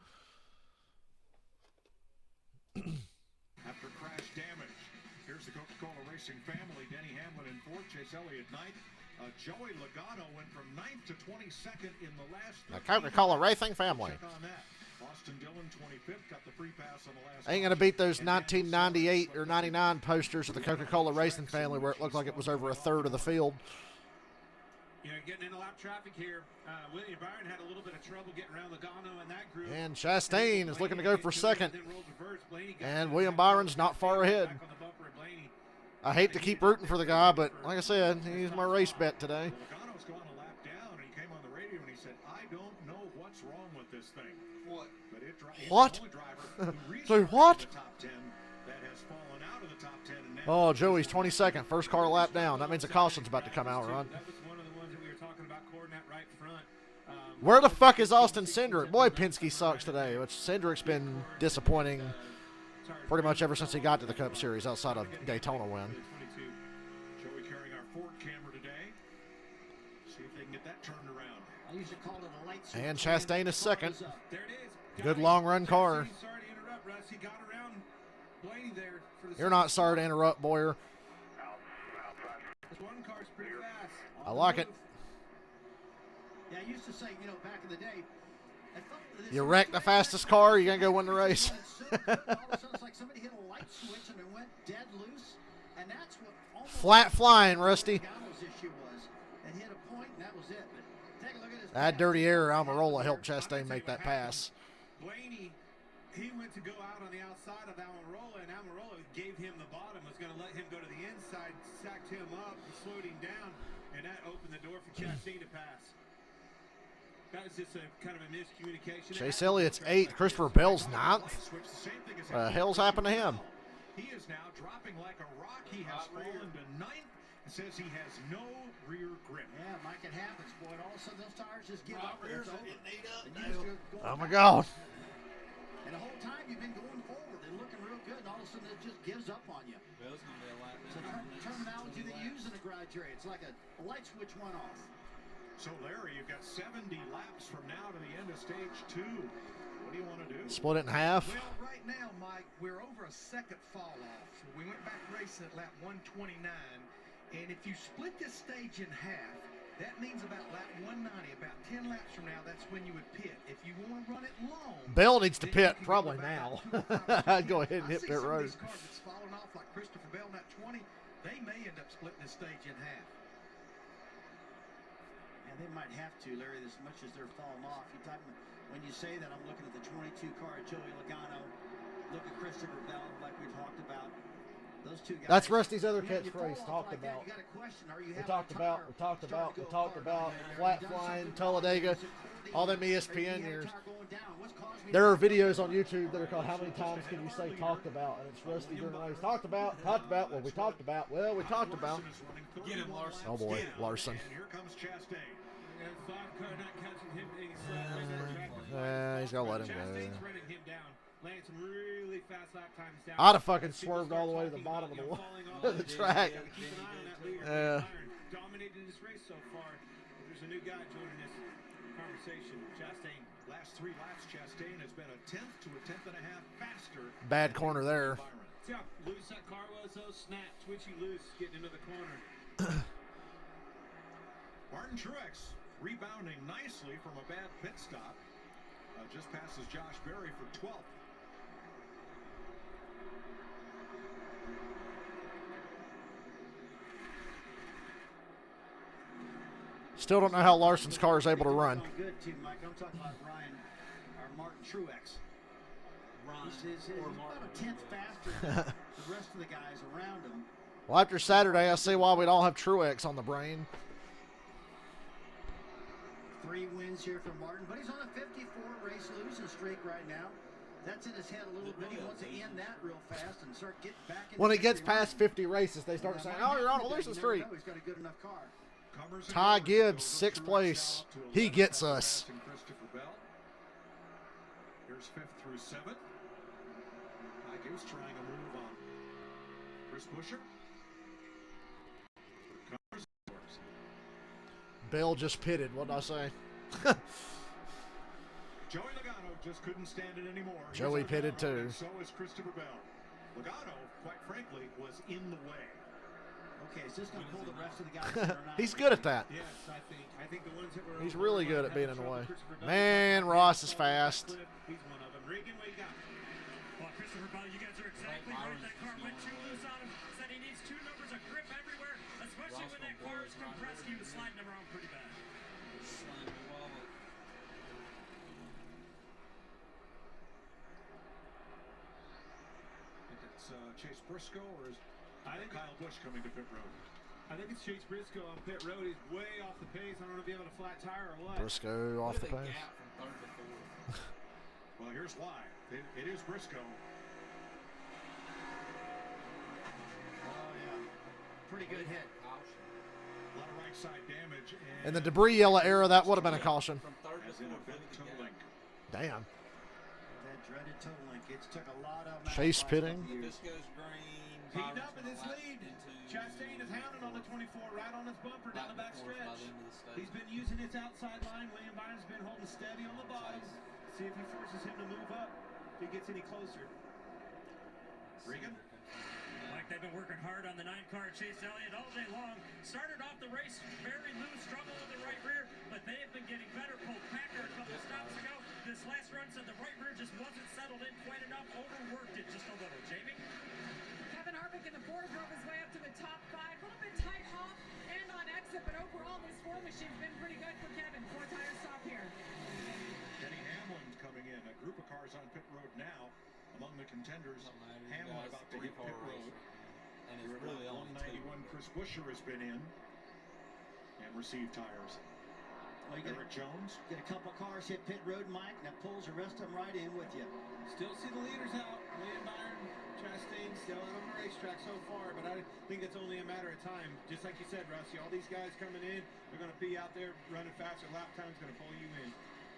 After crash damage, here's the Coca-Cola Racing family. Denny Hamlin in 4th, Chase Elliott 9th. Joey Logano went from 9th to 22nd in the last. The Coca-Cola Racing family. Check on that. Austin Dillon 25th, got the free pass on the last. Ain't going to beat those 1998 or 99 posters of the Coca-Cola Racing family where it looked like it was over a third of the field. You know, getting into lap traffic here, William Byron had a little bit of trouble getting around Logano and that group. And Chastain is looking to go for second. And William Byron's not far ahead. I hate to keep rooting for the guy, but like I said, he's my race bet today. Logano's gone a lap down, and he came on the radio and he said, "I don't know what's wrong with this thing." What? But what? So what? Oh, Joey's 22nd, first car lap down. That means a caution's about to come out, Ron. That was one of the ones that we were talking about, Coordinate right front. Where the fuck is Austin Cindric? Boy, Penske sucks today, which Cindric's been disappointing pretty much ever since he got to the Cup Series outside of Daytona win. Joey carrying our Ford camera today. See if they can get that turned around. I used to call it a light switch. And Chastain is second. There it is. Good long run car. Sorry to interrupt, Russ. He got around Blaney there for the. You're not sorry to interrupt, Boyer. This one car's pretty fast. I like it. Yeah, I used to say, you know, back in the day, I felt that You wreck the fastest car, you're going to go win the race. all of a sudden, it's like somebody hit a light switch and it went dead loose, and that's what almost Flat flying, Rusty. Logano's issue was. It hit a point, and that was it. But take a look at his That dirty error, Almirola helped Chastain make that pass. Blaney He went to go out on the outside of Almirola, and Almirola gave him the bottom, was going to let him go to the inside, sacked him up, slowed him down, and that opened the door for Chastain to pass. That was just a kind of a miscommunication. Chase Elliott's 8th. Christopher Bell's 9th. Hell's happened to him? He is now dropping like a rock. He has fallen to 9th. It says he has no rear grip. Yeah, Mike, it happens, boy. All of a sudden, those tires just give up. Rears are getting ate up. Oh, my God. And the whole time you've been going forward and looking real good, and all of a sudden it just gives up on you. Well, it's going to be a lap. It's a terminology they use in the garage area. It's like a light switch went off. So, Larry, you've got 70 laps from now to the end of stage 2. What do you want to do? Split it in half. Well, right now, Mike, we're over a second fall off. So we went back racing at lap 129. And if you split this stage in half, that means about lap 190, about 10 laps from now, that's when you would pit. If you want to run it long, Bell needs to pit probably now. I'd go ahead and hit pit road. These cars that's falling off like Christopher Bell in that 20, they may end up splitting this stage in half. And they might have to, Larry, as much as they're falling off. When you say that, I'm looking at the 22 car, Joey Logano. Look at Christopher Bell, like we talked about. Those two guys. That's Rusty's other catchphrase. Talked about. We talked about flat flying, Talladega, all them ESPN years. There are videos on YouTube that are called "How many times can you say talked about?" and it's Rusty during the race. Talked about. Well, we talked about. Well, we talked about. Get him, Larson. Oh boy, Larson. And here comes Chastain. He's gonna let him go. Chastain's running him down. Laying some really fast lap times down. I'd have fucking swerved all the way to the bottom of the track. Keep an eye on that leader. Dominated this race so far. There's a new guy joining this conversation. Chastain. Last 3 laps, Chastain has been a 10th to a 10th and a half faster. Bad corner there. See how loose that car was, though? Snap, twitchy loose, getting into the corner. Martin Truex rebounding nicely from a bad pit stop. Just passes Josh Berry for 12th. Still don't know how Larson's car is able to run. Good too, Mike. I'm talking about Ryan or Martin Truex. He's about a 10th faster than the rest of the guys around him. Well, after Saturday, I see why we don't have Truex on the brain. 3 wins here for Martin, but he's on a 54 race losing streak right now. That's in his head a little bit. He wants to end that real fast and start getting back in. When it gets past 50 races, they start saying, "Oh, you're on a losing streak." He's got a good enough car. Ty Gibbs, 6th place. He gets us. Here's 5th through 7th. Ty Gibbs trying to move on. Chris Buescher. Bell just pitted. What did I say? Joey Logano just couldn't stand it anymore. Joey pitted too. So is Christopher Bell. Logano, quite frankly, was in the way. Okay, is this going to pull the rest of the guys? He's good at that. Yes, I think the ones that were. He's really good at being in the way. Man, Ross is fast. He's one of them. Regan, what you got? Well, Christopher Bell, you guys are exactly right. That car went too loose on him. Said he needs 2 numbers of grip everywhere, especially when that car is compressed. He was sliding them around pretty bad. It's Chase Briscoe, or is Kyle Busch coming to pit road? I think it's Chase Briscoe on pit road. He's way off the pace. I don't know if he has a flat tire or what. Briscoe off the pace. Well, here's why. It is Briscoe. Oh, yeah. Pretty good hit. A lot of right side damage. In the debris yellow era, that would have been a caution. As in a bit toe link. Damn. That dreaded toe link. It took a lot of Chase pitting. Heat up in his lead. Chastain is hounding on the 24, right on his bumper down the back stretch. He's been using his outside line. William Byron's been holding steady on the bottom. See if he forces him to move up. If he gets any closer. Regan. Like they've been working hard on the 9-car Chase Elliott all day long. Started off the race very loose, struggle with the right rear, but they have been getting better. Pulled Packer a couple stops ago. This last run said the right rear just wasn't settled in quite enough. Overworked it just a little. Jamie? Kevin Harvick in the 4 drove his way up to the top 5. A little bit tight off and on exit, but overall this 4 machine's been pretty good for Kevin. 4 tire stop here. Denny Hamlin's coming in. a group of cars on pit road now. Among the contenders, Hamlin about to hit pit road. And it's really only 191. Chris Buescher has been in and received tires. Well, Eric Jones. Get a couple cars hit pit road, Mike, and that pulls the rest of them right in with you. Still see the leaders out. William Byron, Chastain still out on the racetrack so far, but I think it's only a matter of time. Just like you said, Rusty, all these guys coming in, they're going to be out there running faster. Lap time's going to pull you in.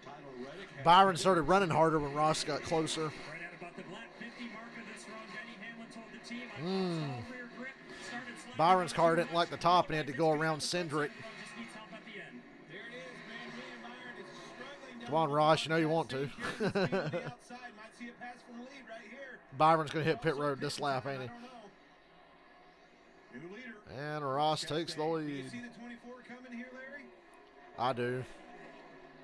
Tyler Reddick. Byron started running harder when Ross got closer. Right at about the lap 50 mark of this run, Denny Hamlin told the team, I lost all rear grip, started sliding. Byron's car didn't like the top and had to go around Cindric. Just needs help at the end. There it is, man. William Byron is struggling. Come on, Ross, you know you want to. Outside, might see a pass for the lead right here. Byron's going to hit pit road this lap, ain't he? New leader. And Ross takes the lead. Do you see the 24 coming here, Larry? I do.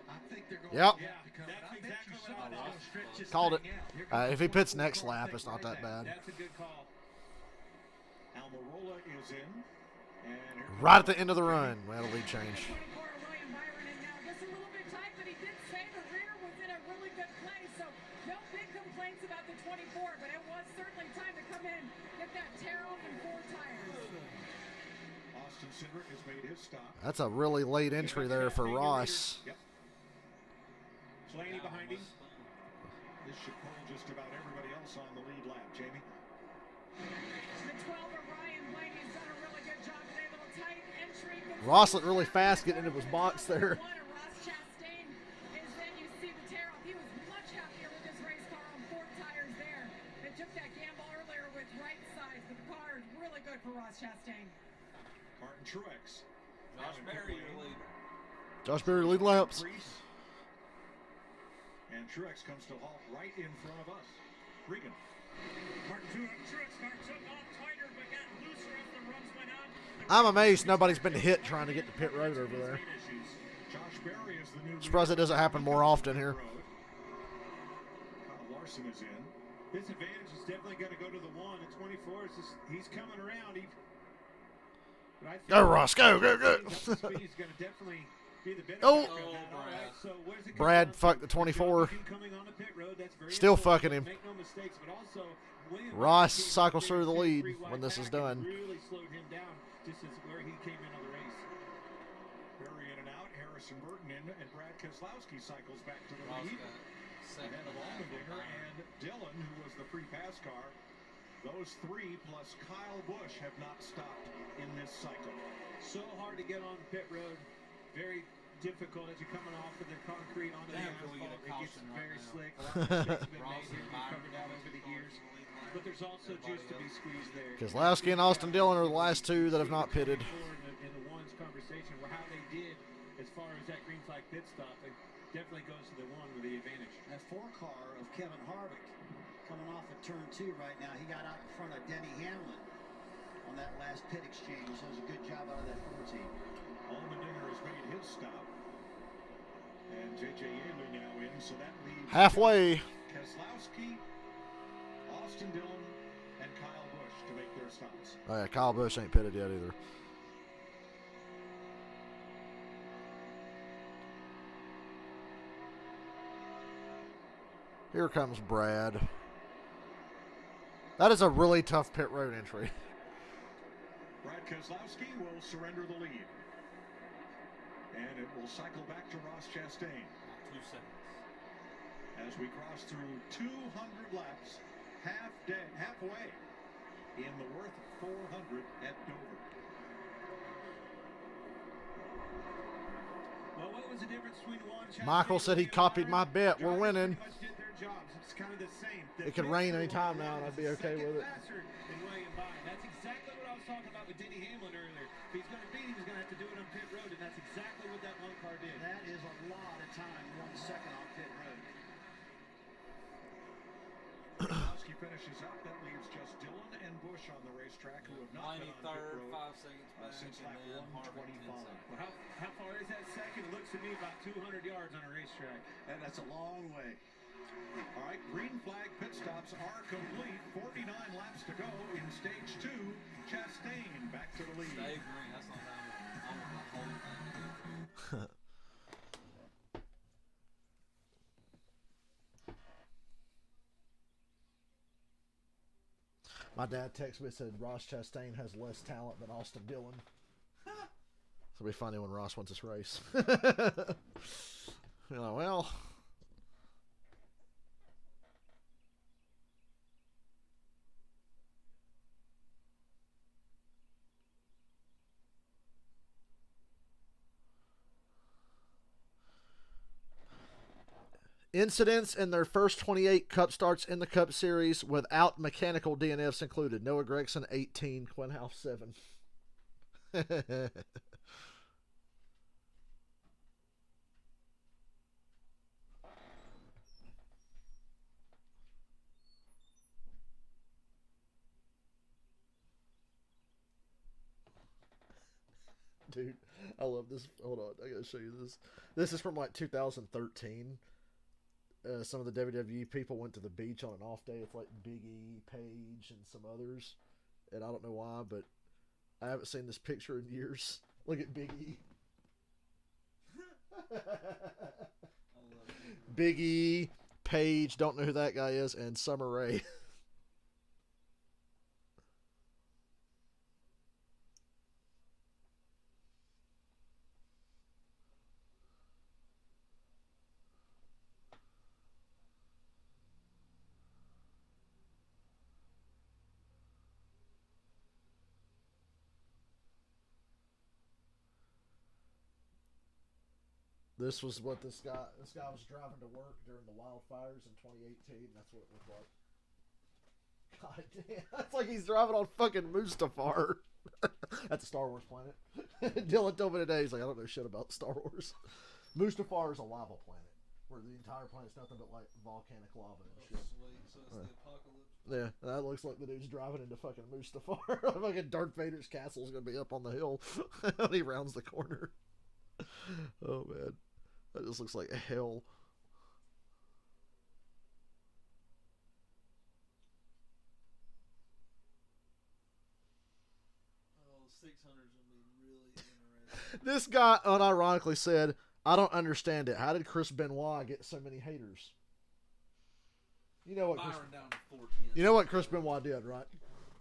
I think they're going Yep. Yeah, that's exactly what I thought. Called it. If he pits next lap, it's not that bad. That's a good call. Almirola is in. And here Right at the end of the run, we had a lead change. 24, William Byron in now. Just a little bit tight, but he did say the rear was in a really good place. So no big complaints about the 24, but it was certainly time to come in, get that tear off in 4 tires. Austin Cindric has made his stop. That's a really late entry there for Ross. Yep. Slaney behind him. This should pull just about everybody else on the lead lap. Jamie. The 12 of Ryan Blaney's done a really good job today. Little tight entry. Ross looked really fast getting into his box there. Ross Chastain is then you see the tear off. He was much happier with his race car on 4 tires there. It took that gamble earlier with right sides, but the car is really good for Ross Chastain. Martin Truex. Josh Berry, your leader. Josh Berry lead laps. And Truex comes to halt right in front of us. Regan. Martin Truex car took off tighter, but got looser as the runs went on. I'm amazed nobody's been hit trying to get to pit road over there. Josh Berry is the new Surprised it doesn't happen more often here. Kyle Larson is in. His advantage is definitely going to go to the 1. At 24, it's just, he's coming around. Go, Ross. Go, go, go. He's going to definitely be the benefit. Oh. All right, so where's it Brad fucked the 24. coming on the pit road, that's very Still important. fucking him. Make no mistakes, but also William Ross came cycles very through the lead free wide when this is back and done. Really slowed him down just as where he came into the race. Berry in and out. Harrison Burton in. And Brad Keselowski cycles back to the Ross lead. got Ahead second of Allmendinger and Dillon, who was the free pass car. Those 3 plus Kyle Busch have not stopped in this cycle. So hard to get on pit road. Very difficult as you're coming off of the concrete onto the Damn, can we get a asphalt. It gets caution right very now? slick. A lot of mistakes have been Ross made here. and We've Byron covered that over the years. But there's also juice to be squeezed there. Keselowski and Austin Dillon are the last 2 that have not pitted. In the ones conversation, how they did as far as that green flag pit stop, it definitely goes to the 1 with the advantage. That 4 car of Kevin Harvick coming off of turn 2 right now. He got out in front of Denny Hamlin on that last pit exchange. So it was a good job out of that 4 team. Allmendinger has made his stop. And J.J. Yeley now in, so that leaves Halfway. Keselowski, Austin Dillon, and Kyle Busch to make their stops. Oh yeah, Kyle Busch ain't pitted yet either. Here comes Brad. That is a really tough pit road entry. Brad Keselowski will surrender the lead. And it will cycle back to Ross Chastain. 2 seconds. As we cross through 200 laps, halfway in the Worth 400 at Dover. Well, what was the difference between 1 Michael said he copied my bet. We're winning. Pretty much did their jobs. It's kind of the same. It could rain any time now, and I'd be okay with it. In William Byron. That's exactly what I was talking about with Denny Hamlin earlier. If he's going to beat him, he's going to have to do it on pit road, and that's exactly what that 1 car did. That is a lot of time, 1 second on pit road. Keselowski finishes up. That leaves just Dillon and Busch on the racetrack, who have not been on pit 93rd, road 5 seconds back, since and lap then Harvick 10 125. seconds. Well, how far is that second? It looks to me about 200 yards on a racetrack. And that's a long way. All right, green flag pit stops are complete. 49 laps to go in stage 2. Chastain back to the lead. Stay green. That's not down there. I want the whole thing. My dad texted me and said Ross Chastain has less talent than Austin Dillon. So it'll be funny when Ross wins this race. You know, well. Incidents in their first 28 Cup starts in the Cup Series without mechanical DNFs included. Noah Gragson, 18. Quinn Houff, 7. Dude, I love this. Hold on, I gotta show you this. This is from like 2013. Some of the WWE people went to the beach on an off day. It's like Big E, Paige, and some others. And I don't know why, but I haven't seen this picture in years. Look at Big E. Big E, Paige, don't know who that guy is, and Summer Rae. This was what this guy was driving to work during the wildfires in 2018. That's what it looked like. God damn. That's like he's driving on fucking Mustafar. That's a Star Wars planet. Dylan told me today, he's like, I don't know shit about Star Wars. Mustafar is a lava planet where the entire planet's nothing but like volcanic lava and shit. Sweet. So it's the apocalypse. Yeah, that looks like the dude's driving into fucking Mustafar. Fucking Darth Vader's castle's gonna be up on the hill when he rounds the corner. Oh man. That just looks like hell. Oh, 600's gonna be really interesting. This guy unironically said, I don't understand it. How did Chris Benoit get so many haters? You know what? You know what Chris Benoit did, right?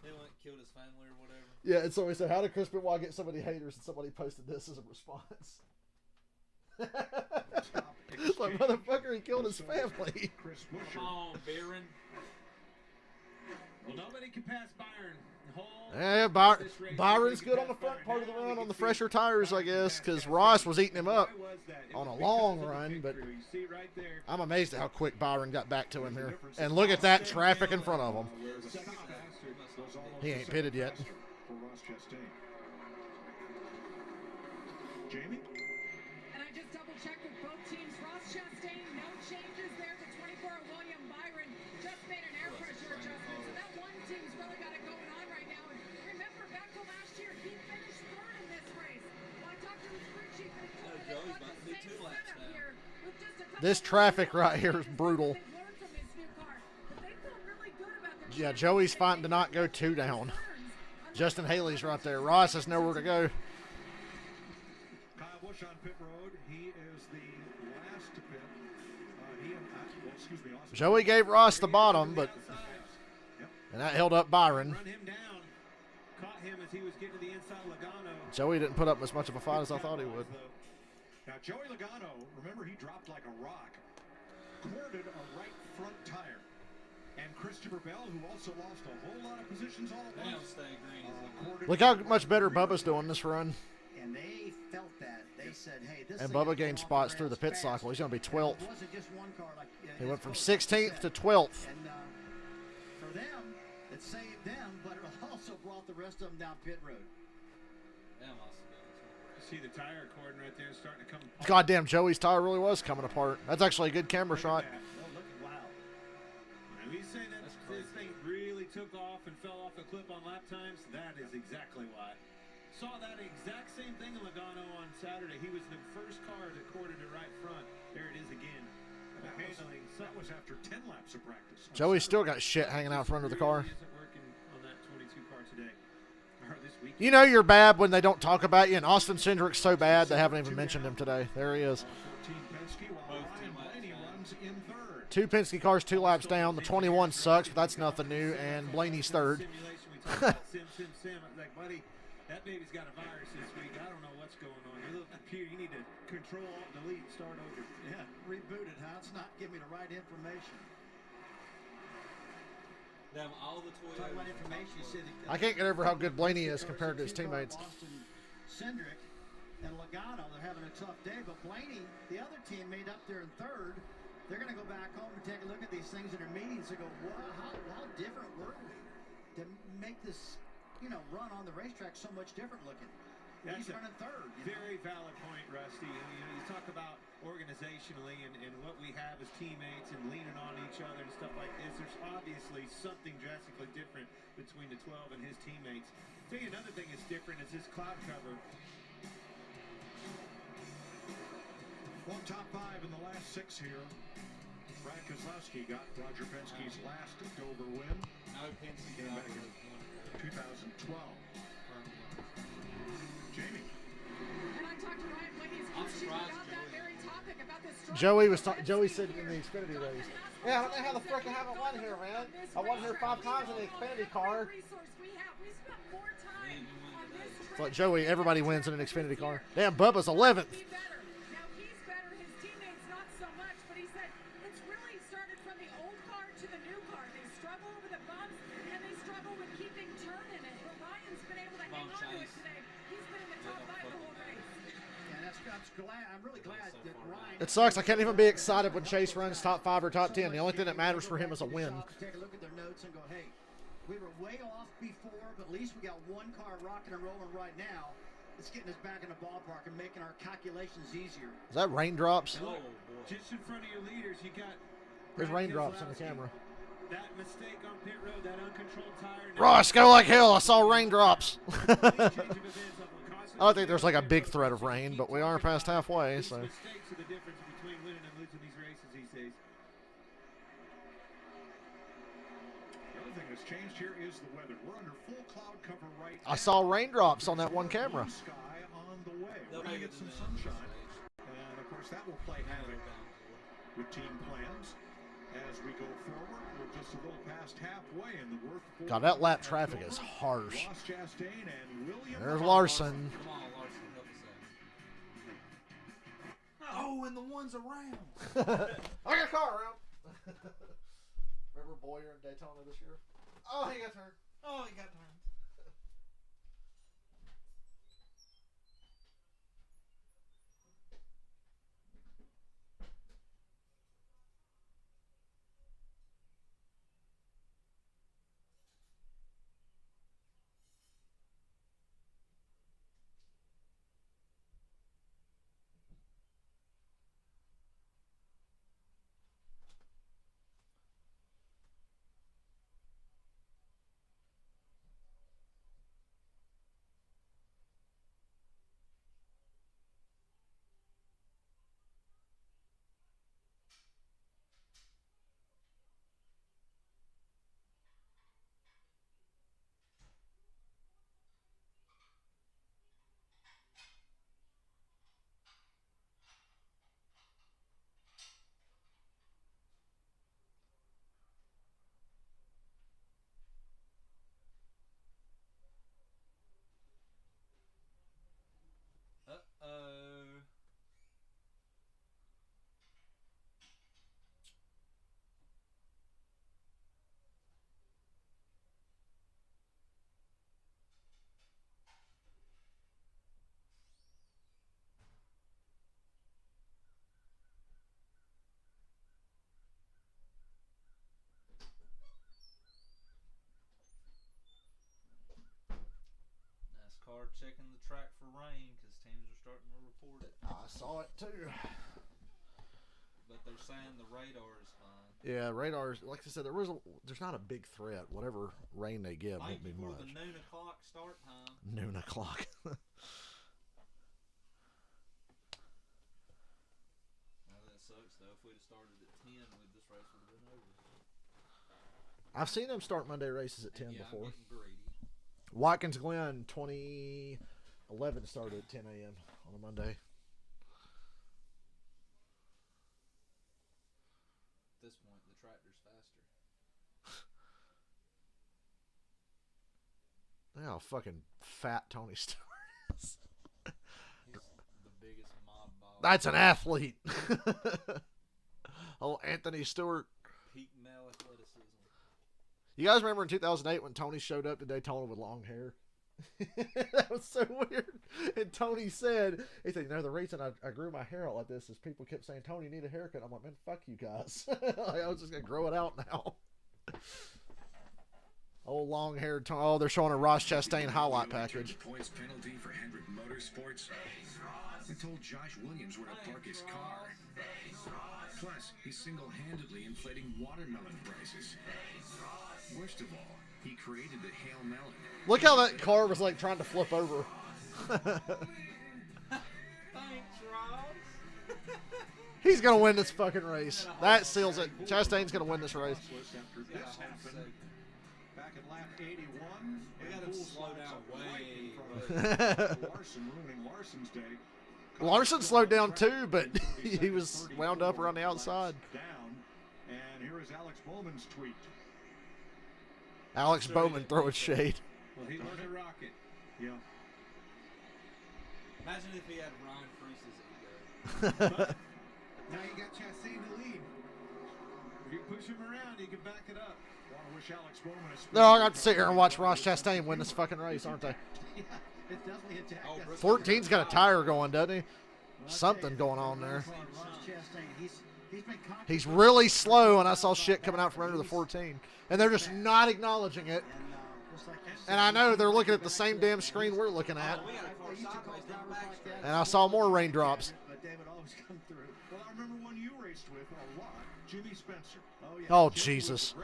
He went and killed his family or whatever. Yeah, and so he said, how did Chris Benoit get so many haters? And somebody posted this as a response. It's like, motherfucker, he killed his family. Come on, Baron. Well, nobody can pass Byron. Yeah, Byron's good on the front part of the run on the fresher tires, I guess, because Ross was eating him up on a long run. But I'm amazed at how quick Byron got back to him here. And look at that traffic in front of him. He ain't pitted yet. Jamie? And I just double-checked with both teams. Ross Chastain, no changes there to 24. William Byron just made an air pressure adjustment. So that one team's really got it going on right now. And remember, back to last year, he finished third in this race. When I talked to his crew chief, and he told me they got the same setup here. With just a couple This traffic right here is brutal. Yeah, Joey's fighting to not go 2 down. Justin Haley's right there. Ross has nowhere to go. Kyle Busch on pit road. He is the last to pit. Joey gave Ross the bottom, but and that held up Byron. Run him down. Caught him as he was getting to the inside of Logano. Joey didn't put up as much of a fight as I thought he would. Now, Joey Logano, remember, he dropped like a rock. Corded a right front tire. And Christopher Bell, who also lost a whole lot of positions all at once. Look how much better Bubba's doing this run. And they felt that. They said, hey, this And thing Bubba is gained off the spots through rails the pit fast. cycle. He's going to be 12th. It wasn't just one car like He went from Coach 16th to said. 12th. And for them, it saved them, but it also brought the rest of them down pit road. See the tire cordon right there starting to come apart. Goddamn, Joey's tire really was coming apart. That's actually a good camera shot. Wow. And we say that this thing really took off and fell off a clip on lap times. That is exactly why. Saw that exact same thing in Logano on Saturday. He was the first car that corded it right front. There it is again. That was after 10 laps of practice. Joey's still got shit hanging out front of the car. Isn't working on that 22 car today. Or this week. You know you're bad when they don't talk about you, and Austin Cindric's so bad they haven't even mentioned him today. There he is. 14 Penske, while Ryan Blaney runs in third. 2 Penske cars, 2 laps down. The 21 sucks, but that's nothing new. And Blaney's third. Sim. Like, buddy, that baby's got a virus this week. I don't know what's going on. Your little computer, you need to control, alt, delete, and start over. Yeah, reboot it, huh? It's not giving me the right information. Damn, all the Talk about information. You said I can't get over how good Blaney is compared to his teammates. Boston Cindric and Logano, they're having a tough day, but Blaney, the other team, made up there in third. They're going to go back home and take a look at these things in their meetings and go, wow, how different were we to make this, run on the racetrack so much different looking. He's running third. Very valid point, Rusty. You talk about organizationally and what we have as teammates and leaning on each other and stuff like this. There's obviously something drastically different between the 12 and his teammates. I'll tell you another thing that's different is this cloud cover. Well, top 5 in the last 6 here. Brad Keselowski got Roger Penske's last Dover win. No, Penske came back in 2012. Jamie. And I talked to Ryan Blaney's coach about that very topic, about this Joey said in the Xfinity race, yeah, I don't know how the frick I haven't won here, man. I won here 5 times in the Xfinity car. It's like, Joey, everybody wins in an Xfinity car. Damn, Bubba's 11th. I'm really glad that Ryan... It sucks. I can't even be excited when Chase runs top 5 or top 10. The only thing that matters for him is a win. Take a look at their notes and go, hey, we were way off before, but at least we got one car rocking and rolling right now. It's getting us back in the ballpark and making our calculations easier. Is that raindrops? Oh, just in front of your leaders, you got... There's raindrops in the camera. That mistake on pit road, that uncontrolled tire... Ross, go like hell. I saw raindrops. I don't think there's like a big threat of rain, but we are past halfway, so. Mistakes are the difference between winning and losing these races these days. The other thing that's changed here is the weather. We're under full cloud cover right now. I saw raindrops on that one camera. Sky on the way. We're going to get some sunshine. And, of course, that will play havoc with team plans. As we go forward, we're just a little past halfway in the work. God, that lap traffic is harsh. Ross Chastain and William There's Larson. Come on, Larson, help us out. Oh, and the one's around. I got a car around. Remember Boyer in Daytona this year? Oh, he got turned. Oh, he got turned. NASCAR checking the track for rain because teams are starting to report it. I saw it too. But they're saying the radar is fine. Yeah, radar's, like I said, there's not a big threat. Whatever rain they give won't be before much. the noon o'clock start time. Noon o'clock. That sucks though. If we'd have started at 10, this race would have been over. I've seen them start Monday races at 10 before. I'm getting greedy. Watkins Glen 2011 started at 10 a.m. on a Monday. This how fucking fat Tony Stewart is. He's the biggest mob boss. That's an athlete. Oh, Anthony Stewart. Peak male athleticism. You guys remember in 2008 when Tony showed up to Daytona with long hair? That was so weird. And Tony said, the reason I grew my hair out like this is people kept saying, Tony, you need a haircut. I'm like, man, fuck you guys. I was just going to grow it out now. Old long-haired Tony. Oh, they're showing a Ross Chastain highlight package. Points penalty for Hendrick Motorsports. I told Josh Williams where to park his car. Plus, he's single-handedly inflating watermelon prices. Worst of all, he created the Hail Melon. Look how that car was like trying to flip over. Thanks, Ross. He's going to win this fucking race. That seals it. Chastain's going to win this race. Back at lap 81, we got to slow down way. Larson's day. Larson slowed down too, but he was wound up around the outside. Down, and here is Alex Bowman's tweet. Alex Bowman throwing shade. Well, he was a rocket. Yeah. Imagine if he had Ryan Preece's ego. Now you got Chastain to lead. If you push him around, you can back it up. Want to wish Alex Bowman a They're all got to sit here and watch Ross Chastain win this fucking race, aren't they? Yeah, it's definitely a tag. 14's got a tire going, doesn't he? Something going on there. He's really slow, and I saw shit coming out from under the 14. And they're just not acknowledging it. And I know they're looking at the same damn screen we're looking at. And I saw more raindrops. But David always come through. Well, I remember one you raced with a lot, Jimmy Spencer. Oh, Jesus.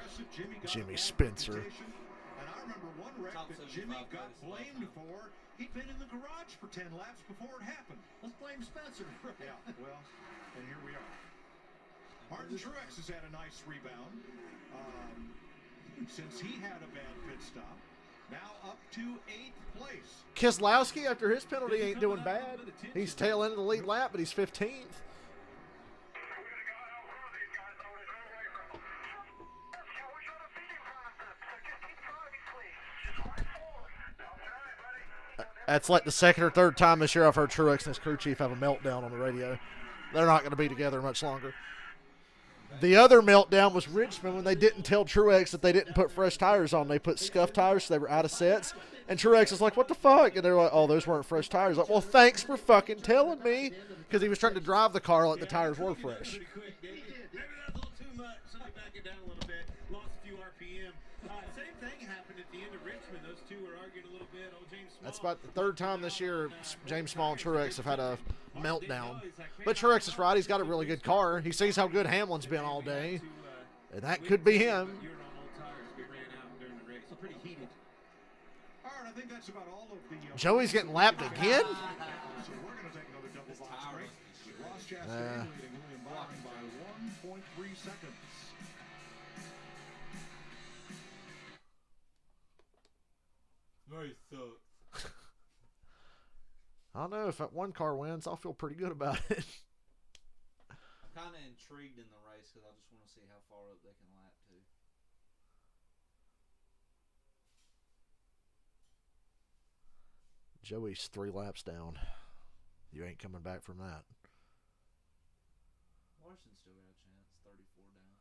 Jimmy Spencer. And I remember one wreck that Jimmy got blamed for. He'd been in the garage for 10 laps before it happened. Let's blame Spencer. Yeah, well, and here we are. Martin Truex has had a nice rebound since he had a bad pit stop. Now up to 8th place. Keselowski, after his penalty, ain't doing bad. He's tail end of the lead lap, but he's 15th. That's like the second or third time this year I've heard Truex and his crew chief have a meltdown on the radio. They're not going to be together much longer. The other meltdown was Richmond when they didn't tell Truex that they didn't put fresh tires on. They put scuffed tires, so they were out of sets. And Truex is like, what the fuck? And they're like, oh, those weren't fresh tires. Like, well, thanks for fucking telling me. Because he was trying to drive the car like the tires were fresh. Maybe that's a little too much. So they back it down a little bit. Lost a few RPM. Same thing happened at the end of Richmond. Those two were arguing a little bit. Old James Small. That's about the third time this year James Small and Truex have had a meltdown. But Truex is right. He's got a really good car. He sees how good Hamlin's been all day. And that could be him. I think that's about all of the. Joey's getting lapped again? So we're going to take another double box break. With Ross Chastain leading William Byron by 1.3 seconds. Very sucks. I don't know. If that one car wins, I'll feel pretty good about it. I'm kind of intrigued in the race because I just want to see how far up they can lap to. Joey's 3 laps down. You ain't coming back from that. Larson's still got a chance. 34 down.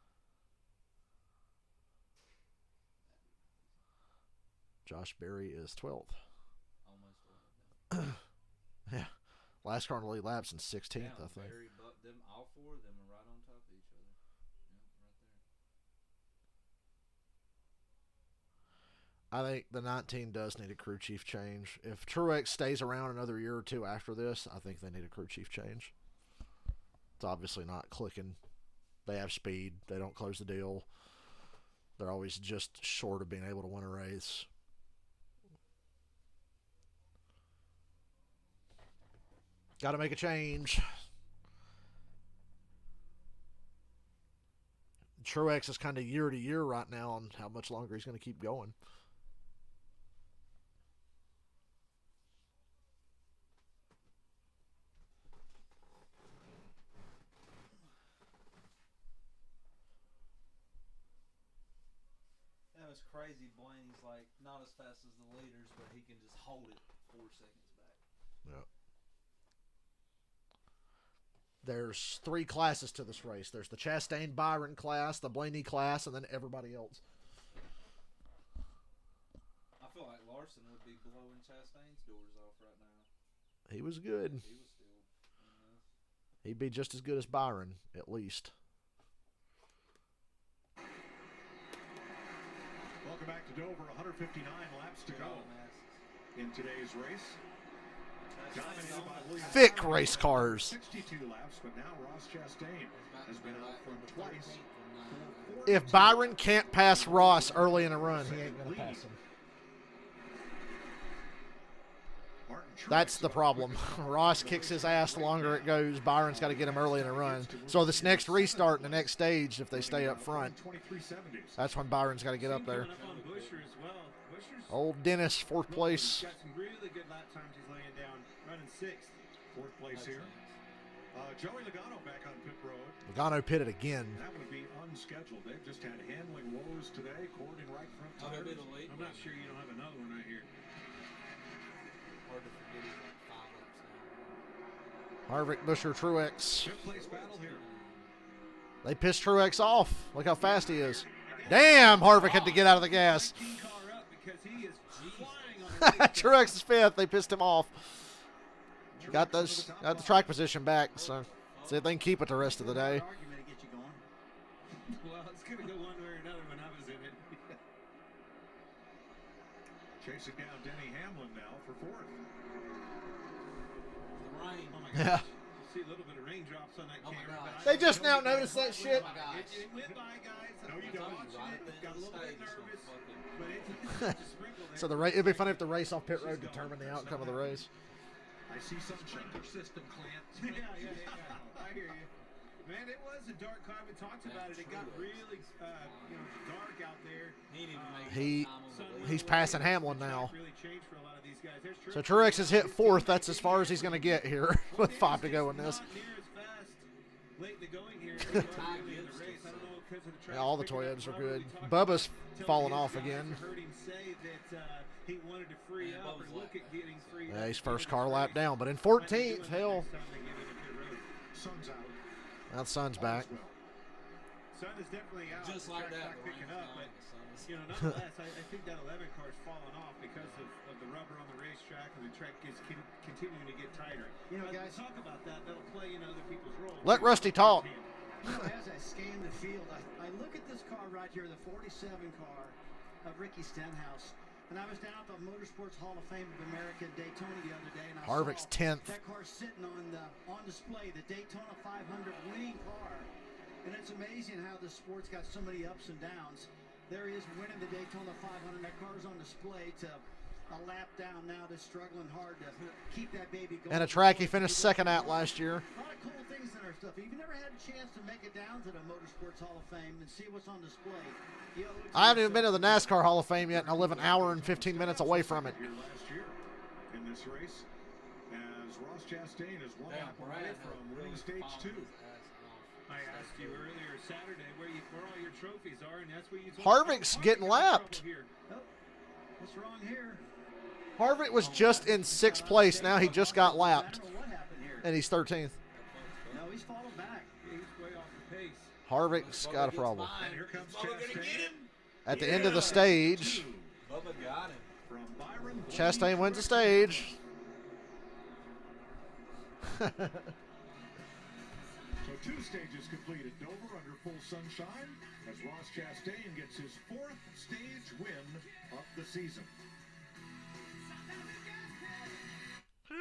Josh Berry is 12th. Almost 11 down. Yeah. Last car in the lead laps in 16th, yeah, I think. Berry, but them, all 4 of them are right on top of each other. Yep, right there. I think the 19 does need a crew chief change. If Truex stays around another year or two after this, I think they need a crew chief change. It's obviously not clicking. They have speed. They don't close the deal. They're always just short of being able to win a race. Got to make a change. Truex is kind of year to year right now on how much longer he's going to keep going. Yeah, it's what's crazy, Blaney's like not as fast as the leaders, but he can just hold it 4 seconds back. Yeah. There's 3 classes to this race. There's the Chastain Byron class, the Blaney class, and then everybody else. I feel like Larson would be blowing Chastain's doors off right now. He was good. He was still in this. He'd be just as good as Byron, at least. Welcome back to Dover. 159 laps to go in today's race. Dominated by Williams. Thick race cars. 62 laps, but now Ross Chastain has been out front twice. If Byron can't pass Ross early in a run, he ain't going to pass him. That's the problem. Ross kicks his ass the longer it goes. Byron's got to get him early in a run. So this next restart in the next stage, if they stay up front, that's when Byron's got to get up there. Old Dennis, 4th place. Got some really good lap times he's laying down, running 6th. 4th place here. Joey Logano back on pit road. Logano pitted again. That would be unscheduled. They've just had handling woes today, cording right front tires. I'm not sure you don't have another one right here. Hard to forget he's like 5 laps now. Harvick, Buscher, Truex. 5th place battle here. They pissed Truex off. Look how fast he is. Damn, Harvick had to get out of the gas. Truex is 5th. They pissed him off. Got the track position back, so see if they can keep it the rest of the day. Well, it's going to go one way or another when I was in it. Chasing down Denny Hamlin now for 4th. The rain. Oh my gosh. Yeah. You see a little bit of raindrops on that camera. But They just now noticed that shit. It went by, guys. No, you don't. Got a little bit nervous, but it's just sprinkled there. So it'd be funny if the race off pit road determined the outcome of the race. I see some sprinkler system, Clint. Yeah. I hear you. Man, it was a dark car. We talked about it. It got really, dark out there. He's passing Hamlin now. Really changed for a lot of these guys. There's So Truex has hit 4th. That's as far as he's going to get here with 5 to go in this. Not near as fast late in the going here. In the race. I don't know because of the track. Yeah, all the Toyotas are good. Bubba's falling off again. I heard him say that he wanted to free up or look at getting free up. Yeah, he's first car lap down, but in 14th, hell. Sun's out. Now the sun's back. Sun is definitely out. Just like that. Picking up, but nonetheless, I think that 11 car's fallen off because of the rubber on the racetrack, and the track is continuing to get tighter. Guys, talk about that. That'll play in other people's roles. Let Rusty talk. As I scan the field, I look at this car right here, the 47 car of Ricky Stenhouse. And I was down at the Motorsports Hall of Fame of America in Daytona the other day, and I Harvick's saw 10th. that car sitting on display, the Daytona 500 winning car. And it's amazing how the sport's got so many ups and downs. There he is winning the Daytona 500. That car's on display to a lap down now, just struggling hard to keep that baby going. And a track he finished 2nd at last year. A lot of cool things in our stuff. If you've never had a chance to make it down to the Motorsports Hall of Fame and see what's on display, I haven't even been to the NASCAR Hall of Fame yet, and I live an hour and 15 minutes away from it. Here last year in this race, as Ross Chastain is one lap away from winning stage 2. I asked you earlier Saturday where all your trophies are, and that's where you told Harvick's getting lapped. Oh, what's wrong here? Harvick was just in 6th place. Now he just got lapped, and he's 13th. No, he's falling back. He's way off the pace. Harvick's got a problem. And here comes Chastain. At the end of the stage, Bubba got him. From Byron Chastain wins the stage. So 2 stages complete at Dover under full sunshine as Ross Chastain gets his 4th stage win of the season. I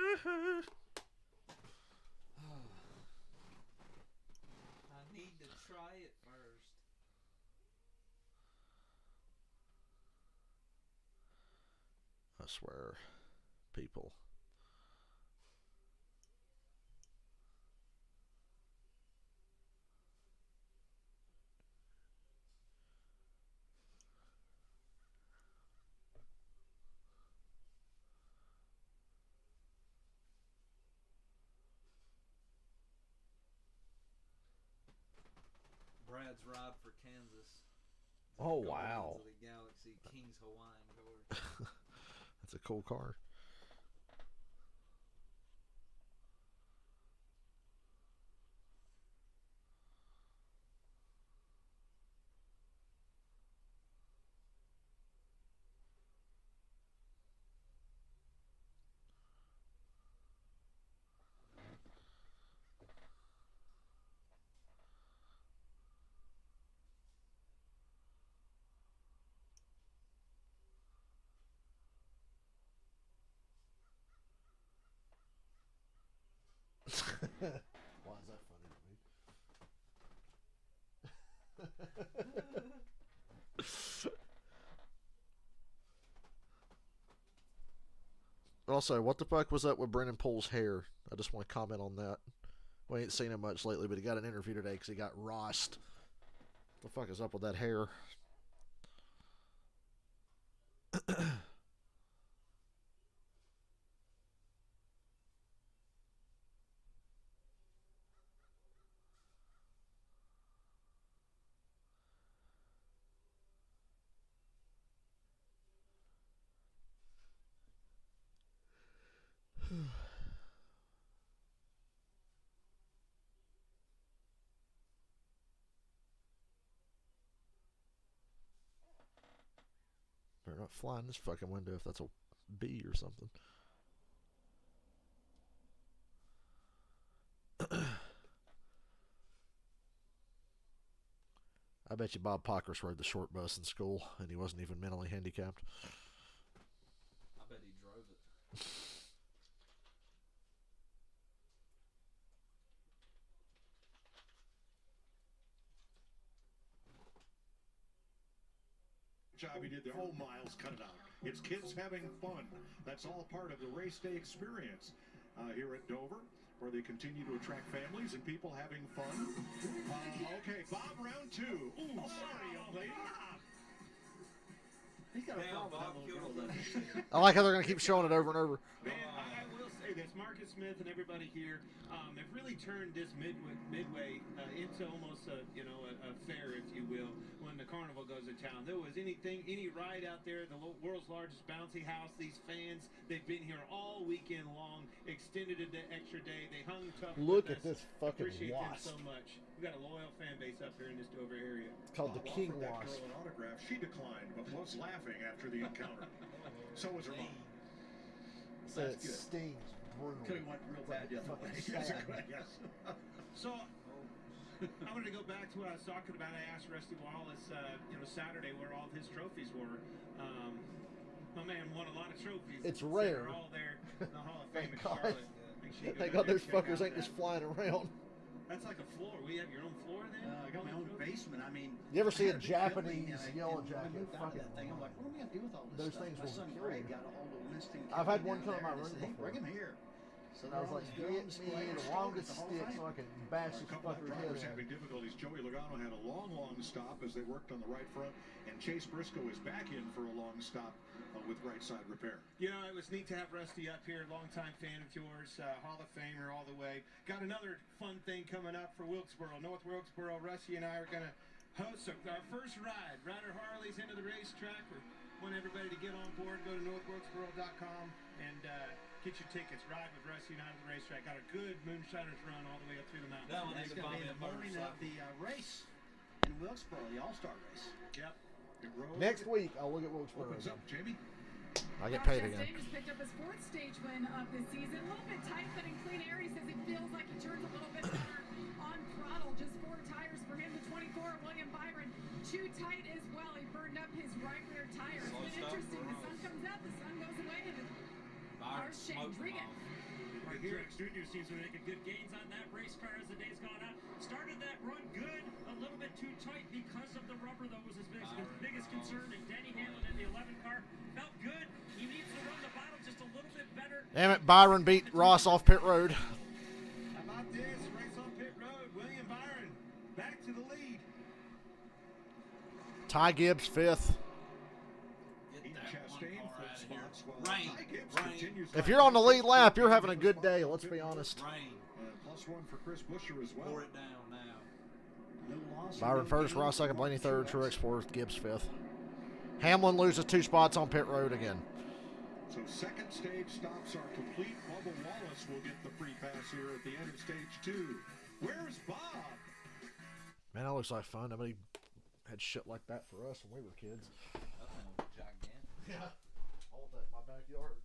need to try it first. I swear, people. Brad's ride for Kansas. Oh, wow. Guardians of the Galaxy King's Hawaiian card. That's a cool card. Why is that funny to me? Also, what the fuck was up with Brennan Poole's hair? I just want to comment on that. We ain't seen him much lately, but he got an interview today because he got rossed. What the fuck is up with that hair? Better not fly in this fucking window if that's a bee or something. I bet you Bob Pockris rode the short bus in school and he wasn't even mentally handicapped. I bet he drove it. Job he did there. Oh, Miles, cut it out. It's kids having fun. That's all part of the race day experience here at Dover, where they continue to attract families and people having fun. Okay, Bob, round two. Ooh, sorry, young lady. He's got a problem with that little girl, doesn't he? I like how they're going to keep showing it over and over. Man, I will say this, Marcus Smith and everybody here have really turned this midway into almost a fair, if you will, when the carnival goes to town. There was any ride out there, the world's largest bouncy house, these fans, they've been here all weekend long, extended it the extra day, they hung tough. Look at this fucking Appreciate them wasp. so much. We've got a loyal fan base up here in this Dover area. It's called the King offered that Wasp. girl an autograph. She declined, but was laughing after the encounter. So was her mom. So it stings brutal. Could have went real bad the other way. Yes. So, I wanted to go back to what I was talking about. I asked Rusty Wallace, Saturday where all of his trophies were. My man won a lot of trophies. It's So rare. They're all there in the Hall of Fame in Thank God. Charlotte. Make sure you go Thank down God there those and check fuckers out ain't just that. flying around. That's like a floor. We have your own floor then? I got my own basement. I mean, You ever see I a had big building, Japanese and yellow when jacket? I moved out of Fucking that thing, I'm like, what am I gonna do with all this those stuff? things My will son kill Greg you. got a hold of Winston. I've had Kelly one down come in there, my and he room said, hey, before. bring him here. So And I was they're like, all good on get display me and the stored longest at the Hall of stick Fame. so I can bash A this couple of fucker's drivers head having in. difficulties. Joey Logano had a long stop as they worked on the right front, and Chase Briscoe is back in for a long stop with right side repair. You know, it was neat to have Rusty up here, longtime fan of yours, Hall of Famer all the way. Got another fun thing coming up for Wilkesboro. North Wilkesboro, Rusty and I are going to host our first ride. Ryder Harley's into the racetrack. We want everybody to get on board. Go to northwilkesboro.com and get your tickets. Ride with Rusty and I to the racetrack. Got a good Moonshiners run all the way up through the mountains. That one That's needs to going buy to be me a the morning of motorcycle. the race in Wilkesboro, the All-Star race. Yep. Next week, I'll look at Wilkesboro Opens again. up, Jamie. I get Josh paid again. Chastain just picked up his fourth stage win of the season. A little bit tight, but in clean air, he says he feels like he turns a little bit better on throttle. Just 4 tires for him. The 24, William Byron, too tight as well. He burned up his right rear tire. It's been interesting. The sun comes out, the sun goes away, and cars change. Regan. Mark Truex Jr. seems to be making good gains on that race car as the day's gone on. Started that run good, a little bit too tight because of the rubber, though, was his biggest concern. And Denny Hamlin in the 11 car felt good. He needs to run the bottom just a little bit better. Damn it, Byron beat Ross off pit road. How about this? Race on pit road. William Byron back to the lead. Ty Gibbs, 5th. If you're on the lead lap, you're having a good day, let's be honest. +1 for Chris Buescher as well. Pour it down now. Byron first, Ross second, Blaney third, Truex fourth, Gibbs fifth. Hamlin loses 2 spots on pit road again. So second stage stops are complete. Bubba Wallace will get the free pass here at the end of stage 2. Where's Bob? Man, that looks like fun. Nobody had shit like that for us when we were kids. That thing was gigantic. Yeah. I want that in my backyard.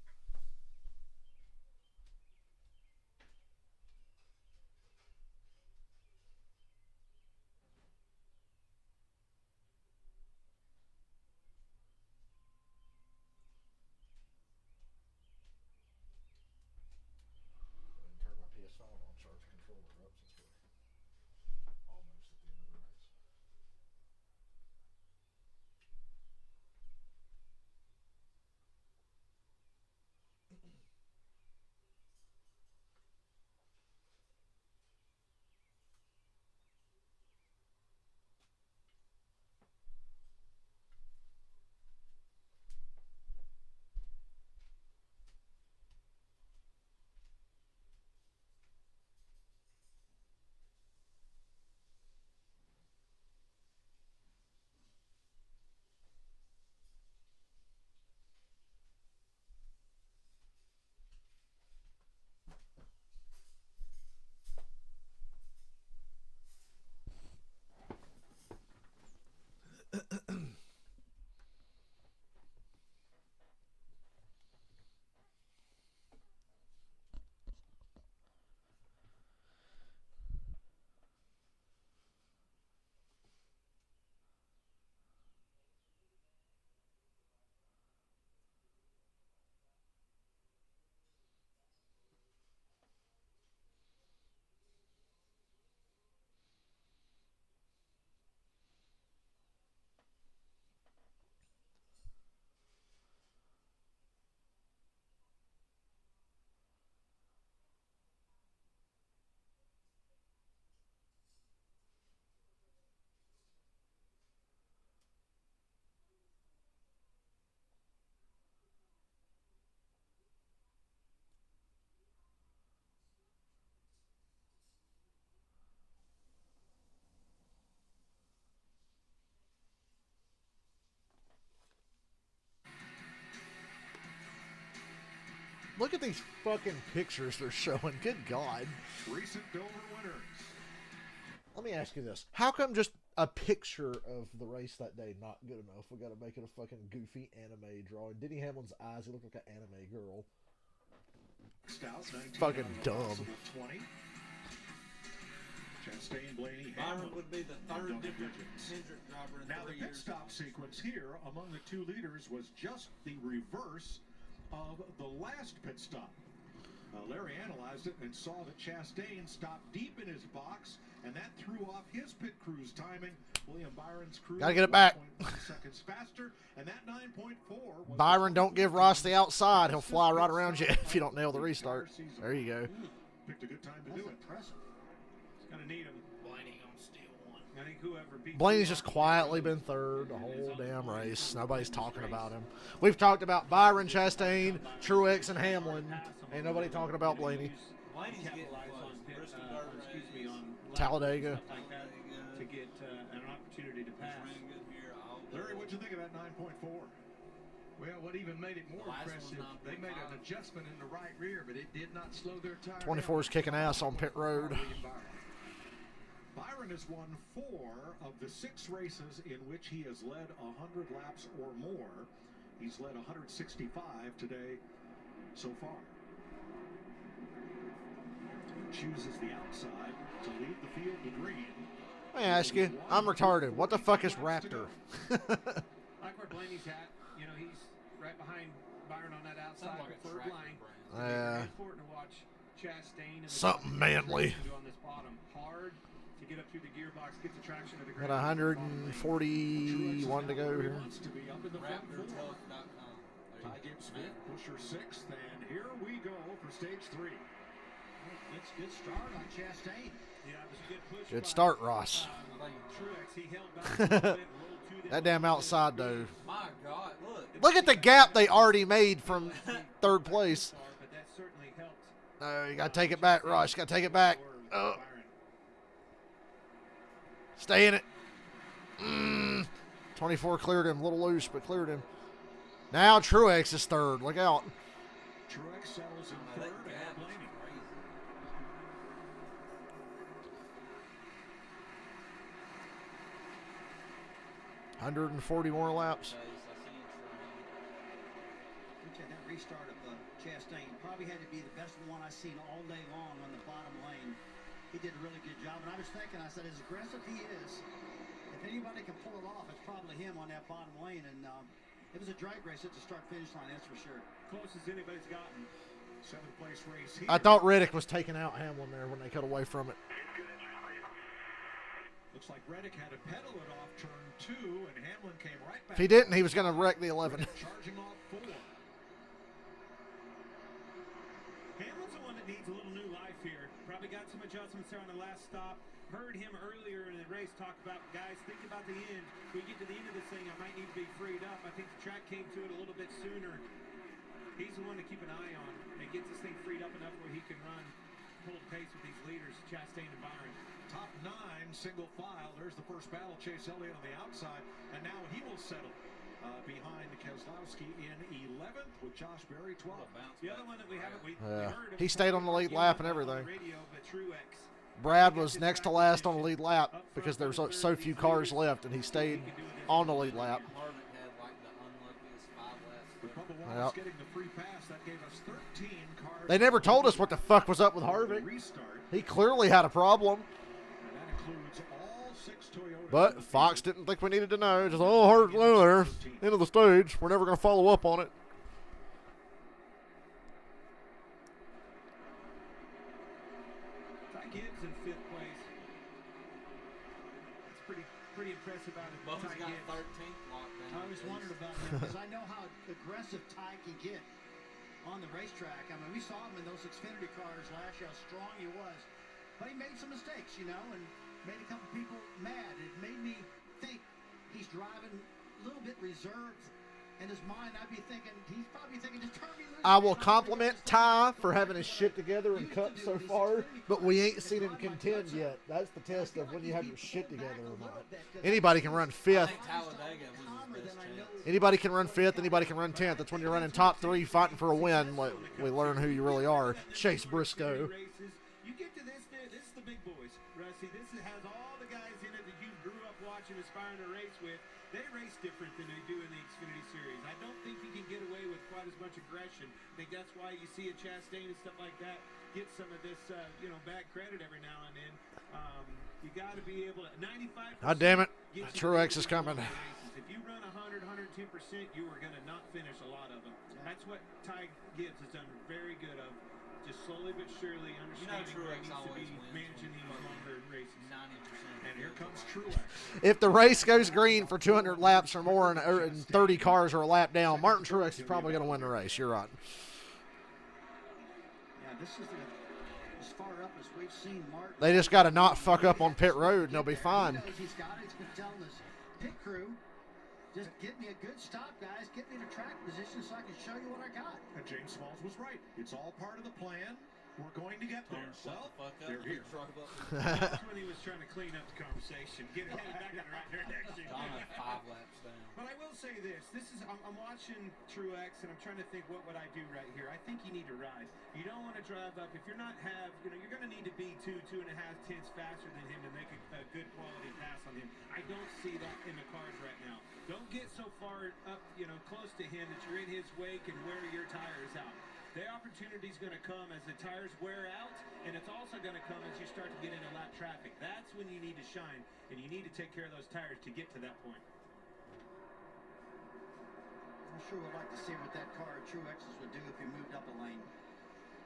Turn my PS5 on, charge the controller up since we're almost at the end of the race. Look at these fucking pictures they're showing. Good God. Recent Dover winners. Let me ask you this. How come just a picture of the race that day not good enough? We got to make it a fucking goofy anime drawing. Denny Hamlin's eyes, he looked like an anime girl. Stout, Fucking dumb. 20. Chastain, Blaney, Byron Hamlin, would be the third and different Higgins. Hendrick driver in Now 3 the years. pit stop sequence here among the 2 leaders was just the reverse of the last pit stop. Larry analyzed it and saw that Chastain stopped deep in his box, and that threw off his pit crew's timing. William Byron's crew Gotta get it back. 1.1 seconds faster, and that 9.4 was Byron, don't give Ross the outside. He'll fly right around you if you don't nail the restart. There you go. picked a good time to do it. Impressive. It's going to need him. Blaney on steal one. I think whoever beats Blaney's just quietly been third the whole damn race. Nobody's talking about him. We've talked about Byron, Chastain, Truex, and Hamlin. Ain't nobody talking about Blaney. Blaney's getting close. Bristol Dirt Race, Talladega. to get an opportunity to pass. Larry, what'd you think of that 9.4? Well, what even made it more last one was impressive, they made an adjustment in the right rear, but it did not slow their tire 24 is kicking ass on pit road. Byron has won 4 of the 6 races in which he has led 100 laps or more. He's led 165 today so far. He chooses the outside to lead the field to green. Let me ask you, I'm retarded. What the fuck is Raptor? Like where Blaney's at, you know, he's right behind Byron on that outside preferred line. Yeah. It's important to watch Chastain and Something manly. on this bottom. Hard to get up through the gearbox, get the traction of the Got 141 to go here. Wants to be up in the front 4. Ty Gibbs fifth, Busher 6th, and here we go for stage 3. Good start on Chastain. Yeah, it was a good push. Good start, Ross. Truex, he held back a little bit, rolled to That damn outside, though. My God, look. Look at the gap they already made from third place. but that certainly helped. No, you got to take it back, Ross. You got to take it back. Stay in it. 24 cleared him. A little loose, but cleared him. Now Truex is third. Look out. Truex settles in third. 140 more laps. That restart of Chastain probably had to be the best one I've seen all day long on the bottom lane. He did a really good job, and I was thinking, I said, as aggressive he is, if anybody can pull it off, it's probably him on that bottom lane. And it was a drag race at the start-finish line, that's for sure. Closest anybody's gotten. 7th place race here. I thought Reddick was taking out Hamlin there when they cut away from it. Looks like Reddick had to pedal it off turn 2, and Hamlin came right back. If he didn't, he was going to wreck the 11. Charging off 4. Hamlin's the one that needs a little new life here. Probably got some adjustments there on the last stop. Heard him earlier in the race talk about, guys, think about the end. When we get to the end of this thing, I might need to be freed up. I think the track came to it a little bit sooner. He's the one to keep an eye on and gets this thing freed up enough where he can run, hold pace with these leaders, Chastain and Byron. Top 9, single file. There's the first battle. Chase Elliott on the outside, and now he will settle behind Keselowski in 11th with Josh Berry 12th. The other one that we haven't, we heard He stayed on the lead lap and everything. radio, but Truex. Brad was next to last on the lead lap because there was so few cars left, and he stayed on the lead lap. Yep. They never told us what the fuck was up with Harvick. He clearly had a problem. But Fox didn't think we needed to know. Just, oh, Harvick there, end of the stage. We're never going to follow up on it. Gibbs in 5th place. That's pretty impressive out of Bubba's Ty got Gibbs. 13th locked down. I always wondered about him because I know how aggressive Ty can get on the racetrack. I mean, we saw him in those Xfinity cars last year, how strong he was. But he made some mistakes, you know, and made a couple people mad. It made me think he's driving a little bit reserved. In his mind, I'd be thinking, he's probably thinking, just turn me loose. I will compliment Ty for having his shit together and cut so far, but we ain't seen him contend yet. That's the test of when you have your shit together or not. Anybody can run 5th. Anybody can run 5th. Anybody can run 10th. That's when you're running top 3 fighting for a win. Like, we learn who you really are. Chase Briscoe. You get to this is the big boys, Rusty. This has all the guys in it that you grew up watching, aspiring to race with. They race different than they do in the Xfinity Series. I don't think you can get away with quite as much aggression. I think that's why you see a Chastain and stuff like that get some of this, bad credit every now and then. You got to be able to 95%. God damn it. Truex is coming. If you run 100, 110%, you are going to not finish a lot of them. That's what Ty Gibbs has done very good of. Just slowly but surely understanding where he needs to be managing these longer races. 90%. And here comes Truex. If the race goes green for 200 laps or more and 30 cars are a lap down, Martin Truex is probably going to win the race. You're right. Yeah, this is as far up as we've seen Martin. They just got to not fuck up on pit road and they'll be fine. He's been telling his pit crew, just get me a good stop, guys. Get me to track position so I can show you what I got. And James Smalls was right. It's all part of the plan. We're going to get there. Well, they're here. That's when he was trying to clean up the conversation. Get it back in the right direction. 5 laps down. But I will say this. I'm watching Truex, and I'm trying to think, what would I do right here? I think you need to ride. You don't want to drive up. If you're not you're going to need to be 2.5 tenths faster than him to make a good quality pass on him. I don't see that in the cars right now. Don't get so far up, close to him that you're in his wake and wear your tires out. The opportunity is going to come as the tires wear out, and it's also going to come as you start to get into lap traffic. That's when you need to shine, and you need to take care of those tires to get to that point. I sure would like to see what that car Truex's would do if he moved up a lane.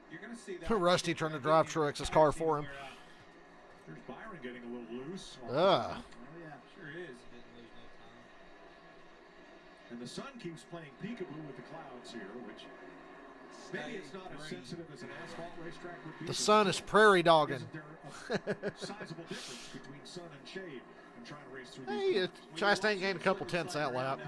You're going to see that. Rusty trying to drive Truex's car for him. There's Byron getting a little loose. Oh, yeah, sure is. And the sun keeps playing peekaboo with the clouds here, which maybe it's not as sensitive as an asphalt racetrack would be. The sun is prairie dogging. Isn't there a sizable difference between sun and shade and trying to race through Hey, these? Chastain gained a couple tenths that lap.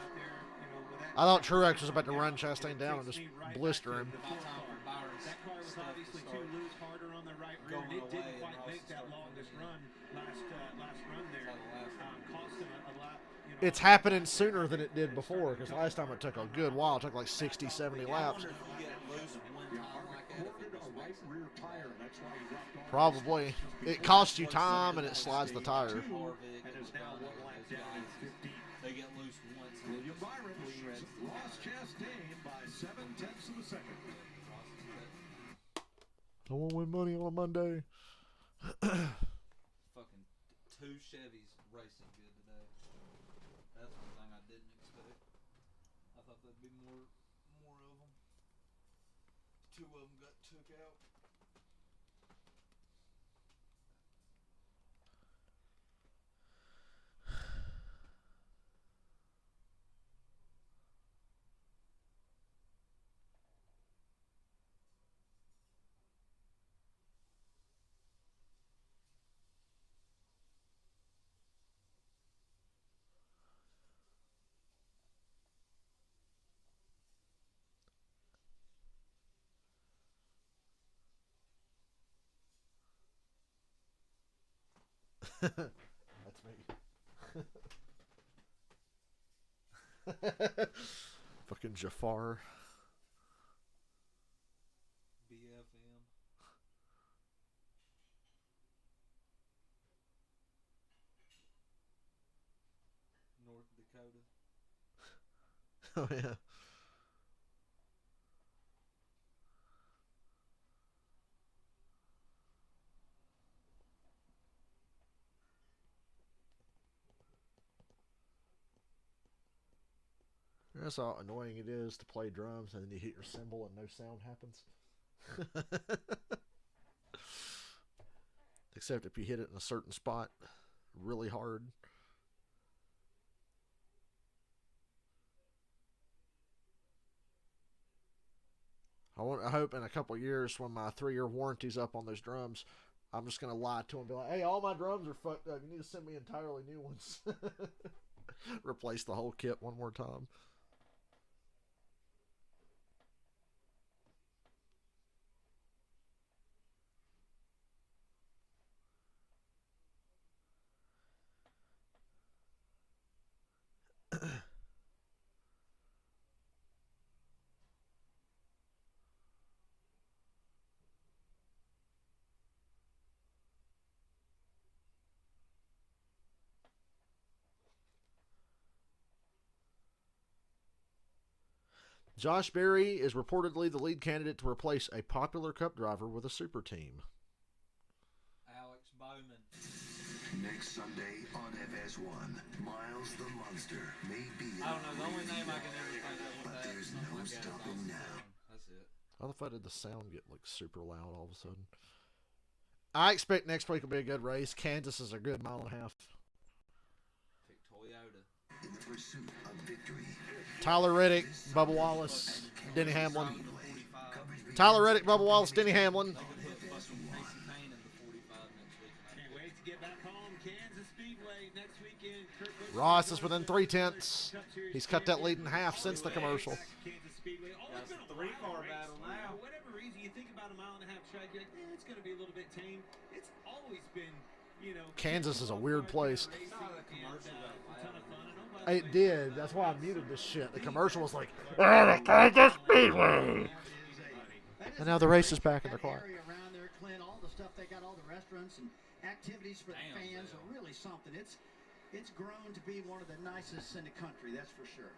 I thought Truex was about to run Chastain down and just blister him. That car was obviously too loose, harder on the right rear, and it didn't quite make that longest run last run there. it's happening sooner than it did before, because last time it took a good while. It took like 60, 70 laps. Probably. It costs you time and it slides the tire. They get loose once. William Byron lost Chastain by 0.7 of a second. I won't win money on a Monday. Fucking 2 Chevys racing good today. That's one thing I didn't expect. I thought there'd be more of them. 2 of them got took out. That's me. Fucking Jafar. BFM. North Dakota. Oh, yeah. That's how annoying it is to play drums and then you hit your cymbal and no sound happens. Except if you hit it in a certain spot really hard. I hope in a couple of years when my 3-year warranty's up on those drums, I'm just going to lie to them and be like, hey, all my drums are fucked up. You need to send me entirely new ones. Replace the whole kit one more time. Josh Berry is reportedly the lead candidate to replace a popular Cup driver with a super team. Alex Bowman. Next Sunday on FS1, Miles the Monster may be I don't know, the only name I can ever think of with but that. there's no stopping now. That's it. How the fuck did the sound get like super loud all of a sudden? I expect next week will be a good race. Kansas is a good mile and a half. Pick Toyota. In the pursuit of victory. Tyler Reddick, Bubba Wallace, Denny Hamlin. Tyler Reddick, Bubba Wallace, Denny Hamlin. Can't wait to get back home. Kansas Speedway next weekend. Ross is within 3/10. He's cut that lead in half since the commercial. Kansas Speedway. Oh, it's been a 3-car battle now. For whatever reason, you think about a mile and a half track, you're like, it's going to be a little bit tame. It's always been, you know. Kansas is a weird place. It's not a commercial battle. It did. That's why I muted this shit. The commercial was like, Kansas Speedway. And now the race is back in the car. Around there, Clint, all the stuff they got, all the restaurants and activities for the fans are really something. It's grown to be one of the nicest in the country, that's for sure.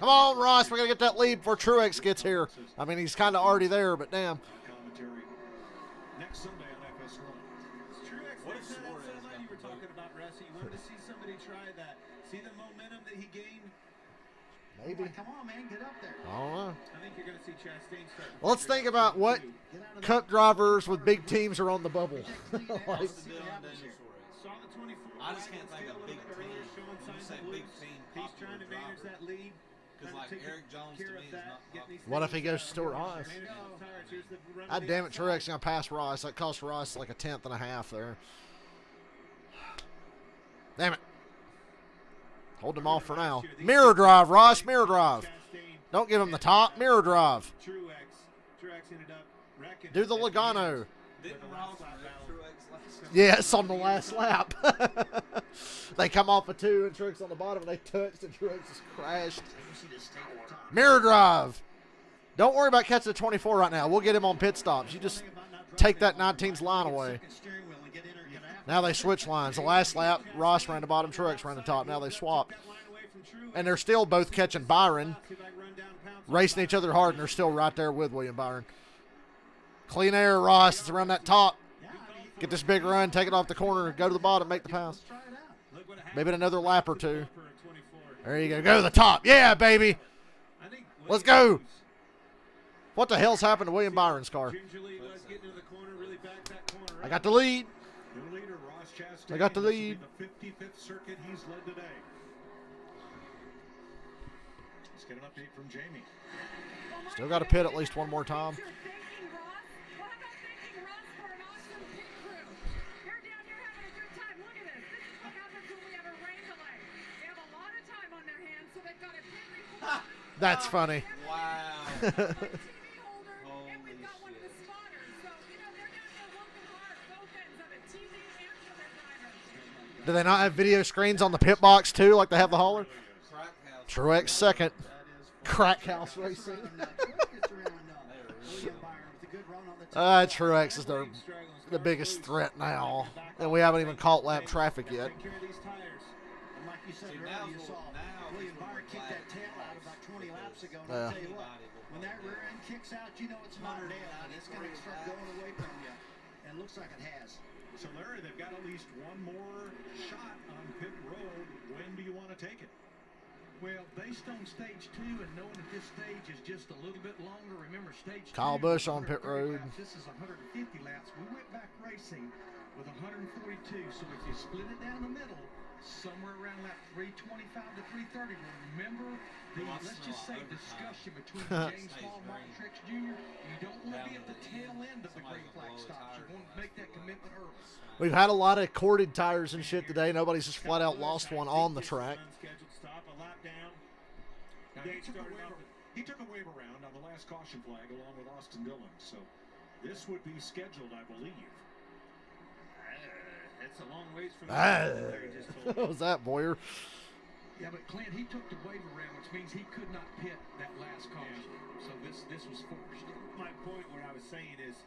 Come on, Ross. We're going to get that lead before Truex gets here. I mean, he's kind of already there, but damn. Commentary next Sunday on FS1. Truex, there's that sunlight you were talking about, Russ. You wanted to see somebody try that. See the momentum that he gained? Maybe. Come on, man, get up there. I don't know. I think you're going to see Chastain start. Well, let's think about what Cup drivers with big teams are on the bubble. Like, I just can't think of big team. When you say big team, he's trying to manage that lead. Because like Eric Jones to me is not. What if he goes to Stuart Haas? God damn it, Truex going to pass Ross. That cost Ross like 1/10 and a half there. Damn it. Hold them off for now. Mirror drive, Ross. Mirror drive. Don't give him the top. Mirror drive. Truex ended up wrecking. Do the Logano. Didn't Ross wreck Truex last Yes, on the last lap. They come off a 2 and Truex on the bottom, and they touched, and Truex just crashed. Mirror drive. Don't worry about catching the 24 right now. We'll get him on pit stops. You just take that 19's line away. Now they switch lines. The last lap, Ross ran the bottom, Truex ran the top. Now they swap. And they're still both catching Byron, racing each other hard, and they're still right there with William Byron. Clean air, Ross. It's around that top. Get this big run, take it off the corner, go to the bottom, make the pass. Maybe another lap or two. There you go. Go to the top. Yeah, baby. Let's go. What the hell's happened to William Byron's car? I got the lead. I got the lead. The 55th circuit he's led today. Let's get an update from Jamie. Still got to pit at least one more time. That's funny. Wow. Do they not have video screens on the pit box too, like they have the hauler? Truex second. Crack House Racing. Truex is the biggest threat now, and we haven't even caught lap traffic yet. I'll tell you what, when that rear end kicks out, you know it's not a nail, and it's going to start going away from you. And it looks like it has. So, Larry, they've got at least one more shot on pit road. When do you want to take it? Well, based on stage 2 and knowing that this stage is just a little bit longer, remember stage 2. Kyle Busch on pit road. Laps. This is 150 laps. We went back racing with 142. So if you split it down the middle, somewhere around lap 325 to 330. Remember the, let's just say, discussion between James Small and Martin Truex Jr. You don't want to be at the tail end of the green flag stops. You want to make that commitment early. We've had a lot of corded tires and shit today. Nobody's just flat out lost one on the track. He took a wave around on the last caution flag along with Austin Dillon. So this would be scheduled, I believe. It's a long ways from What was that, Boyer? Yeah, but Clint, he took the wave around, which means he could not pit that last caution. So this was forced. My point, what I was saying is,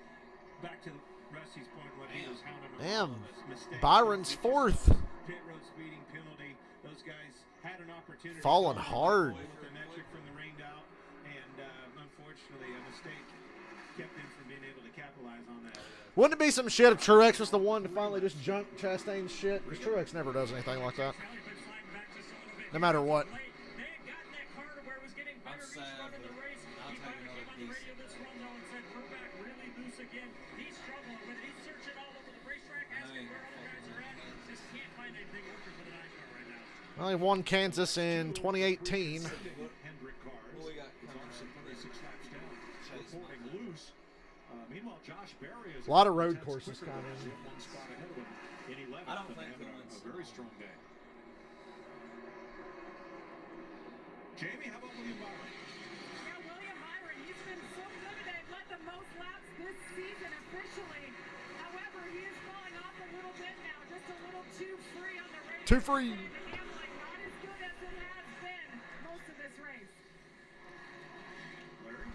back to Rusty's point, what he was hounding on Damn, all of us, mistakes. Byron's fourth. Pit road speeding penalty. Those guys had an opportunity. Falling hard. With the metric from the rained out, and unfortunately, a mistake kept them from being able to capitalize on that. Wouldn't it be some shit if Truex was the one to finally just junk Chastain's shit? Because Truex never does anything like that. No matter what. Well, he won Kansas in 2018. A lot of road courses kind of. I don't think a very strong day. Jamie, how about William Byron? Yeah, William Byron, he's been so good today. Led the most laps this season officially. However, he is falling off a little bit now, just a little too free on the race. Too free. Not as good as it has been most of this race. Larry?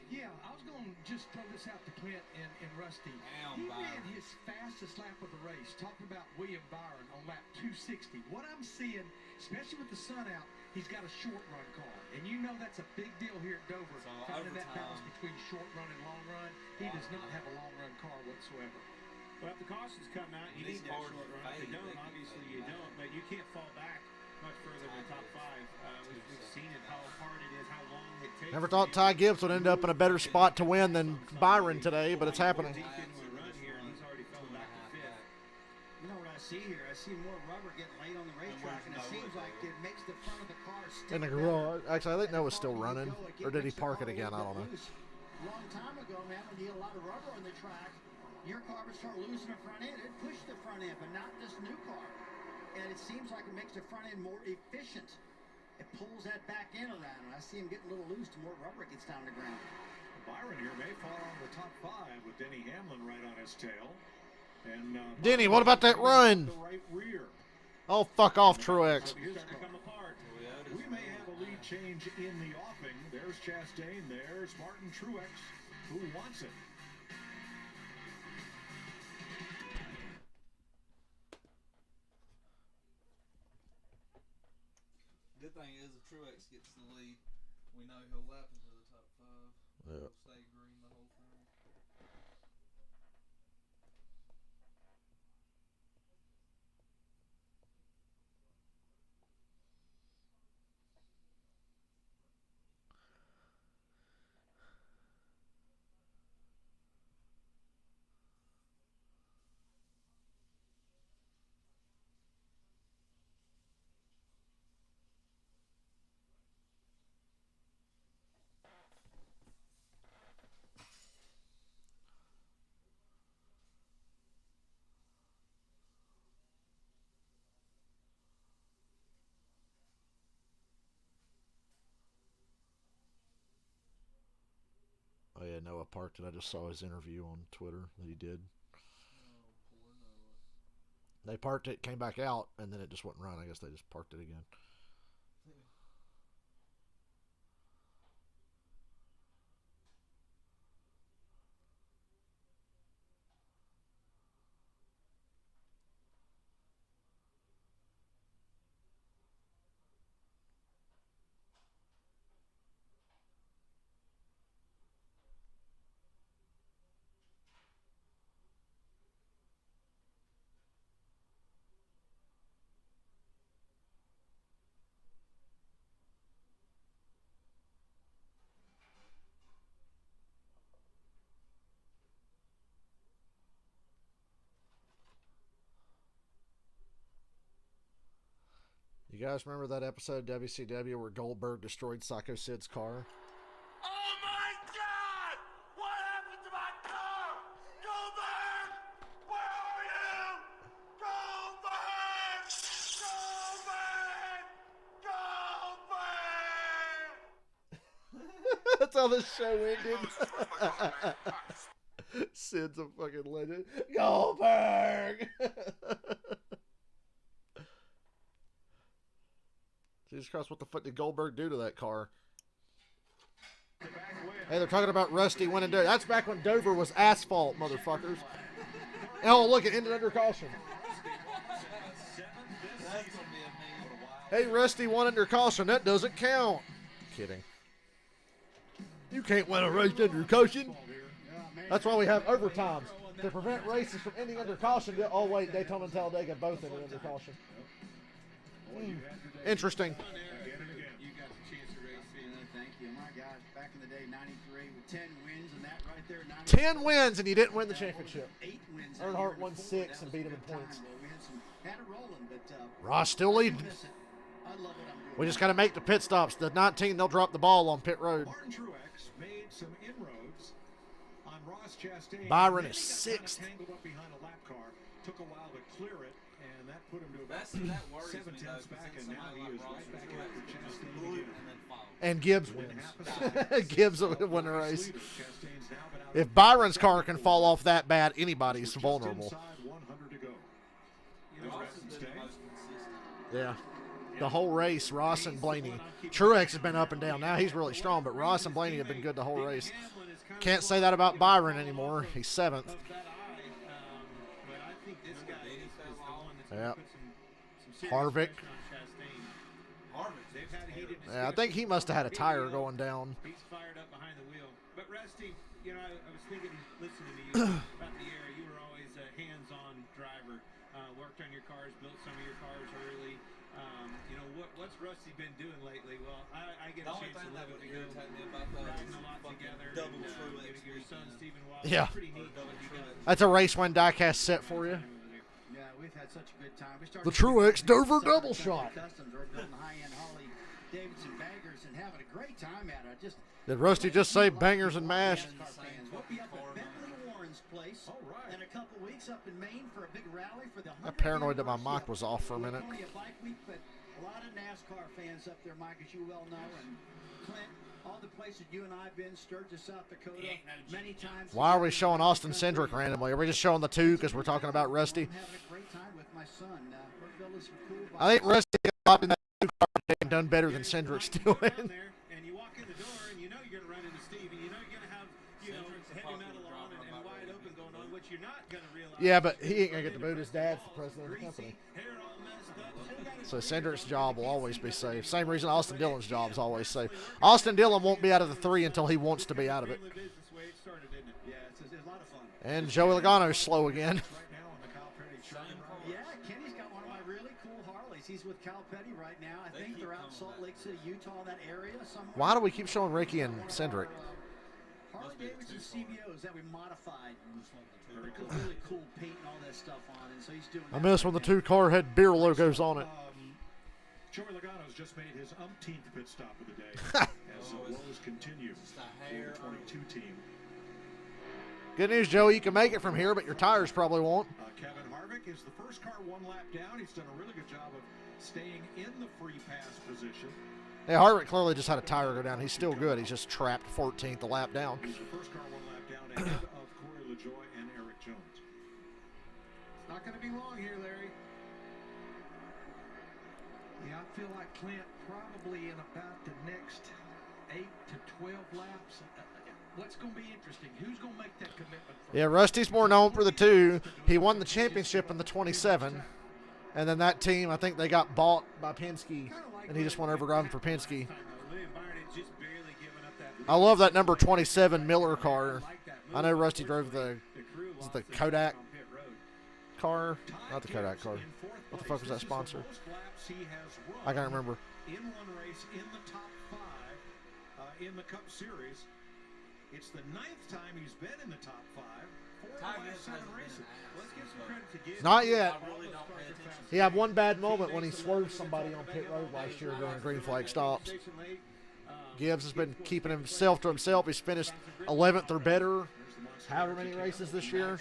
Yeah, I was going to just throw this out to Clint and Rusty. He ran his fastest lap of the race. Talking about William Byron on lap 260. What I'm seeing, especially with the sun out, he's got a short run car. And you know that's a big deal here at Dover. Finding that balance between short run and long run. He does not have a long run car whatsoever. Well, if the cautions come out, you need that short run. If they don't, obviously you don't. But you can't fall back much further than top 5. We've seen it, how hard it is, how long it takes. Never thought Ty Gibbs would end up in a better spot to win than Byron today, but it's happening. You know what I see here? I see more rubber getting laid on the racetrack, and it seems like it makes the front of the car stick. In the garage. Actually, I think Noah's still running. Or did he park it again? I don't know. A long time ago, man, when you had a lot of rubber on the track, your car would start losing the front end. It pushed the front end, but not this new car. And it seems like it makes the front end more efficient. It pulls that back end around, and I see him getting a little loose the more rubber gets down the ground. Byron here may fall on the top 5 with Denny Hamlin right on his tail. And Denny, what about that run? the right rear. Oh, fuck off, Truex. Here's the car. We may have a lead change in the offing. There's Chastain. There's Martin Truex, who wants it. Good thing is if Truex gets the lead, we know he'll lap into the top 5. Yeah. He'll stay green the whole thing. Oh yeah, Noah parked it. I just saw his interview on Twitter that he did. They parked it, came back out, and then it just wouldn't run. I guess they just parked it again. You guys remember that episode of WCW where Goldberg destroyed Psycho Sid's car? Oh my God! What happened to my car? Goldberg! Where are you? Goldberg! Goldberg! Goldberg! That's how the show ended. Sid's a fucking legend. Goldberg! Jesus Christ, what the fuck did Goldberg do to that car? Hey, they're talking about Rusty winning Dover. That's back when Dover was asphalt, motherfuckers. Oh, look, it ended under caution. Hey, Rusty won under caution. That doesn't count. Kidding. You can't win a race under caution. That's why we have overtimes. To prevent races from ending under caution. Oh, wait, Daytona and Talladega both ended under caution. Interesting. You got the chance to race. Thank you. My gosh, back in the day, 93 with 10 wins, and that right there, 10 wins, and you didn't win the championship. 8 wins. Earnhardt won 6 and beat him in points. We had it rolling, but Ross still leading. I love what I'm doing. We just got to make the pit stops. The 19, they'll drop the ball on pit road. Martin Truex made some inroads on Ross Chastain. Byron Then is he got 6th. tangled up behind a lap car. Took a while to clear it, and that put him to about That worries 7 me, tenths though, 'cause back, then and now somebody he like is Ross right back Truex after can just Chastain blew again. and then follow. And Gibbs Within wins. half a second. Gibbs will win the race. Chastain's now been out If Byron's car can fall off that bad, anybody's just vulnerable. inside 100 to go. Ross has been the most consistent. Yeah. The whole race, Ross and Blaney. Truex has been up and down. Now he's really strong, but Ross and Blaney have been good the whole race. Can't say that about Byron anymore. He's 7th. But I think this guy is the one that's Yeah. put some serious Harvick. pressure on Chastain. Harvick's They've had heated Yeah, I think he must have had a tire going down. He's fired up behind the wheel. But Rusty, you know, I was thinking, listening to you about the era. You were always a hands-on driver. Worked on your cars, built some of your cars early. You know, what's Rusty been doing lately? Well, I get a The only chance to thing that live would with you, irritate me about that riding is a lot fucking together. double and, Truex your son weekend. Stephen Wallace. Yeah. It's pretty neat what you guys. That's a race win diecast set for you. Yeah, we've had such a good time. We started The Truex Dover Southern double Country shot. Customs. We're building high-end Harley Davidson bangers and having a great time at it. Just Did Rusty just say bangers and mash? NASCAR fans. We'll be up at Bentley Warren's place in a couple weeks up in Maine for a big rally for the 100th I'm paranoid that my anniversary mic was off for a minute. Laconia Bike Week, but a lot of NASCAR fans up there, Mike, as you well know, and Clint. all the places you and I have been, Sturgis, South Dakota, many times. Why are we showing Austin Cindric randomly? Are we just showing the two because we're talking about Rusty? I'm having a great time with my son. Burkeville is some cool I think Rusty got in that two-car game done better than Cindric's doing. And you walk in the door, and you know you're going to run into Steve, and you know you're going to have, heavy metal on and wide open going on, which you're not going to realize. Yeah, but he ain't going to get to boot his dad for president of the company. So Cindric's job will always be safe. Same reason Austin Dillon's job is always safe. Austin Dillon won't be out of the 3 until he wants to be out of it. And Joey Logano's slow again. Yeah, Kenny's got one of my really cool Harleys. He's with Cal Petty right now. I think they're out Salt Lake City, Utah, that area somewhere. Why do we keep showing Ricky and Cindric? Harley Davidson CBOs that we modified. Really cool paint and all that stuff on, and so he's doing. I miss when the two-car had beer logos on it. Joey Logano's just made his umpteenth pit stop of the day as woes continue for the 22 team. Good news, Joey. You can make it from here, but your tires probably won't. Kevin Harvick is the first car one lap down. He's done a really good job of staying in the free pass position. Yeah, Harvick clearly just had a tire go down. He's still good. He's just trapped 14th a lap down. He's the first car one lap down ahead of Corey LaJoie and Eric Jones. It's not going to be long here, Larry. Yeah, I feel like Clint probably in about the next 8 to 12 laps. What's going to be interesting? Who's going to make that commitment? Yeah, Rusty's more known for the 2. He won the championship in the 27. And then that team, I think they got bought by Penske, and he just went over driving for Penske. I love that number 27 Miller car. I know Rusty drove the Kodak car. Not the Kodak car. What the fuck was that sponsor? I can't remember. In one race in the top 5 in the Cup Series. It's the 9th time he's been in the top 5. 4 of the last 7 races. Let's give some credit to Gibbs. Not yet. He had one bad moment when he swerved somebody on pit road last year during green flag stops. Gibbs has been keeping himself to himself. He's finished 11th or better however many races this year.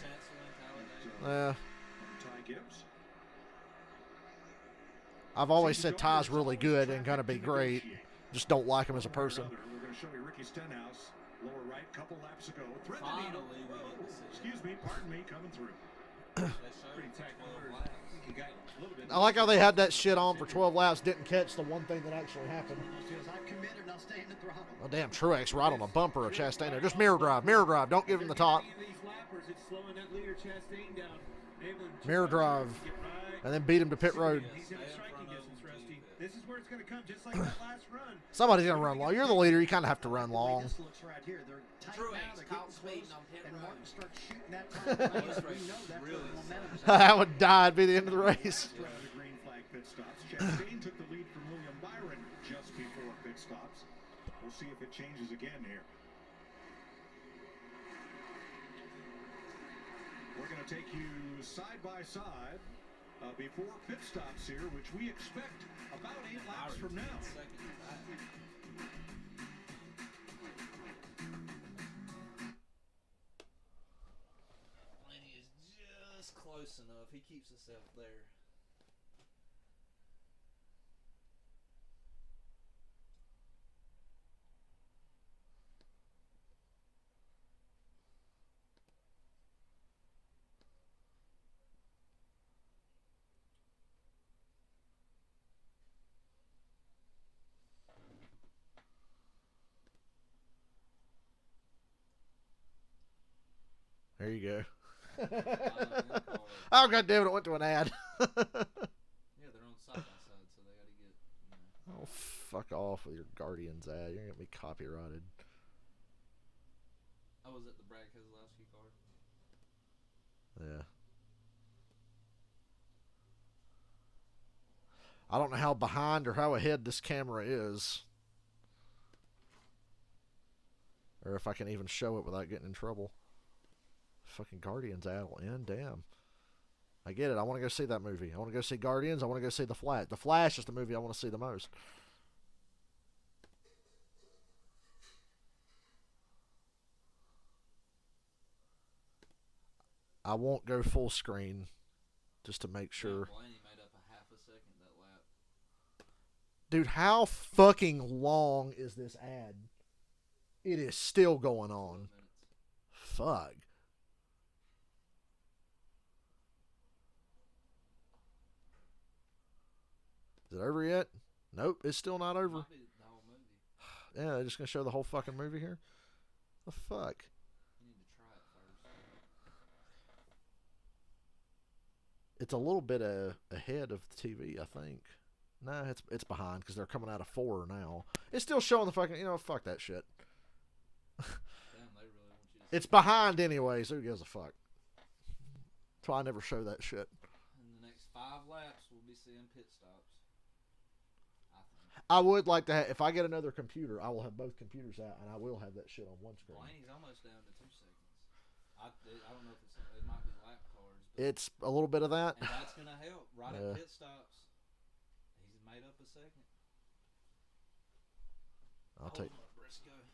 I've always said Ty's really good and going to be great. Just don't like him as a person. We're going to show you Ricky Stenhouse, lower right, couple laps ago. Excuse me, pardon me, coming through. I like how they had that shit on for 12 laps, didn't catch the one thing that actually happened. Oh, damn, Truex right on a bumper of Chastain there. Just mirror drive, don't give him the top. Mirror drive, and then beat him to pit road. This is where it's going to come, just like that last run. Somebody's going to run long. You're the leader. You kind of have to run long. I would die. It'd be the end of the race. Chastain took the lead from William Byron just before pit stops. We'll see if it changes again here. We're going to take you side by side before pit stops here, which we expect about 8 laps from now. Lenny is just close enough. He keeps himself there. There you go. Oh, God damn it, it went to an ad. Yeah, they're on side by side, so they got to get. Oh, fuck off with your Guardians ad. You're going to be copyrighted. I was at the Brad Keselowski car. Yeah. I don't know how behind or how ahead this camera is. Or if I can even show it without getting in trouble. Fucking Guardians ad will end. Damn. I get it. I want to go see that movie. I want to go see Guardians. I want to go see The Flash. The Flash is the movie I want to see the most. I won't go full screen just to make sure. Blaney made up a half a second that lap. Dude, how fucking long is this ad? It is still going on. Fuck. Is it over yet? Nope, it's still not over. Yeah, they're just going to show the whole fucking movie here? The fuck? You need to try it first. It's a little bit ahead of the TV, I think. Nah, it's behind because they're coming out of 4 now. It's still showing the fucking, fuck that shit. Damn, they really want you to It's behind anyways. Who gives a fuck? That's why I never show that shit. In the next 5 laps, we'll be seeing pit stops. I would like to have, if I get another computer, I will have both computers out and I will have that shit on one screen. Blaney's almost down to 2 seconds. I don't know if it might be lap cars. But It's a little bit of that. and that's going to help. Right at pit stops, he's made up a second.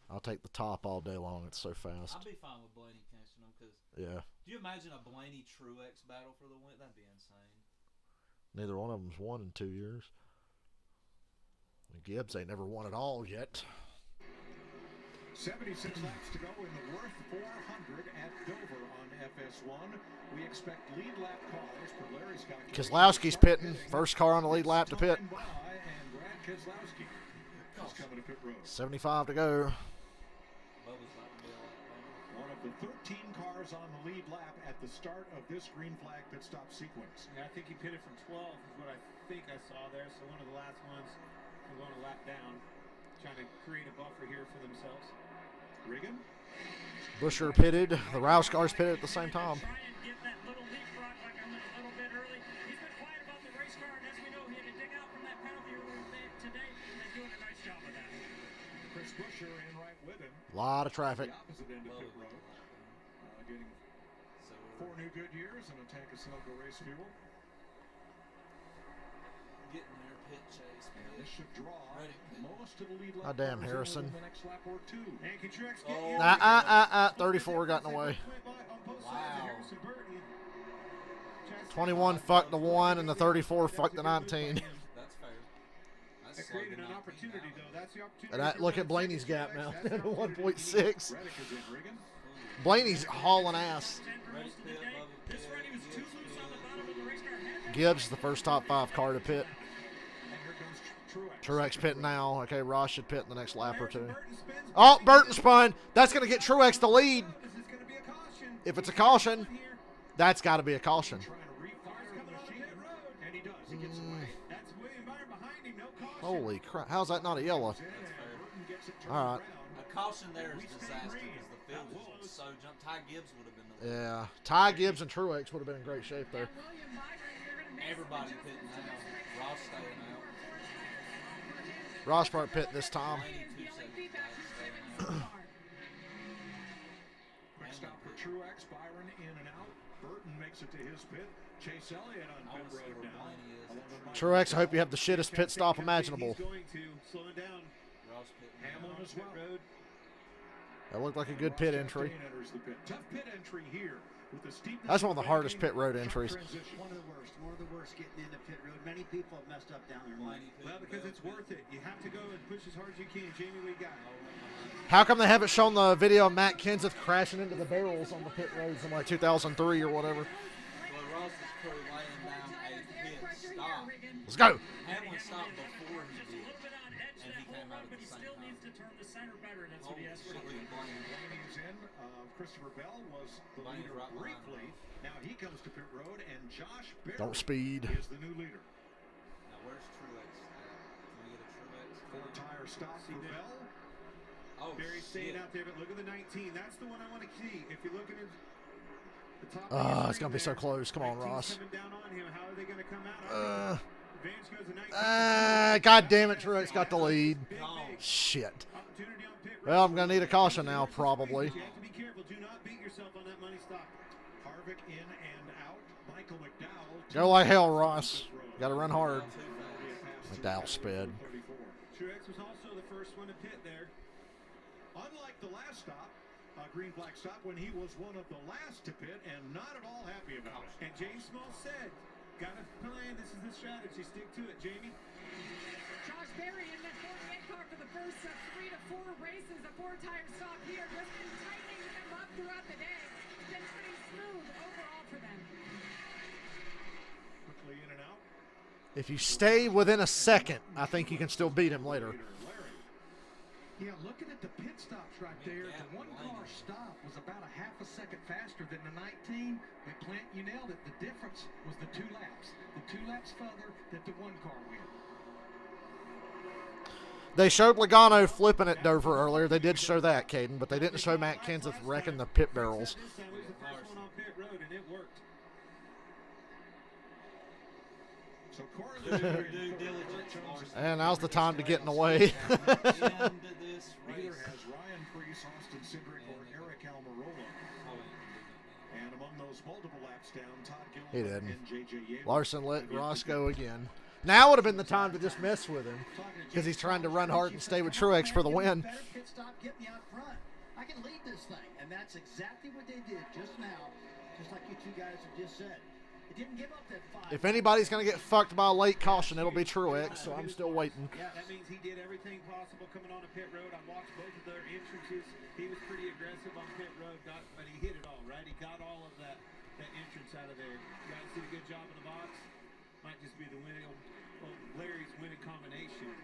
I'll take the top all day long. It's so fast. I'd be fine with Blaney catching them because. Yeah. Do you imagine a Blaney Truex battle for the win? That'd be insane. Neither one of them's won in 2 years. Gibbs ain't never won at all yet. 76 laps to go in the Worth 400 at Dover on FS1. We expect lead lap cars. Keselowski's pitting. First car on the lead lap to pit. And Brad Keselowski is coming to pit road. 75 to go. One of the 13 cars on the lead lap at the start of this green flag pit stop sequence. Yeah, I think he pitted from 12 is what I think I saw there. So one of the last ones, we're going to lap down, trying to create a buffer here for themselves. Regan. Busher pitted. The Rouse cars pitted at the same time. Chris Busher in right with him. A lot of traffic. The opposite end of pit road. Getting 4 new Goodyears and a tank of Sunoco race fuel. Getting their pit chase. And this should draw most of the lead lap. God damn, Harrison. In the next lap or 2. And can Truex get 34 got in the way. Wow. 21 fucked the 1 and the 34 fucked the 19. That's fair. That's created an opportunity, though. That's the opportunity. And look at Blaney's gap now. 1.6. Blaney's hauling ass. Gibbs, the first top 5 car to pit. Truex pitting now. Okay, Ross should pit in the next lap or 2. Oh, Burton spun. That's going to get Truex the lead. If it's a caution, that's got to be a caution. Holy crap. How's that not a yellow? All right. A caution there is disaster because the field is so jumped. Ty Gibbs would have been the lead. Yeah. Ty Gibbs and Truex would have been in great shape there. Everybody pitting now. Ross staying out. Ross part pit this time. Quick stop for Truex. Byron in and out. Burton makes it to his pit. Chase Elliott on pit road now. Truex, I hope you have the shittest pit stop imaginable. He's going to slow it down. Ross pitting. Hamlin as well. That looked like a good pit entry. Tough pit entry here. That's one of the hardest pit road entries. One of the worst getting into pit road. Many people have messed up down there. Well, because it's worth it. You have to go and push as hard as you can. Jamie, we got it. How come they haven't shown the video of Matt Kenseth crashing into the barrels on the pit roads in like 2003 or whatever? Well, Ross is probably laying down a pit stop. Let's go. Hamlin stopped before he did, and he came out at the same time. Blaney's in. Christopher Bell was the leader briefly. Now he comes to pit road, and Josh Berry Don't speed. is the new leader. Now where's Truex? Can we get a Truex? 4-tire stop for Bell. Oh, Barry staying out there, but look at the 19. That's the one I want to see. If you're looking at the top It's going to be so close. Come on, Ross. coming down on him, how are they going to come out? Vance goes to 19. God damn it, Truex got the lead. Shit. Well, I'm going to need a caution now, probably. You have to be careful. Do not beat yourself on that money stop. Harvick in and out. Michael McDowell. Go like hell, Ross. Got to run hard. McDowell sped. Truex was also the first one to pit there. Unlike the last stop, green flag stop, when he was one of the last to pit and not at all happy about it. And James Small said, got to plan. This is the strategy. Stick to it, Jamie. Josh Berry in that 48 car for the first 3 to 4 races, a 4-tire stock here. Just been tightening them up throughout the day. Been pretty smooth overall for them. Quickly in and out. If you stay within a second, I think you can still beat him later. Yeah, looking at the pit stops right there, the one-car stop was about a half a second faster than the 19. But Clint, you nailed it. The difference was the 2 laps. The 2 laps further that the one-car went. They showed Logano flipping at Dover earlier. They did show that, Caden, but they didn't show Matt Kenseth wrecking the pit barrels. And now's the time to get in the way. Neither has Ryan Preece, Austin Cindric, or Eric Almirola. And among those multiple laps down, Todd Gilliland He didn't. and J.J. Yeager. Larson let Ross go again. Now would have been the time to just mess with him because he's trying to run hard and stay with Truex for the win. Better pit stop, get me out front. I can lead this thing, and that's exactly what they did just now, just like you two guys have just said. It didn't give up that 5. If anybody's going to get fucked by a late caution, it'll be Truex, so I'm still waiting. Yeah, that means he did everything possible coming on a pit road. I watched both of their entrances. He was pretty aggressive on pit road, but he hit it all, right? He got all of that entrance out of there. You guys did a good job in the box. Might just be the winning, Larry's winning combination.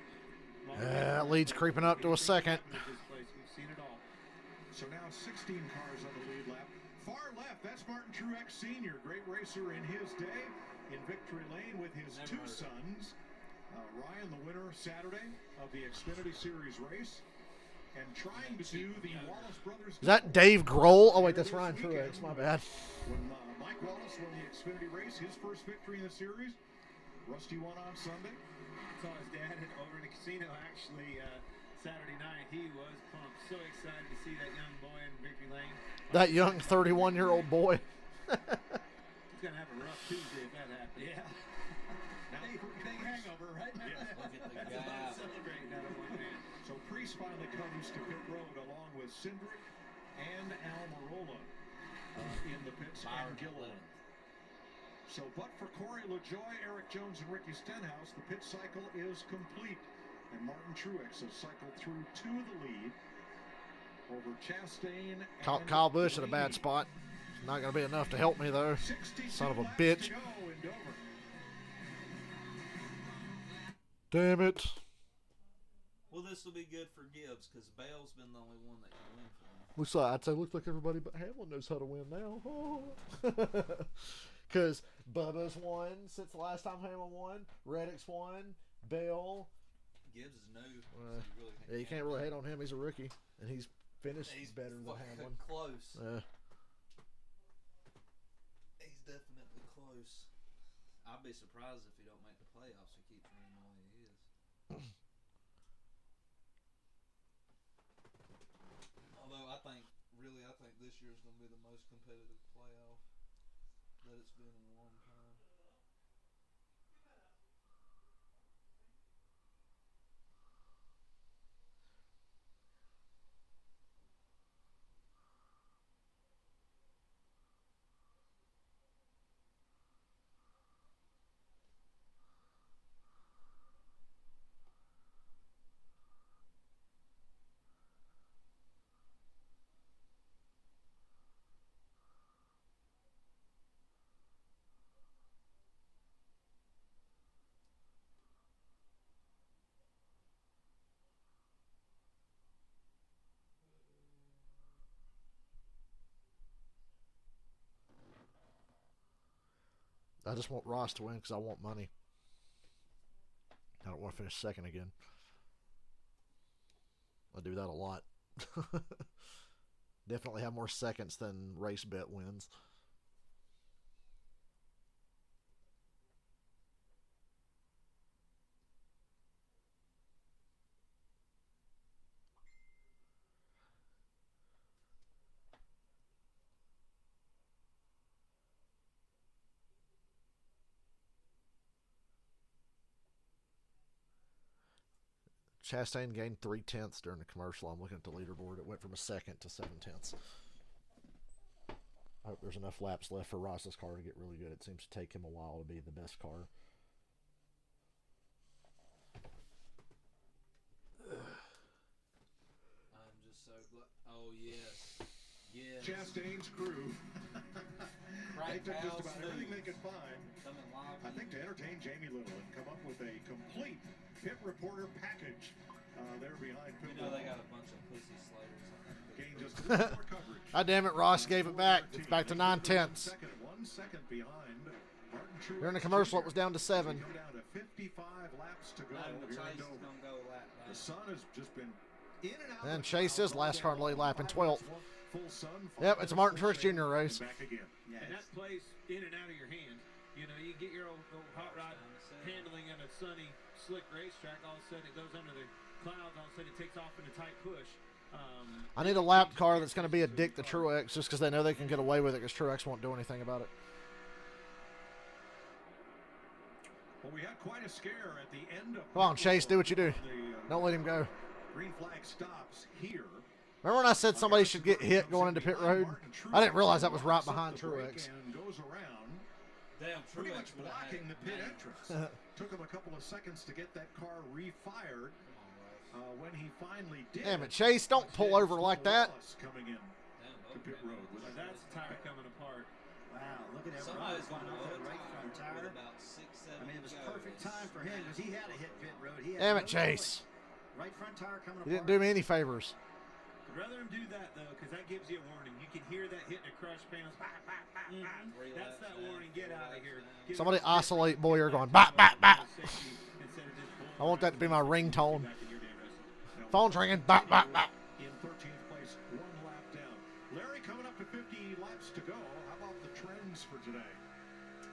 Lead's creeping up to a second. We've seen it all. So now 16 cars on the lead lap. Far left, that's Martin Truex Sr., great racer in his day, in victory lane with his 2 sons. Ryan, the winner Saturday of the Xfinity Series race, and trying to do the Wallace Brothers. Is that Dave Grohl? Oh, wait, that's Ryan Truex. My bad. When Mike Wallace won the Xfinity race, his first victory in the series, Rusty won on Sunday. Saw his dad over in the casino actually Saturday night. He was pumped, so excited to see that young boy in victory lane. That young 31-year-old boy. He's going to have a rough Tuesday if that happens. Yeah. Big hangover, right? Yes. That's about celebrating out of one hand. So Preece finally comes to pit road along with Cindric and Almirola in the pits and Gilliland. So, but for Corey LaJoie, Eric Jones, and Ricky Stenhouse, the pit cycle is complete. And Martin Truex has cycled through to the lead over Chastain and Kyle Busch at a bad spot. It's not going to be enough to help me, though. Son of a bitch. Damn it. Well, this will be good for Gibbs because Bale's been the only one that can win for him. I'd say looks like everybody but Hamlin knows how to win now. Because Bubba's won since the last time Hamlin won. Reddick's won. Bale. Gibbs is new. So You can't really hate on him. He's a rookie. And he's finished better than Hamlin. Close. He's definitely close. I'd be surprised if he don't make the playoffs and keeps running the way he is. Although I think this year's going to be the most competitive playoff that it's been in a long time. I just want Ross to win because I want money. I don't want to finish second again. I do that a lot. Definitely have more seconds than race bet wins. Chastain gained 3/10 during the commercial. I'm looking at the leaderboard. It went from a second to 7/10. I hope there's enough laps left for Ross's car to get really good. It seems to take him a while to be the best car. Yes. Chastain's crew. They took just about everything they could find. I think to entertain Jamie Little and come up with a complete pit reporter package. They're behind pit. You know they got a bunch of pussy slayers on that pit. Gained just a little more coverage. God damn it, Ross gave it back. It's back to 9/10. 1 second behind. Martin Truex During the commercial, it was down to 7. Come down to 55 laps to go. The sun has just been in and out. And Chase is last car in the lead lap in 12th. Yep, it's a Martin Truex Jr. race. Back again. And that plays in and out of your hand. You know, you get your old hot rod handling in a sunny, slick racetrack. All of a sudden, it goes under the clouds. All of a sudden, it takes off in a tight push. I need a lap car that's going to be a dick to Truex just because they know they can get away with it because Truex won't do anything about it. Well, we had quite a scare at the end of. Come on, Chase, do what you do. Don't let him go. Green flag stops here. Remember when I said somebody should get hit going into pit road? I didn't realize that was right behind Truex. And goes around. Damn, pretty much blocking the pit entrance. Took him a couple of seconds to get that car refired. When he finally did. Damn it, Chase! Don't pull over like that. Coming in to pit road. That's the tire coming apart. Wow, look at that. Somebody's going going off to the right front tire. About 6, 7 I mean, it was perfect time for him because he had to hit pit road. He had Damn it, no Chase! choice. Right front tire coming He apart. didn't do me any favors. I'd rather him do that, though, because that gives you a warning. You can hear that hitting the crush panels. Bah, bah, bah, bah. That's that warning. Get out of here. Somebody oscillate Boyer going, bop, bop, bop. I want that to be my ringtone. Phone's ringing, bop, bop, bop. In 13th place, 1 lap down. Larry coming up to 50 laps to go. How about the trends for today?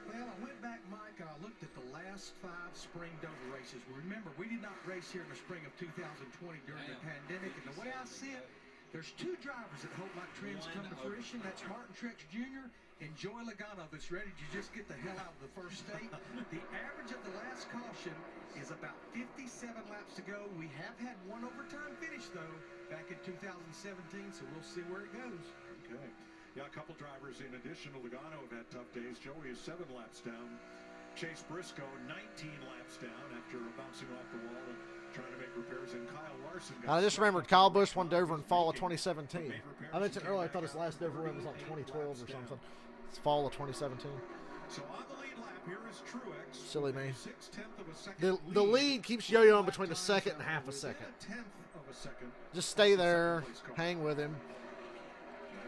Well, I went back, Mike, and I looked at the last 5 spring Dover races. Remember, we did not race here in the spring of 2020 during the pandemic, and the way I see it, there's 2 drivers that hope my trends come to fruition. That's Martin Truex Jr. and Joey Logano that's ready to just get the hell out of the first state. The average of the last caution is about 57 laps to go. We have had 1 overtime finish, though, back in 2017, so we'll see where it goes. Okay. Yeah, a couple drivers in addition to Logano have had tough days. Joey is 7 laps down. Chase Briscoe 19 laps down after bouncing off the wall and trying to make repairs. And Kyle Larson got I just remembered Kyle Busch won Dover in fall of 2017. I mentioned earlier I thought his last Dover win was like 2012 or something. It's fall of 2017. So on the lead lap, here is Truex. Silly me. 6/10 of a second The lead keeps yo-yoing between a second and half a second. 1/10 of a second. Just stay there, hang with him.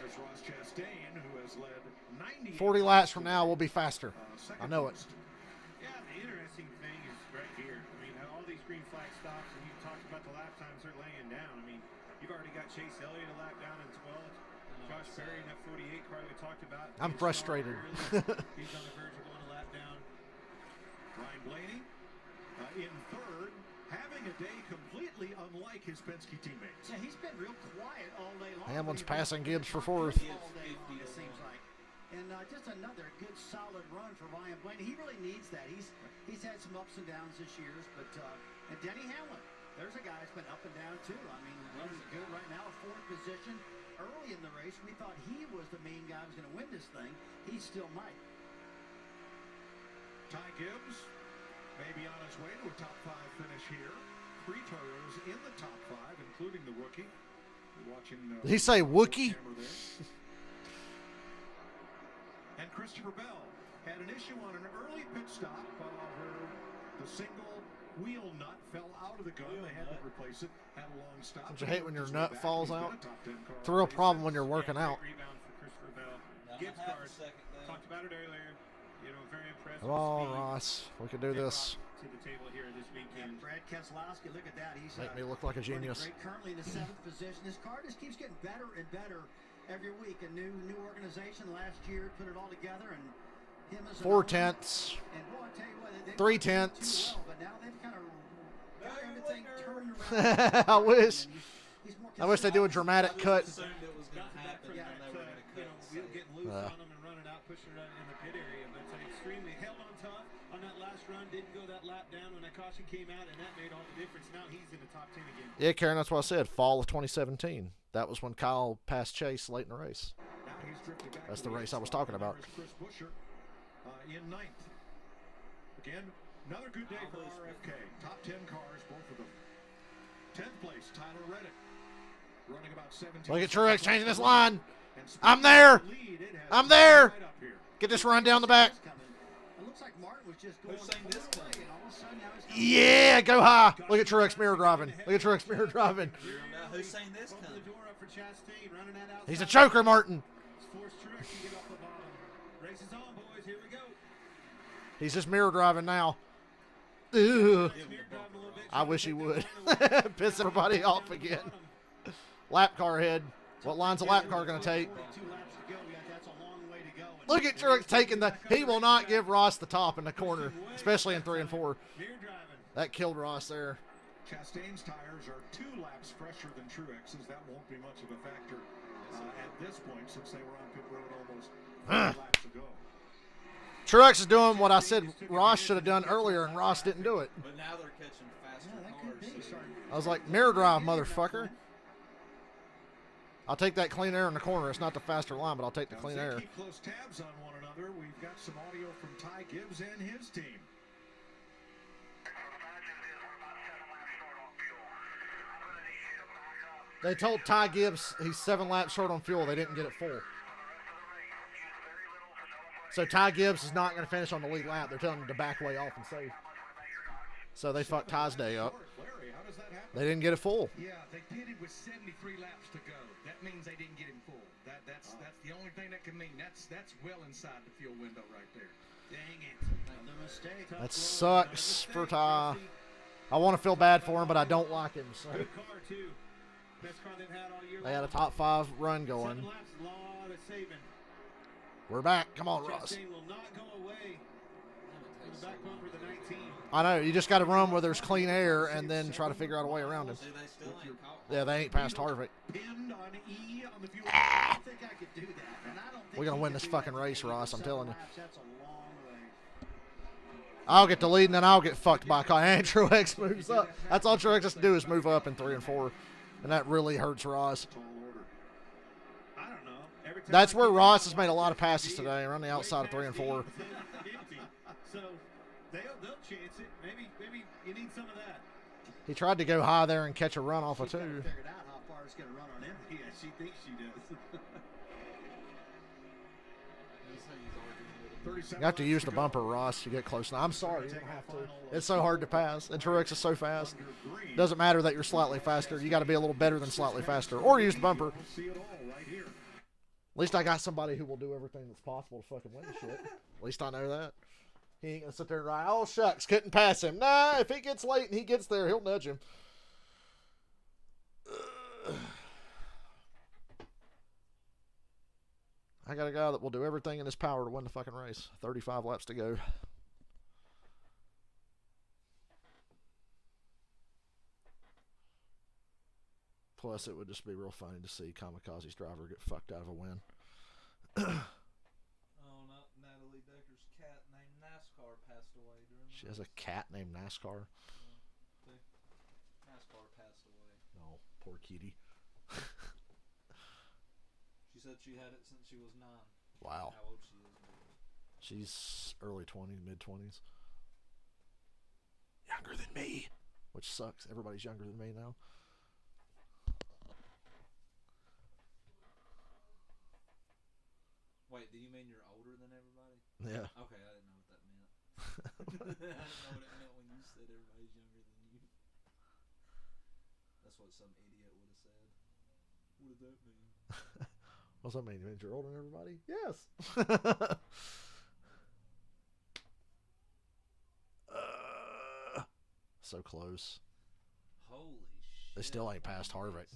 There's Ross Chastain, who has led 90. 40 laps from now, we'll be faster. I know it. Yeah, the interesting thing is right here. I mean, all these green flag stops, and you talked about the lap times they're laying down. I mean, you've already got Chase Elliott a lap down in 12. Josh Berry in that 48 car we talked about. I'm frustrated. He's on the verge of going a lap down. Ryan Blaney in 3rd, having a day completely unlike his Penske teammates. Yeah, he's been real quiet all day long. Hamlin's passing Gibbs for 4th. All day long, it seems like. And just another good solid run for Ryan Blaney. He really needs that. He's had some ups and downs this year, but and Denny Hamlin, there's a guy that's been up and down too. I mean, runs good right now, 4th position. Early in the race, we thought he was the main guy who was going to win this thing. He still might. Ty Gibbs may be on his way to a top 5 finish here. 3 Toros in the top 5, including the rookie. We're watching. Did he say Wookie? And Christopher Bell had an issue on an early pit stop where the single wheel nut fell out of the gun. They had to replace it. Had a long stop. Don't you hate when your nut falls out? It's a real problem when you're working out. Rebound for Christopher Bell. Gibbs cars. Talked about it earlier. You know, very impressive. Come on, Ross. We can do this. To the table here this weekend. And Brad Keselowski, look at that. He's Make me look like a genius. Great, currently in the 7th position. This car just keeps getting better and better every week. A new organization last year put it all together, and him as 4 tenths. And boy, I tell you what, they 3 tenths. well, but now they've kind of got everything turned around. I wish. I wish they do a dramatic cut. Assumed it was going to happen, and they were going to cut. Wheel getting loose on them and running out, pushing it out in the pit area. But it's extremely held on tough on that last run. Didn't go that lap down when that caution came out, and that made all the difference. Now he's in the top 10 again. Yeah, Karen, that's what I said. Fall of 2017. That was when Kyle passed Chase late in the race. That's the race I was talking about. Chris Buescher in 9th. Again, another good day for RFK. Top 10 cars, both of them. 10th place, Tyler Reddick. Running about 17. Look at Truex changing his line. I'm there. I'm there. Get this run down the back. Yeah, go high. Look at Truex mirror driving. Look at Truex mirror driving. Who's seen this coming? He's a choker, Martin. He's just mirror driving now. Ugh. I wish he would. Piss everybody off again. Lap car ahead. What line's a lap car going to take? Look at Truex taking the... He will not give Ross the top in the corner, especially in 3 and 4. That killed Ross there. Chastain's tires are 2 laps fresher than Truex's. That won't be much of a factor at this point since they were on pit road almost 3 laps ago. Truex is doing what I said Ross should have done earlier, and Ross didn't do it. But now they're catching faster cars. I was like, mirror drive, motherfucker. I'll take that clean air in the corner. It's not the faster line, but I'll take the clean air. Keep close tabs on one another. We've got some audio from Ty Gibbs and his team. They told Ty Gibbs he's 7 laps short on fuel. They didn't get it full. So Ty Gibbs is not going to finish on the lead lap. They're telling him to back way off and save. So they fucked Ty's day up. They didn't get it full. Yeah, they pitted with 73 laps to go. That means they didn't get him full. That's the only thing that can mean. That's well inside the fuel window right there. Dang it. Another mistake. That sucks for Ty. I want to feel bad for him, but I don't like him. So. They had a top 5 run going. We're back. Come on, Ross. I know. You just got to run where there's clean air and then try to figure out a way around him. Yeah, they ain't past Harvick. Ah. We're going to win this fucking race, Ross. I'm telling you. I'll get the lead and then I'll get fucked by a car. And Truex moves up. That's all Truex has to do is move up in 3 and 4. And that really hurts Ross. That's where Ross has made a lot of passes today, around the outside of 3 and 4. So they'll chance it. Maybe you need some of that. He tried to go high there and catch a run off of 2. Figured out how far it's going to run on him. Yeah, she thinks she does. You have to use the bumper, Ross, to get close. Now, I'm sorry, you don't have to. It's so hard to pass, and Truex is so fast. Doesn't matter that you're slightly faster. You got to be a little better than slightly faster, or use the bumper. At least I got somebody who will do everything that's possible to fucking win the shit. At least I know that. He ain't gonna sit there and write, oh shucks, couldn't pass him. Nah, if he gets late and he gets there, he'll nudge him. I got a guy that will do everything in his power to win the fucking race. 35 laps to go. Plus, it would just be real funny to see Kamikaze's driver get fucked out of a win. Natalie Decker's cat named NASCAR passed away during the She has a cat named NASCAR? Yeah. NASCAR passed away. Oh, poor kitty. She said she had it since she was 9. Wow. How old she is. She's early 20s, mid-20s. Younger than me. Which sucks. Everybody's younger than me now. Wait, do you mean you're older than everybody? Yeah. Okay, I didn't know what that meant. I didn't know what it meant when you said everybody's younger than you. That's what some idiot would have said. What did that mean? What's that mean? It means you're older than everybody? Yes. So close. Holy shit. They still ain't past Harvick.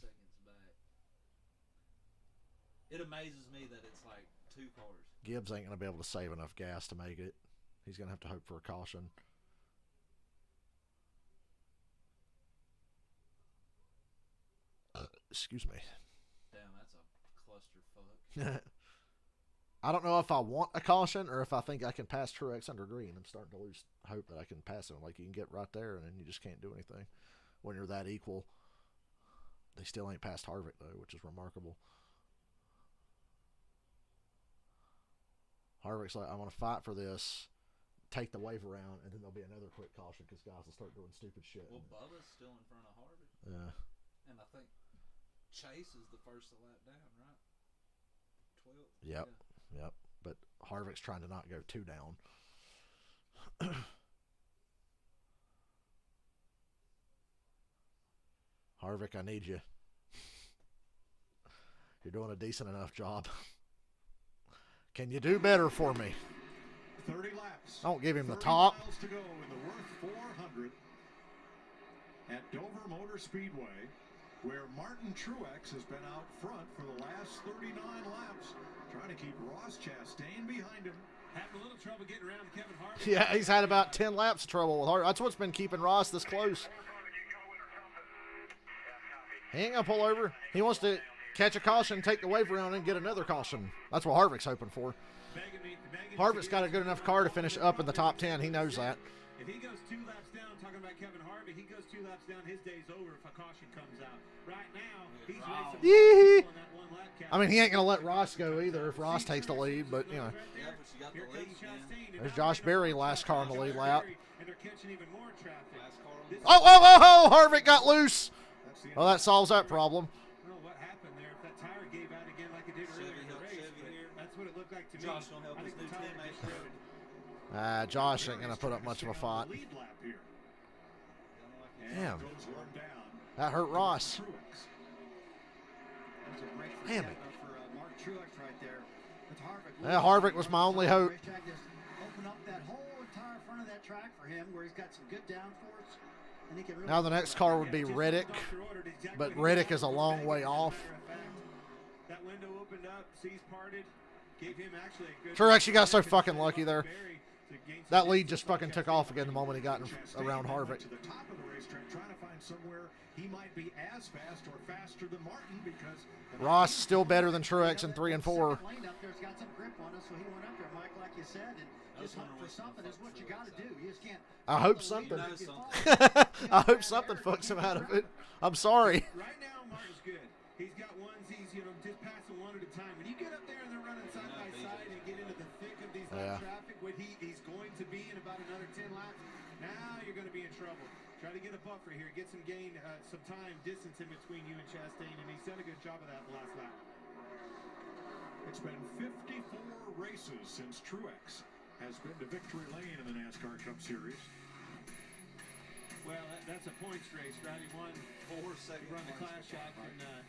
It amazes me that it's like 2 cars. Gibbs ain't going to be able to save enough gas to make it. He's going to have to hope for a caution. Excuse me. Damn, that's a clusterfuck. I don't know if I want a caution or if I think I can pass Truex under green. I'm starting to lose hope that I can pass him. Like, you can get right there and then you just can't do anything. When you're that equal, they still ain't past Harvick, though, which is remarkable. Harvick's like, I want to fight for this, take the wave around, and then there'll be another quick caution because guys will start doing stupid shit. Well, Bubba's still in front of Harvick. Yeah. And I think Chase is the first lap down, right? Yep. Yep. But Harvick's trying to not go 2 down. Harvick, I need you. You're doing a decent enough job. Can you do better for me? 30 laps. Don't give him the top. Miles to go in the Worth 400 at Dover Motor Speedway, where Martin Truex has been out front for the last 39 laps, trying to keep Ross Chastain behind him. Having a little trouble getting around Kevin Harvick. Yeah, he's had about 10 laps of trouble with Harvick. That's what's been keeping Ross this close. He ain't going to pull over. He wants to catch a caution, take the wave around, and get another caution. That's what Harvick's hoping for. Harvick's got a good enough car to finish up in the top 10. He knows that. If he goes 2 laps down, talking about Kevin Harvick, he goes 2 laps down, his day's over if a caution comes out. Right now, he's racing on that 1 lap cap. I mean, he ain't going to let Ross go either if Ross takes the lead, but, you know. Here comes Chastain. There's Josh Berry, last car on the lead lap. And they're catching even more traffic. Oh, Harvick got loose. Well, that solves that problem. I don't know what happened there. If that tire gave out again like it did earlier in the race, but that's what it looked like to me. Josh don't help his new teammate. Josh ain't going to put up much of a fight. Damn. That hurt Ross. Damn it. Yeah, Harvick was my only hope. Open up that whole entire front of that track for him where he's got some good downforce. And he can really Now the next car would be Reddick, but Reddick is a long way off. That window opened up, seas parted, gave him actually a good Truex, you got so fucking lucky there. That lead just fucking took off again the moment he got around Harvick. To the top of the racetrack, trying to find somewhere he might be as fast or faster than Martin because Ross still better than Truex in 3 and 4. lane up there's got some grip on us, so he went up there, Mike, like you said, and just hunt for something is what you got to do. You just can't. I hope something. I hope something fucks him out of it. I'm sorry. Right now, Martin's good. He's got ones, he's just passing one at a time. When you get up there and they're running side by side and get into the thick of these lap traffic, what he's going to be in about another 10 laps, now you're going to be in trouble. Try to get a buffer here, get some gain, some time, distance in between you and Chastain, and he's done a good job of that the last lap. it's been 54 races since Truex has been to victory lane in the NASCAR Cup Series. Well, that's a points race, right? He won 4 second run the class shot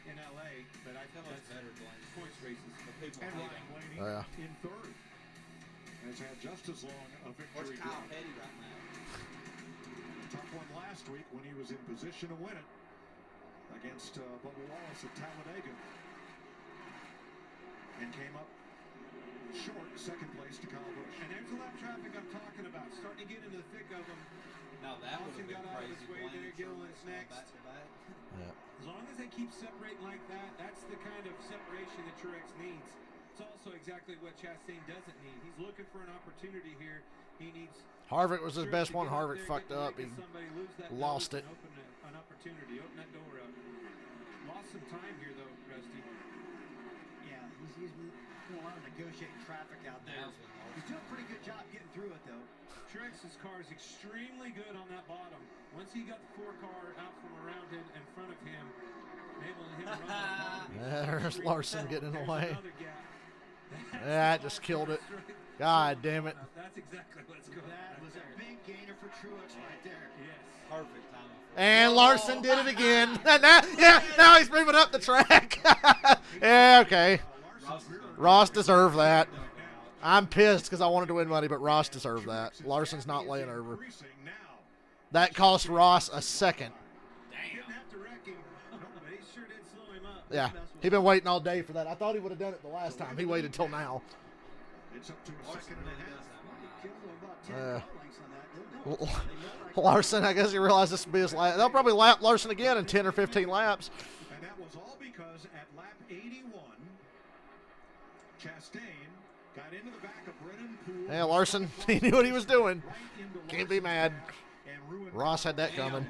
in LA, but I think that's better Blaney. Points races. And Ryan Blaney in third has had just as long a victory. Where's Kyle Petty right now? Top one last week when he was in position to win it against Bubba Wallace at Talladega, and came up short, second place to Kyle Busch. And there's the lap traffic I'm talking about, starting to get into the thick of them. Now that would have been got out of crazy. his way there, Gilliland's next. Back to back. Yeah. As long as they keep separating like that, that's the kind of separation that Truex needs. It's also exactly what Chastain doesn't need. He's looking for an opportunity here. He needs. Harvick was his best one. Harvick fucked up. He lost it. Open an opportunity. Open that door up. Lost some time here, though, Rusty. Yeah, he's doing a lot of negotiating traffic out there. He's doing a pretty good job getting through it, though. Truex's car is extremely good on that bottom. Once he got the 4 car out from around him in front of him, enabling him to run that bottom. There's Larson getting in the way. That just killed it. God damn it. That's exactly what's going on. That was a big gainer for Truex right there. Yes. Perfect timing. And Larson did it again. Now he's moving up the track. Yeah, okay. Ross deserved that. I'm pissed because I wanted to win money, but Ross deserved that. Larson's not laying over. That cost Ross a second. Yeah, he'd been waiting all day for that. I thought he would have done it the last time. He waited till now. It's up to a second and a half. Larson, I guess he realized this would be his last. They'll probably lap Larson again in 10 or 15 laps. And that was all because at lap 81, Chastain got into the back of Brennan Poole. Yeah, Larson, he knew what he was doing. Can't be mad. Ross had that coming.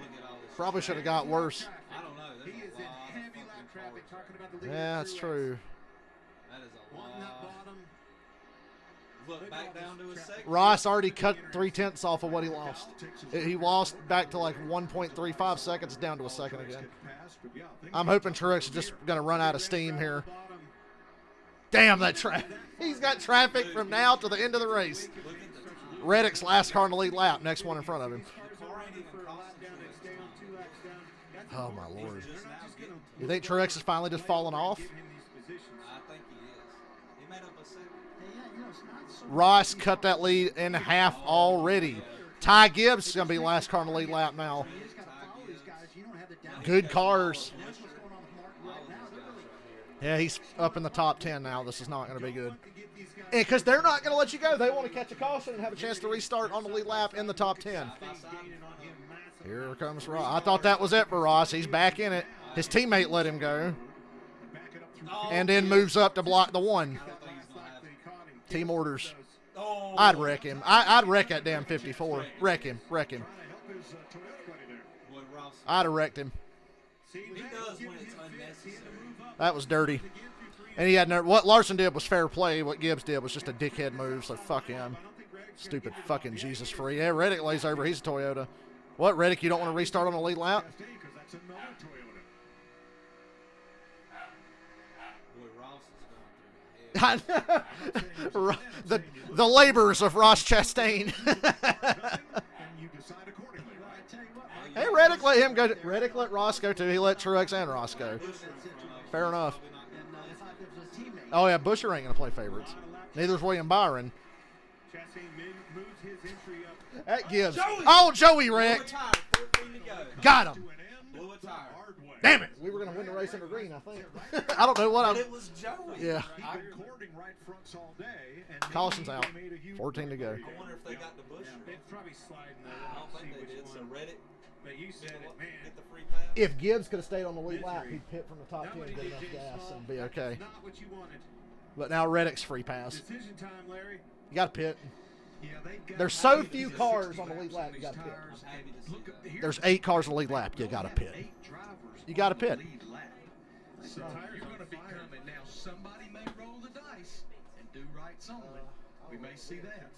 Probably should have got worse. I don't know. He is in heavy lap traffic talking about the lead. Yeah, that's true. That is a Wanting that bottom. Look back down to a second. Ross already cut 3/10 off of what he lost. He lost back to like 1.35 seconds down to a second again. I'm hoping Truex is just going to run out of steam here. Damn, that traffic. He's got traffic from now to the end of the race. Reddick's last car in the lead lap. Next one in front of him. Oh, my Lord. You think Truex is finally just falling off? I think he is. He made up a second. Ross cut that lead in half already. Ty Gibbs is going to be last car in the lead lap now. Good cars. Yeah, he's up in the top 10 now. This is not going to be good. Because they're not going to let you go. They want to catch a caution and have a chance to restart on the lead lap in the top 10. Here comes Ross. I thought that was it for Ross. He's back in it. His teammate let him go. And then moves up to block the one. Team orders. I'd wreck him. I'd wreck that damn 54. Wreck him. I'd have wrecked him. He does when it's unnecessary. That was dirty. And he had no. What Larson did was fair play. What Gibbs did was just a dickhead move. So fuck him. Stupid fucking Jesus free. Yeah, Reddick lays over. He's a Toyota. What, Reddick? You don't want to restart on the lead lap? the labors of Ross Chastain. Hey, Reddick let him go. Reddick let Ross go too. He let Truex and Ross go. Fair enough. Oh yeah, Busher ain't gonna play favorites. Neither's William Byron. That Gibbs. Oh, Joey wrecked. Got him. Damn it. We were going to win the race under green, I think. I don't know what I'm. It was Joey. Yeah. Caution's out. 14 to go. I wonder if they got the Busher. It's probably sliding though. I don't think they did. So Reddick. But you said it, man. Get the free pass. If Gibbs could have stayed on the lead lap, he'd pit from the top 10 and get enough gas and be okay. Not what you wanted. But now Reddick's free pass. Decision time, Larry. You got to pit. Yeah, There's so few cars on the lead lap, you got to pit. There's 8 cars on the lead lap, you got to pit. You got to pit. So you're going to be coming now. Somebody may roll the dice and do rights only. We may see that.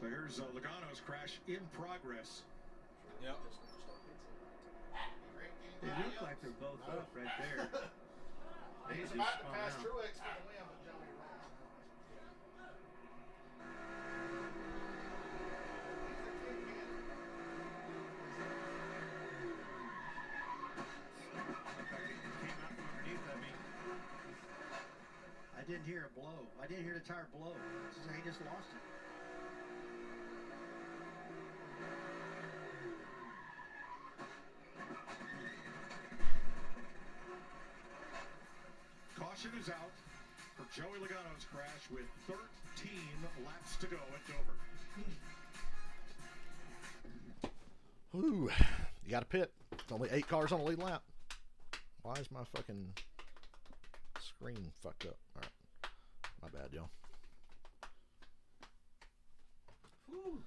So here's Logano's crash in progress. Yep. They look like they're both up right there. They just about to spun pass out. Truex for the win, but Joey ran. I didn't hear a blow. I didn't hear the tire blow. So he just lost it. Caution is out for Joey Logano's crash with 13 laps to go at Dover. Ooh, you got to pit. It's only 8 cars on the lead lap. Why is my fucking screen fucked up? All right, my bad, y'all. Whew.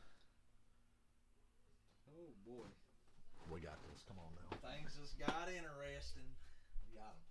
Oh boy, We got this. Come on now. things just got interesting. We got 'em.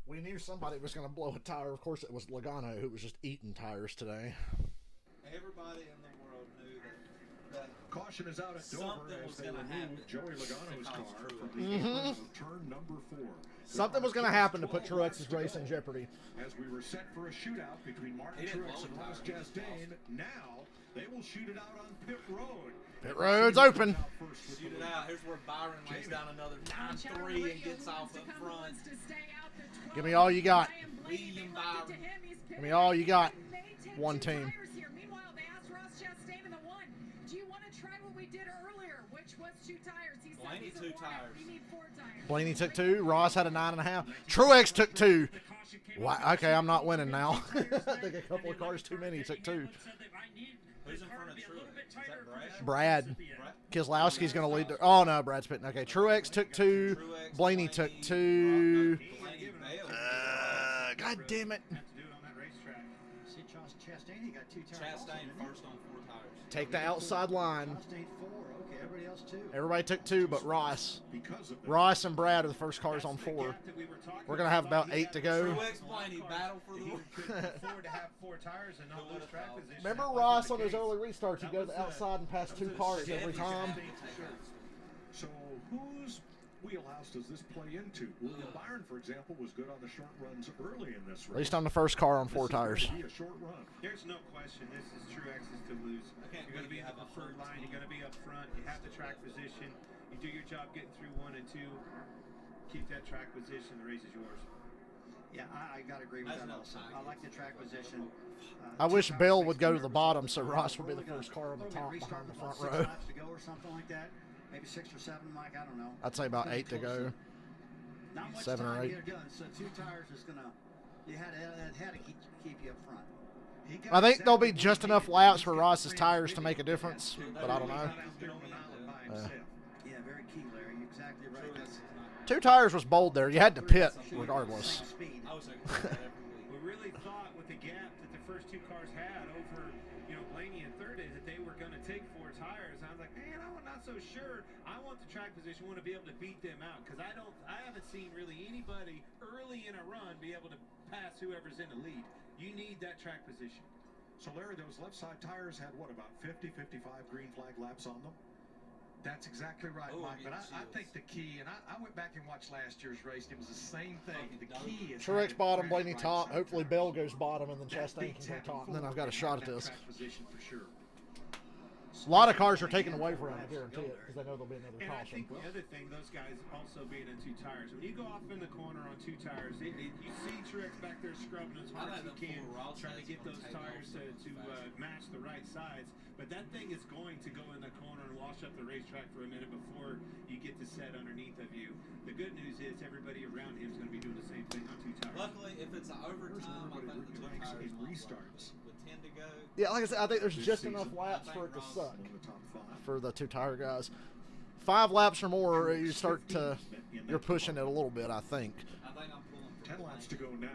We knew somebody was going to blow a tire. Of course, it was Logano, who was just eating tires today. Everybody in the world knew that Caution is out at Dover as they remove Joey Logano's car from the Mhm. apron of turn number 4. Something was going to happen to put Truex's race in jeopardy. As we were set for a shootout between Martin Truex and Ross Chastain, now they will shoot it out on pit road. Pit road's open. shoot it out. Here's where Byron lays down another 9-3 and gets off up front. Give me all you got. William Byron. Give me all you got. One team. Meanwhile, they asked Ross Chastain in the one, do you want to try what we did earlier, which was 2 tires? He said Blaney he's a 2 warm-up. tires. You need 4 tires. Blaney took 2. Ross had a 9.5. Truex took 2. caution came Why? out. Okay, I'm not winning now. I think a couple of cars too many. He took 2. Who's in front of Truex? Is that Brad. Keselowski's going to lead. Oh, no, Brad's pitting. Okay, Truex took 2. Blaney took 2. God damn it. See, Chastain got 2 tires. Chastain first on 4 tires. Take the outside line. Chastain 4. Okay, everybody else 2. Everybody took 2 but Ross. Ross and Brad are the first cars on 4. We're going to have about 8 to go. Truex Blaney battle for the He could afford to have 4 tires and not lose track position. Remember Ross on his early restarts? He'd go to the outside and pass 2 cars every time. So whose wheelhouse does this play into? William Byron, for example, was good on the short runs early in this race. At least I'm the first car on 4 tires. This is going to be a short run. There's no question. This is Truex's to lose. You're going to be in the preferred line. You're going to be up front. You have the track position. You do your job getting through 1 and 2. Keep that track position. The race is yours. Yeah, I got to agree with that also. I like the track position. I wish Bill would go to the bottom so Ross would be the first car on the top behind the front row. 6 laps to go or something like that. Maybe 6 or 7, Mike. I don't know. I'd say about 8 to go. Not much 7 time or 8. to get it done. So 2 tires is gonna. You had to keep you up front. I think there'll be just enough laps for Ross's tires to make a difference, but I don't know. Yeah, very key, Larry. You're exactly right. That's 2 tires was bold there. You had to pit regardless. We really thought with the gap that the first 2 cars had over, Blaney and third is that they were going to take 4 tires. I was like, man, I'm not so sure. I want the track position. I want to be able to beat them out because I haven't seen really anybody early in a run be able to pass whoever's in the lead. You need that track position. So, Larry, those left side tires had, what, about 50, 55 green flag laps on them? That's exactly right, Mike. But I think the key, and I went back and watched last year's race, it was the same thing. The key is Truex bottom, Blaney top. Hopefully Bell goes bottom and then Chastain can go top. And then I've got a shot at this. A lot of cars are taken away from him, I guarantee it, because they know there'll be another And I caution. think the other thing, those guys also being in 2 tires. When you go off in the corner on 2 tires, you see Truex back there scrubbing as hard as he can, trying to get those tires to match the right sides. But that thing is going to go in the corner and wash up the racetrack for a minute before you get to set underneath of you. The good news is everybody around him is going to be doing the same thing on 2 tires. Luckily, if it's an overtime, I think the 2 tires restarts. would tend to go. Yeah, like I said, I think there's just enough laps for it to suck for the 2 tire guys. 5 laps or more, you start to, you're pushing it a little bit, I think. I think I'm pulling 10 laps to go now.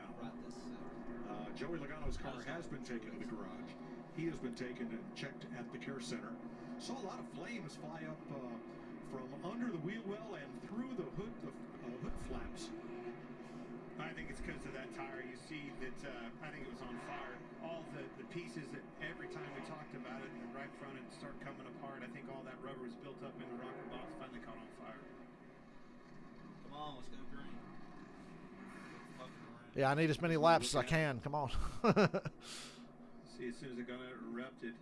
Joey Logano's car has been taken to the garage. He has been taken and checked at the care center. Saw a lot of flames fly up from under the wheel well and through the hood flaps. I think it's because of that tire. You see that I think it was on fire. All the pieces that every time we talked about it in the right front and start coming apart, I think all that rubber was built up in the rocker box, finally caught on fire. Come on, let's go green. Yeah, I need as many laps as I can. Come on. See, as soon as it got erupted,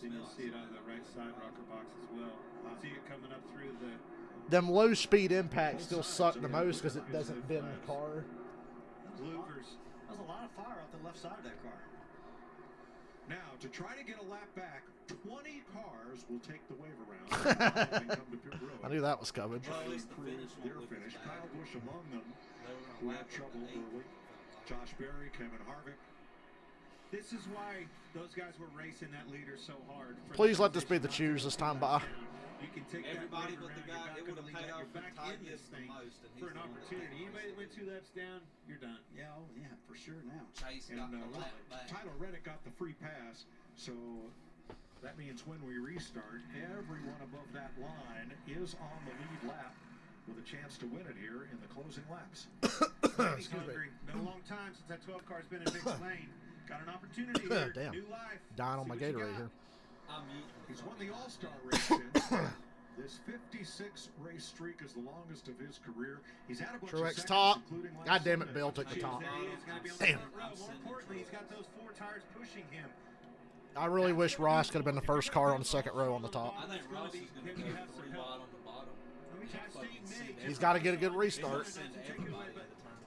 then you'll see it on the right side rocker box as well. See it coming up through the... Them low speed impacts still suck the most because it doesn't bend the car. Bloopers. There's a lot of fire off the left side of that car. Now, to try to get a lap back, 20 cars will take the wave around. I knew that was coming. Their finish. Kyle Busch among them, who had trouble early. Josh Berry, Kevin Harvick. This is why those guys were racing that leader so hard. Please let this be the choose this time by. You can take everybody that but the guy. It would have paid off back in this thing for an opportunity. Anybody that went 2 laps down, you're done. Yeah, for sure now. Chase got the lap back. Tyler Reddick got the free pass, so that means when we restart, everyone above that line is on the lead lap with a chance to win it here in the closing laps. He's hungry. Been a long time since that 12 car's been in Vic's lane. Got an opportunity here. Damn. New life. Dying on my Gatorade here. He's won the All-Star race. This 56 race streak is the longest of his career. He's had a bunch of Truex seconds, top. including last God damn it, Sunday. Bill took the top. Damn. More importantly, he's got those 4 tires pushing him. I really wish Ross could have been the first car on the second row on the top. I think Ross is going to go 3 wide on the bottom. He's got to get a good restart.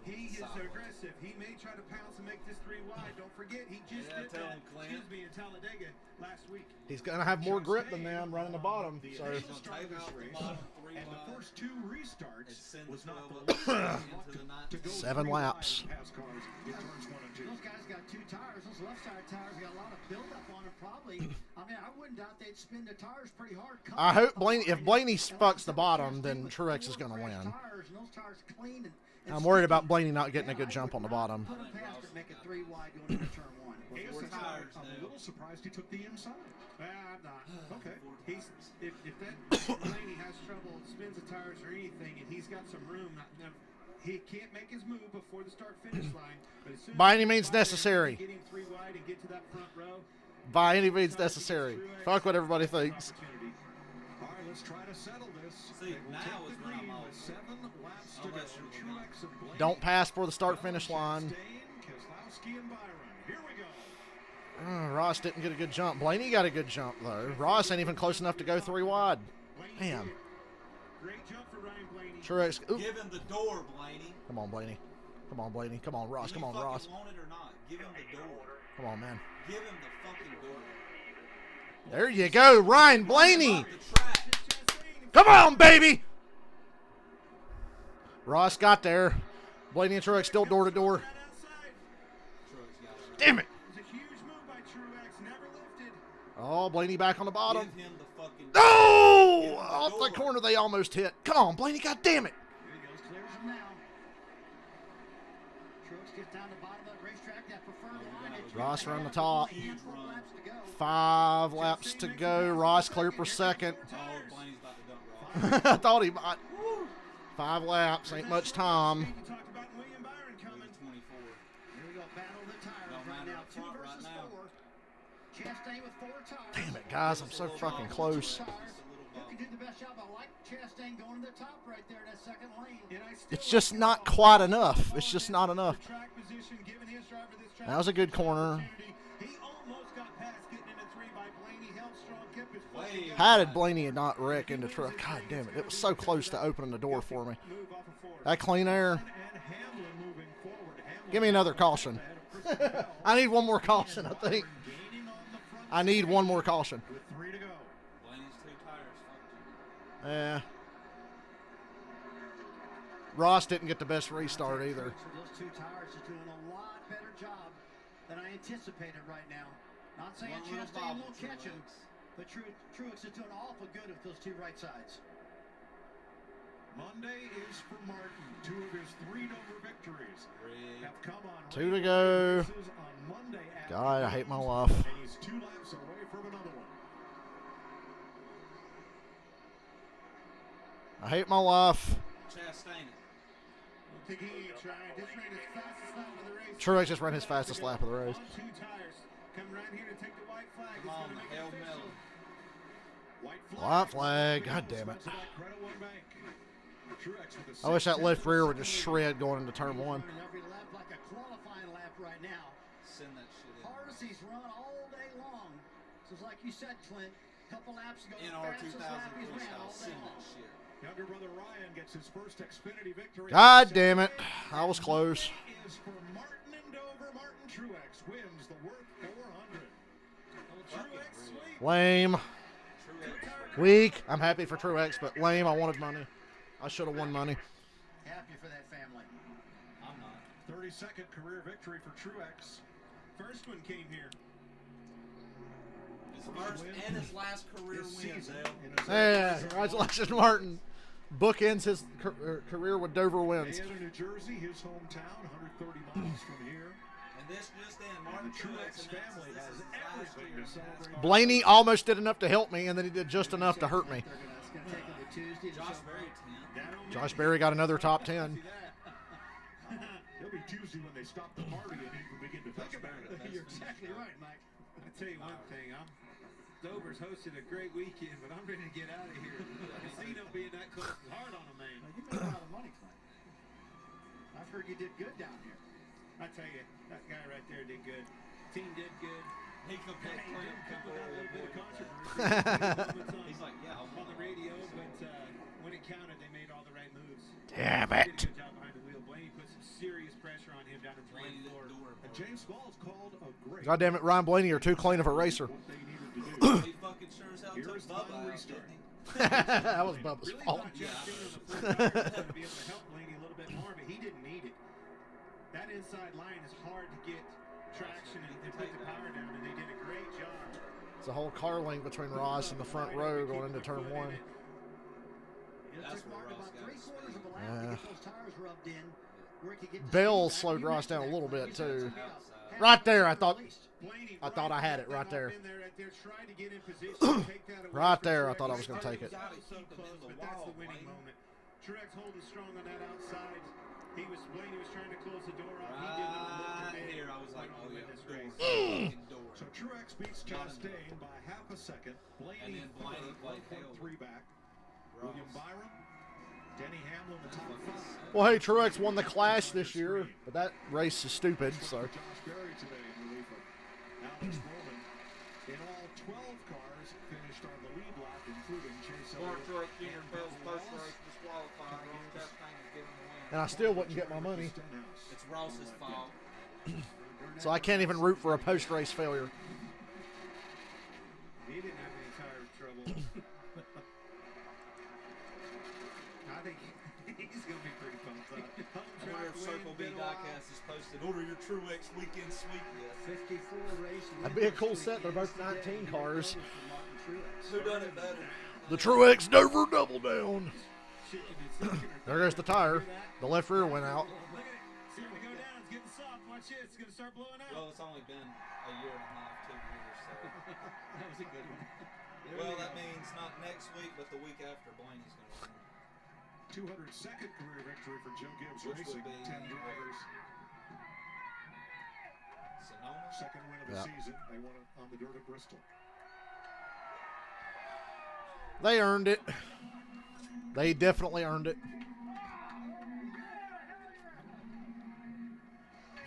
He is aggressive. He may try to pounce and make this 3 wide. Don't forget, he just did that, in Talladega last week. He's going to have more grip than them running the bottom. So He's going to take out the bottom 3 And the first 2 restarts send was the not 12 the up least into the to go 7 3 laps. wide past cars in turns 1 and 2. Those guys got 2 tires. Those left side tires got a lot of buildup on them. Probably. I mean, I wouldn't doubt they'd spin the tires pretty hard. I hope Blaney. If Blaney fucks the bottom, then Truex is going to win. I'm worried about Blaney not getting a good jump on the bottom. Put them past it, make it 3 wide going into turn 1. I'm a little surprised he took the inside. I'm not. Okay. He's if that Blaney has trouble, spins the tires or anything, and he's got some room. He can't make his move before the start-finish line. But as soon as By any means necessary. Get him 3 wide and get to that front row. By any means necessary. Fuck what everybody thinks. All right, let's try to settle this. See, now is when I'm off. 7 laps to go. Truex and Blaney. Don't pass for the start-finish line. Keselowski and Byron. Here we go. Ross didn't get a good jump. Blaney got a good jump, though. Ross ain't even close enough to go 3 wide. Man. Great jump for Ryan Blaney. Truex. Ooh. Give him the door, Blaney. Come on, Blaney. Come on, Blaney. Come on, Ross. Come on, Ross. Want it or not? Give him the door. Come on, man. Give him the fucking door. There you go, Ryan Blaney. Come on, baby. Ross got there. Blaney and Truex still door to door. Damn it. Oh, Blaney back on the bottom. No! Off the corner they almost hit. Come on, Blaney. God damn it. Here he goes. Clears him now. Truex gets down the bottom of the racetrack. That preferred line. Ross around the top. 5 laps to go. Ross clear for second. I thought he might. 5 laps. Ain't much time. Damn it, guys. I'm so fucking close. It's just not quite enough. It's just not enough. That was a good corner. How did Blaney not wreck into truck? God damn it. It was so close to opening the door for me. That clean air. Give me another caution. I need one more caution, I think. I need one more caution. Yeah. Ross didn't get the best restart either. Those 2 tires are doing a lot better job than I anticipated right now. Not saying Chastain won't catch him, but Truex is doing awful good with those 2 right sides. Monday is for Martin. 2 of his 3 Dover victories have come on 2 to go. God, I hate my life. And he's 2 laps away from another one. I hate my life. Chastain. I think he ain't trying. Just ran his fastest lap of the race. Truex just ran his fastest lap of the race. 2 tires. Come right here to take the white flag. Come on, Hail Miller. White flag. God damn it. I wish that left rear would just shred going into turn 1. Every lap like a qualifying lap right now. Send that shit in. Hardest he's run all day long. So it's like you said, Clint, a couple laps ago, In the our fastest 2000 lap he's ran freestyle, all day send long. that shit. Younger brother Ryan gets his first Xfinity victory. God damn it. I was close. Is for Martin and Dover. Martin Truex wins the Worth 400. Truex sweep. Lame. Weak. I'm happy for Truex, but lame. I wanted money. I should have won money. Happy for that family. I'm not. 32nd career victory for Truex. First one came here. His first and his last career win, Dale. Yeah, congratulations, Martin. Bookends his career with Dover wins. Bayonne, New Jersey, his hometown, 130 miles from here. And this just in, And Martin the Truex family has everything to celebrate. Blaney almost did enough to help me, and then he did just enough to hurt me. Josh Berry got another top 10. It'll be Tuesday when they stop the party and even begin to think about it. You're exactly right, Mike. I tell you one thing, Dover's hosted a great weekend, but I'm ready to get out of here. Casino being that close is hard on a man. You made a lot of money, Clint. I've heard you did good down here. I tell you, that guy right there did good. Team did good. He could play Couple out a little bit of controversy. He's like, yeah, on the radio, but when it counted, they made all the right moves. Damn Did a it. good job behind the wheel. Blaney put some serious pressure on him down in the main floor. And James Squall's called a great. God damn it, Ryan Blaney are too clean of a racer. he fucking sure as hell done took Bubba out, didn't he? That was Bubba's really fault. thought Chastain was a full tire was going to be able to help Blaney a little bit more, but he didn't need it. That inside line is hard to get traction and put the power down, and they did a great job. It's a whole car link between Ross and the front row going into turn 1. It took Martin about 3/4 of a lap to get those tires rubbed in. Where he could get the Bell speed back. slowed You Ross down a mentioned little that, bit Clint. too. Half Right there, I lap thought released. I had it right there. Trying to get in position to take that away Right from there, I Truex. thought I was going to take it. So close, but that's the winning moment. Truex holding strong on that outside. Blaney was trying to close the door off. He did not look to bid. Here, I was like, oh yeah, this door, race. fucking door. So Truex beats Chastain by half a second. Blaney And then Blaney played 1.3 back. William Byron, Denny Hamlin, the top 5. Well, hey, Truex won the Clash this year, but that race is stupid. So Josh Berry today in relief of Alex Bowman. In all, 12 cars finished on the lead lap, including Chase Mark Elliott Truex Jr. and fails Bubba first Wallace. race disqualified. Ross Chastain is given the win. and I still wouldn't get my money, It's Ross's fault. so I can't even root for a post-race failure. He didn't have any tire trouble. I think he's going to be pretty pumped up. I wonder if Circle B Diecast is posted. Order your Truex weekend sweep list. 54 race. That'd be a cool set. They're both 19 cars. Who done it better? The Truex Dover Double Down. There goes the tire. The left rear went out. See it go down. It's getting soft. Watch it. It's going to start blowing out. Well, it's only been a year and a half, 2 years. So. That was a good one. Well, that means not next week, but the week after Blaney's going to win. 202nd career victory for Joe Gibbs Which Racing. would be 10 drivers. Sonoma? Second win of the season. They won it on the dirt at Bristol. They earned it. They definitely earned it.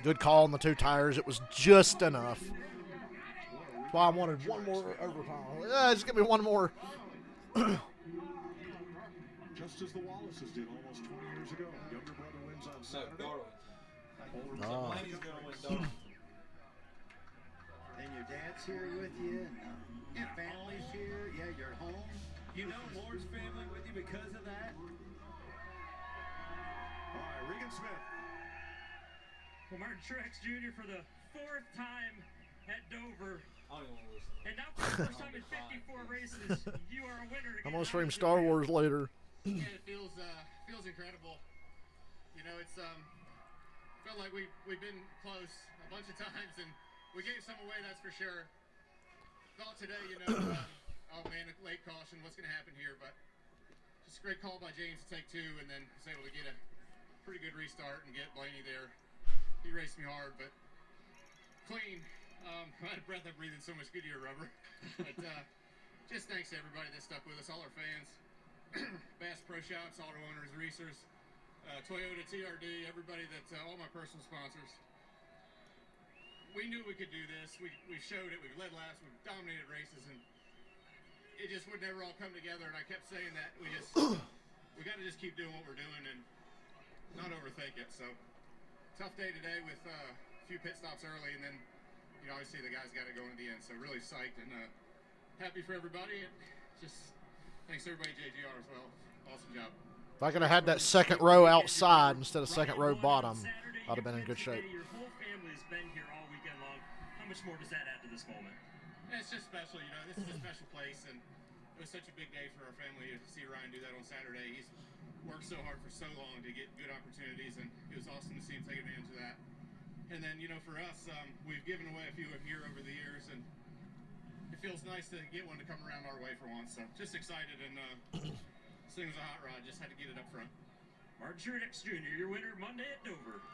Good call on the 2 tires. It was just enough. That's why I wanted one more overtime. Yeah, just give me one more. Just as the Wallaces did almost 20 years ago. Younger brother wins on Saturday. Older So brother Blaney's going to win Darlington. And your dad's here with you, and your family's here. Yeah, you're home. You know Moore's family with you because of that? All right, Regan Smith. Well, Martin Truex Jr. for the 4th time at Dover. I don't even want to listen. And now for the first time in 54 races, you are a winner. I'm going to stream Star Wars later. Yeah, it feels incredible. You know, it's felt like we've been close a bunch of times, and we gave some away, that's for sure. Thought today, you know, oh man, a late caution, what's going to happen here? But just a great call by James to take 2, and then was able to get a pretty good restart and get Blaney there. He raced me hard, but clean. I'm out of breath. I'm breathing so much Goodyear rubber. But just thanks to everybody that stuck with us, all our fans. Bass Pro Shops, auto owners, Reesers, Toyota, TRD, everybody that's all my personal sponsors. We knew we could do this. We showed it. We've led laps. We've dominated races, and it just would never all come together. And I kept saying that we got to just keep doing what we're doing and not overthink it. So tough day today with a few pit stops early, and then obviously the guys got to go into the end. So really psyched and happy for everybody. And just thanks to everybody, JGR as well. Awesome job. If I could have had that second row outside instead of second row bottom, I'd have been in good shape. Your whole family's been here all weekend long. How much more does that add to this moment? It's just special, you know. This is a special place, and it was such a big day for our family to see Ryan do that on Saturday. He's worked so hard for so long to get good opportunities, and it was awesome to see him take advantage of that. And then, for us, we've given away a few here over the years, and it feels nice to get one to come around our way for once. So just excited, and this thing was a hot rod. Just had to get it up front. Martin Truex Jr., your winner Monday at Dover.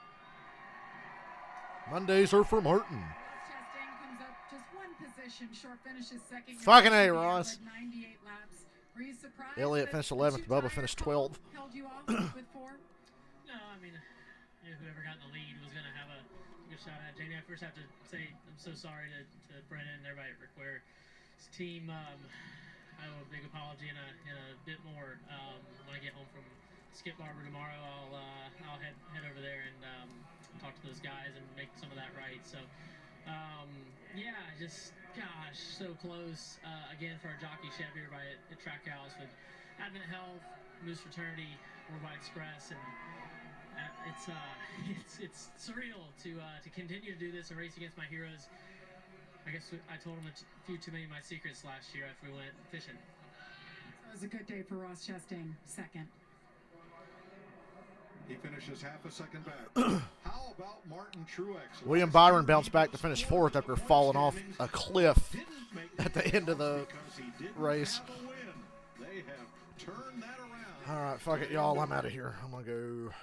Mondays are for Martin. Chastain comes up just 1 position short, finishes second. Fucking A, Ross. 98 laps. Were you surprised? Elliott finished 11th. Bubba finished 12th. Held you off with 4? No, I mean, whoever got in the lead was going to have a good shot at Jamie. I first have to say I'm so sorry to Brennan and everybody at Rick Ware's team. I owe a big apology and a bit more. When I get home from Skip Barber tomorrow, I'll head over there and talk to those guys and make some of that right. So Yeah, just, gosh, so close. Again, for our jockey Chevy, everybody at Trackhouse with Advent Health, Moose Fraternity, Worldwide Express, and it's surreal to continue to do this and race against my heroes. I guess I told them a few too many of my secrets last year after we went fishing. It was a good day for Ross Chastain, second. He finishes half a second back. How about Martin Truex? William Byron bounced back to finish fourth after falling off a cliff at the end of the race. They have turned that around. All right, fuck it, y'all. I'm out of here. I'm going to go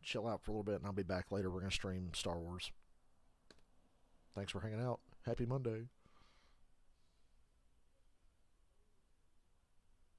chill out for a little bit, and I'll be back later. We're going to stream Star Wars. Thanks for hanging out. Happy Monday.